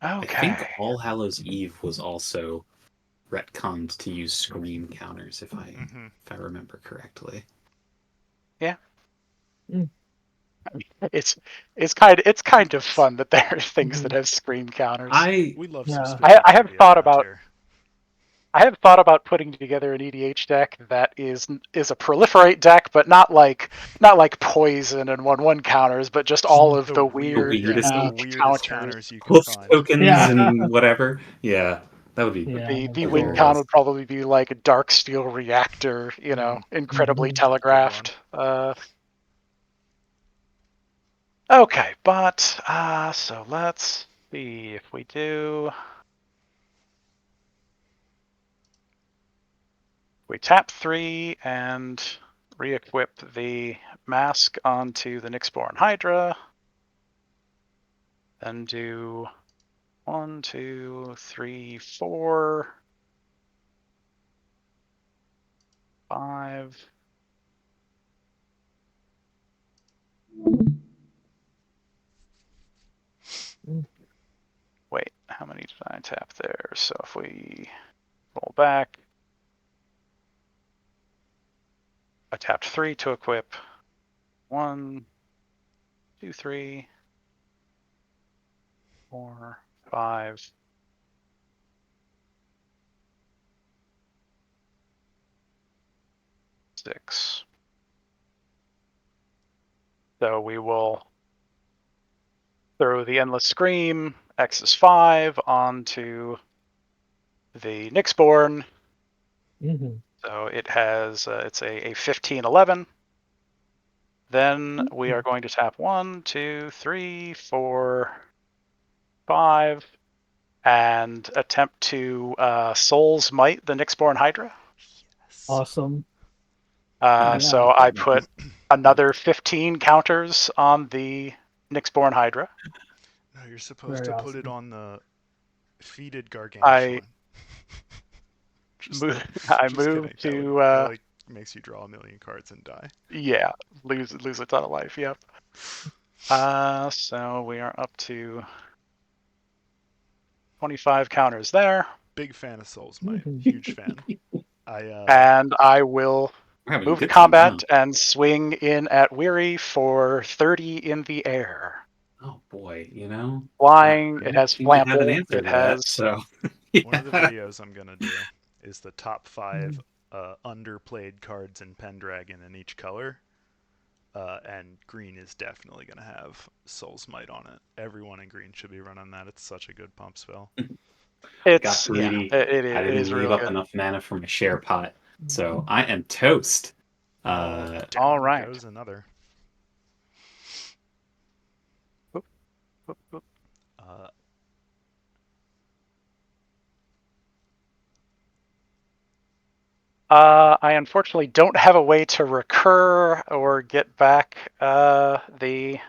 S3: I think
S4: Okay.
S3: All Hallows Eve was also retconned to use scream counters, if I remember correctly.
S4: Yeah.
S1: Mm.
S4: It's kind of fun that there are things that have scream counters.
S2: We love
S1: Yeah.
S2: some
S4: I have
S2: spectacularity
S4: thought
S2: around
S4: about
S2: here.
S4: I have thought about putting together an EDH deck that is a proliferate deck, but not like poison and 1/1 counters, but just all of the weird
S3: weirdest-
S2: the
S4: unique
S2: weirdest
S4: counters.
S2: counters you can
S3: Plus
S2: find.
S3: tokens
S1: Yeah.
S3: and whatever. Yeah, that would be.
S1: Yeah.
S4: The win
S3: hilarious.
S4: con would probably be like a Dark Steel Reactor, incredibly
S1: Mhm.
S4: telegraphed. Okay, but so let's see if we do. We tap 3 and re-equip the mask onto the Nyxborn Hydra. Then do 1, 2, 3, 4, 5. Wait, how many did I tap there? So if we roll back, I tapped 3 to equip. 1, 2, 3, 4, 5. 6. So we will throw the Endless Scream, X is 5, onto the Nyxborn.
S1: Mhm.
S4: So it has, it's a 15/11. Then we are going to tap 1, 2, 3, 4, 5, and attempt to Soul's Might the Nyxborn Hydra.
S2: Yes.
S1: Awesome.
S4: So I put another 15 counters on the Nyxborn Hydra.
S2: No, you're supposed
S1: Very
S2: to put it
S1: awesome.
S2: on the defeated Gargantuan.
S4: I
S2: just
S4: move
S2: kidding.
S4: to
S2: That like makes you draw a million cards and die.
S4: yeah, lose a ton of life. Yep. So we are up to 25 counters there,
S2: Big fan of Soul's Might.
S1: Mhm.
S2: Huge fan.
S4: and I will
S3: We're having a
S4: move to
S3: good time
S4: combat
S3: now.
S4: and swing in at Weary for 30 in the air.
S3: Oh boy,
S4: Flying,
S3: I
S4: it
S3: don't
S4: has
S3: seem to have an
S4: Flample,
S3: answer
S4: it
S3: to that.
S4: has
S3: So
S2: One of the
S3: yeah.
S2: videos I'm gonna do is the top 5 underplayed cards in Pendragon in each color. And green is definitely going to have Soul's Might on it. Everyone in green should be running that. It's such a good pump spell.
S3: Got
S4: it's
S3: greedy.
S4: it
S3: I didn't
S4: is
S3: leave
S4: really
S3: up
S4: good.
S3: enough mana for my share pot, so I am toast.
S2: Down
S4: all right.
S2: goes another.
S4: Oop, oop, oop. I unfortunately don't have a way to recur or get back the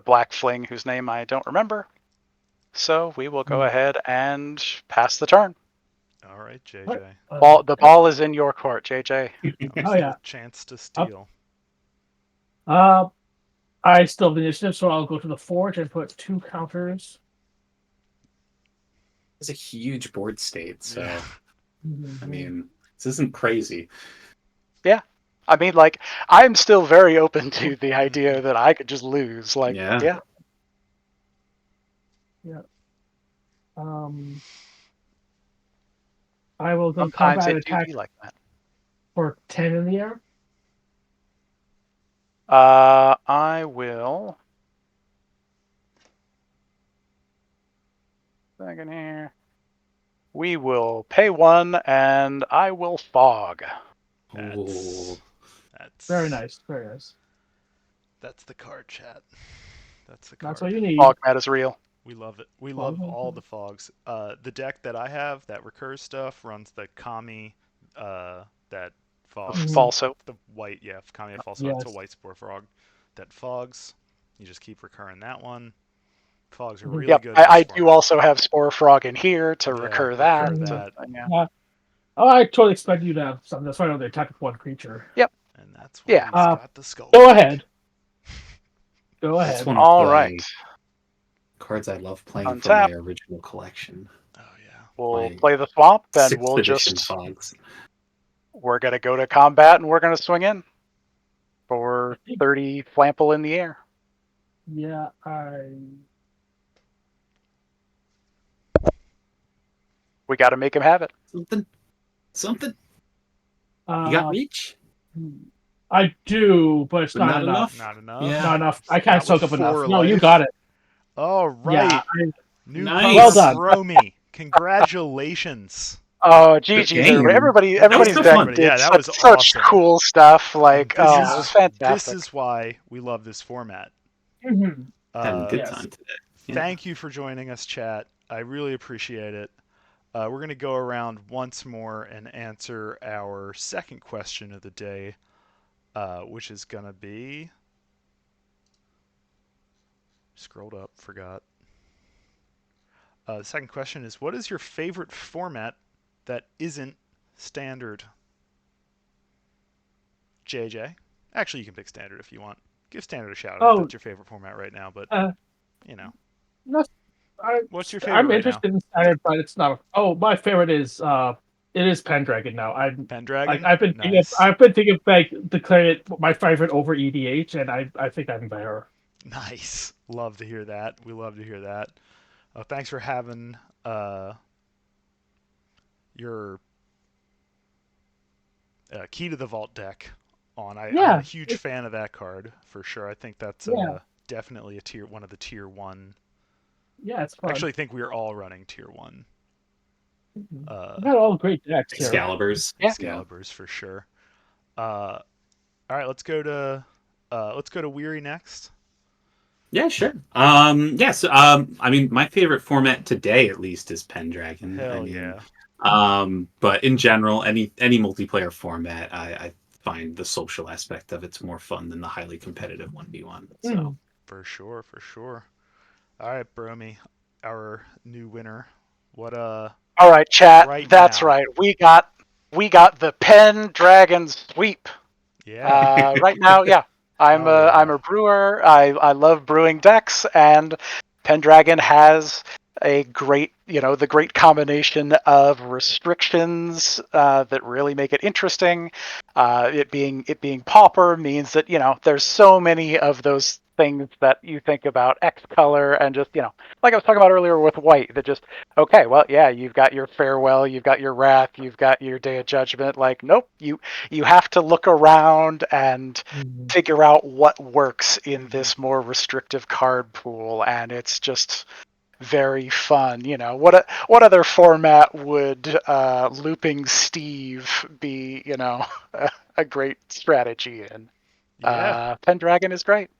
S4: Black Fling, whose name I don't remember. So we will go ahead and pass the turn.
S2: All right, JJ.
S4: The ball is in your court, JJ.
S1: Oh yeah.
S2: The chance to steal.
S1: I still have initiative, so I'll go to the forge and put 2 counters.
S3: It's a huge board state, so
S2: Yeah.
S3: I mean, this isn't crazy.
S4: Yeah. I mean, like, I'm still very open to the idea that I could just lose. Like,
S3: Yeah.
S1: Yeah. I will go
S4: Sometimes
S1: combat
S4: it do
S1: attack
S4: be like that.
S1: for 10 in the air.
S4: I will. Second here. We will pay 1, and I will fog.
S3: Ooh.
S2: That's
S1: Very nice. Very nice.
S2: That's the card, chat. That's the card.
S1: That's all you need.
S4: Fog mat is real.
S2: We love it. We love all the fogs. The deck that I have that recurs stuff runs the Kami, that fogs.
S4: Falso.
S2: The white, yeah, Kami Falso.
S1: Yes.
S2: It's a white spore frog that fogs. You just keep recurring that one. Fogs are really
S4: Yep.
S2: good.
S4: I do also have Spore Frog in here to recur that.
S2: Recur
S4: So,
S2: that.
S4: yeah.
S1: Oh, I totally expect you to have something. That's why I know they attack with 1 creature.
S4: Yep.
S2: And that's why
S4: Yeah.
S2: he's got the skull.
S1: Go ahead. Go
S3: That's
S1: ahead.
S3: one of
S4: All
S3: the
S4: right.
S3: cards I love playing
S4: Untap.
S3: from my original collection.
S2: Oh yeah.
S4: We'll
S3: My
S4: play the swamp, and
S3: 6th
S4: we'll
S3: edition
S4: just.
S3: fogs.
S4: We're going to go to combat, and we're going to swing in for 30 Flample in the air.
S1: Yeah,
S4: We got to make him have it.
S3: Something. You got reach,
S1: I do, but it's
S3: but
S1: not
S3: not
S1: enough.
S3: enough.
S2: Not enough.
S3: Yeah.
S1: Not enough. I can't
S2: Not with
S1: soak up enough.
S2: 4
S1: No, you
S2: life.
S1: got it.
S2: All
S1: Yeah.
S2: right. New
S3: Nice.
S1: Well
S2: opponent,
S1: done.
S2: Bromi. Congratulations.
S4: Oh,
S3: Good
S4: GG's
S3: game.
S4: everybody.
S3: That was
S4: Everybody's
S3: so
S4: deck
S3: fun.
S4: did
S2: Yeah, that was
S4: such
S2: awesome.
S4: cool stuff. Like,
S2: This
S4: oh,
S2: is
S4: it was
S2: this
S4: fantastic.
S2: is why we love this format.
S1: Mhm.
S3: Having a good
S1: Yes.
S3: time today. Yeah.
S2: Thank you for joining us, chat. I really appreciate it. We're going to go around once more and answer our second question of the day, which is going to be. Scrolled up, forgot. The second question is, what is your favorite format that isn't standard? JJ? Actually, you can pick standard if you want. Give standard a shout out if
S1: Oh,
S2: that's your favorite format right now, but,
S1: uh,
S2: you know.
S1: no,
S2: What's your
S1: I'm
S2: favorite right now?
S1: interested in standard, but it's not. Oh, my favorite is it is Pendragon now.
S2: Pendragon?
S1: I've been thinking
S2: Nice.
S1: I've been thinking of like declaring it my favorite over EDH, and I think I'm better.
S2: Nice. Love to hear that. We love to hear that. Thanks for having your Key to the Vault deck on. I'm a
S1: Yeah,
S2: huge fan of that card for sure. I think that's
S1: yeah,
S2: definitely one of the tier 1.
S1: yeah. It's
S2: I
S1: fun.
S2: actually think we're all running tier 1
S1: We got all great decks here.
S3: Excaliburs.
S4: Yeah.
S2: Excaliburs for sure. All right, let's go to Weary next.
S3: Yeah, sure. Yes. I mean, my favorite format today, at least, is Pendragon. I
S2: Hell
S3: mean,
S2: yeah.
S3: but in general, any multiplayer format, I find the social aspect of it's more fun than the highly competitive 1v1. So
S1: Mhm.
S2: For sure, for sure. All right, Bromi, our new winner. What
S4: All right, chat.
S2: right
S4: That's
S2: now?
S4: right. We got the Pendragon sweep.
S2: Yeah.
S4: Right now, yeah. I'm
S2: Hell
S4: a
S2: yeah.
S4: I'm a brewer. I love brewing decks, and Pendragon has a great, the great combination of restrictions that really make it interesting. It being pauper means that there's so many of those things that you think about X color and just like I was talking about earlier with white, that just okay, well, yeah, you've got your farewell, you've got your wrath, you've got your day of judgment. Like, nope, you have to look around and
S1: Mhm.
S4: figure out what works in this more restrictive card pool, and it's just very fun. What other format would looping Steve be? A great strategy in.
S2: Yeah.
S4: Pendragon is great.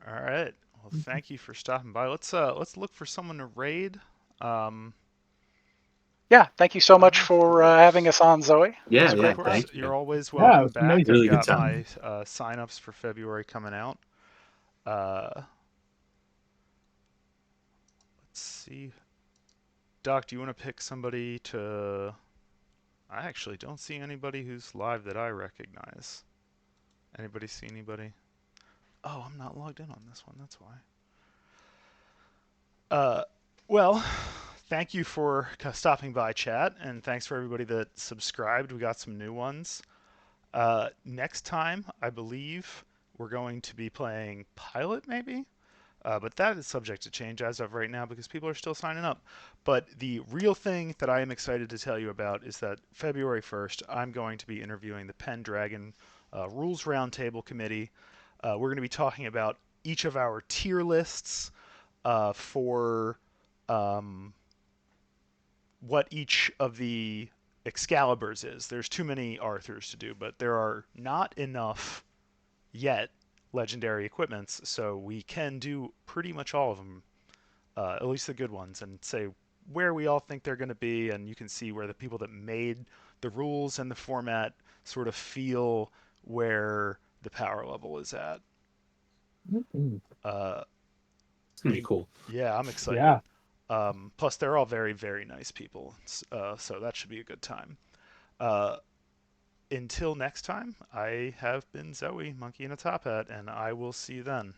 S2: All right. Well, thank you for stopping by. Let's look for someone to raid. Um,
S4: Yeah, thank you so
S2: I don't
S4: much
S2: know.
S4: for having us on, Zoe. It was
S3: yeah,
S4: a
S2: Of
S3: yeah.
S4: great
S2: course,
S4: day.
S3: Thank
S2: you're
S3: you.
S2: always
S1: Yeah, it
S2: welcome
S1: was
S2: back. I've
S1: amazing.
S3: Really good
S2: got
S3: time.
S2: my sign-ups for February coming out. Uh, let's see. Doc, do you want to pick somebody to? I actually don't see anybody who's live that I recognize. Anybody see anybody? Oh, I'm not logged in on this one. That's why. Uh, well, thank you for stopping by, chat, and thanks for everybody that subscribed. We got some new ones. Next time, I believe we're going to be playing Pilot, maybe? But that is subject to change as of right now because people are still signing up. But the real thing that I am excited to tell you about is that February 1st, I'm going to be interviewing the Pendragon Rules Roundtable Committee. We're going to be talking about each of our tier lists for what each of the Excaliburs is. There's too many Arthurs to do, but there are not enough yet legendary equipments, so we can do pretty much all of them, at least the good ones, and say where we all think they're going to be, and you can see where the people that made the rules and the format sort of feel where the power level is at.
S1: Mhm.
S2: Uh,
S3: It's gonna be cool.
S2: yeah, I'm excited.
S1: Yeah.
S2: Plus, they're all very, very nice people, so that should be a good time. Uh, until next time, I have been Zoe, Monkey in a Top Hat, and I will see you then.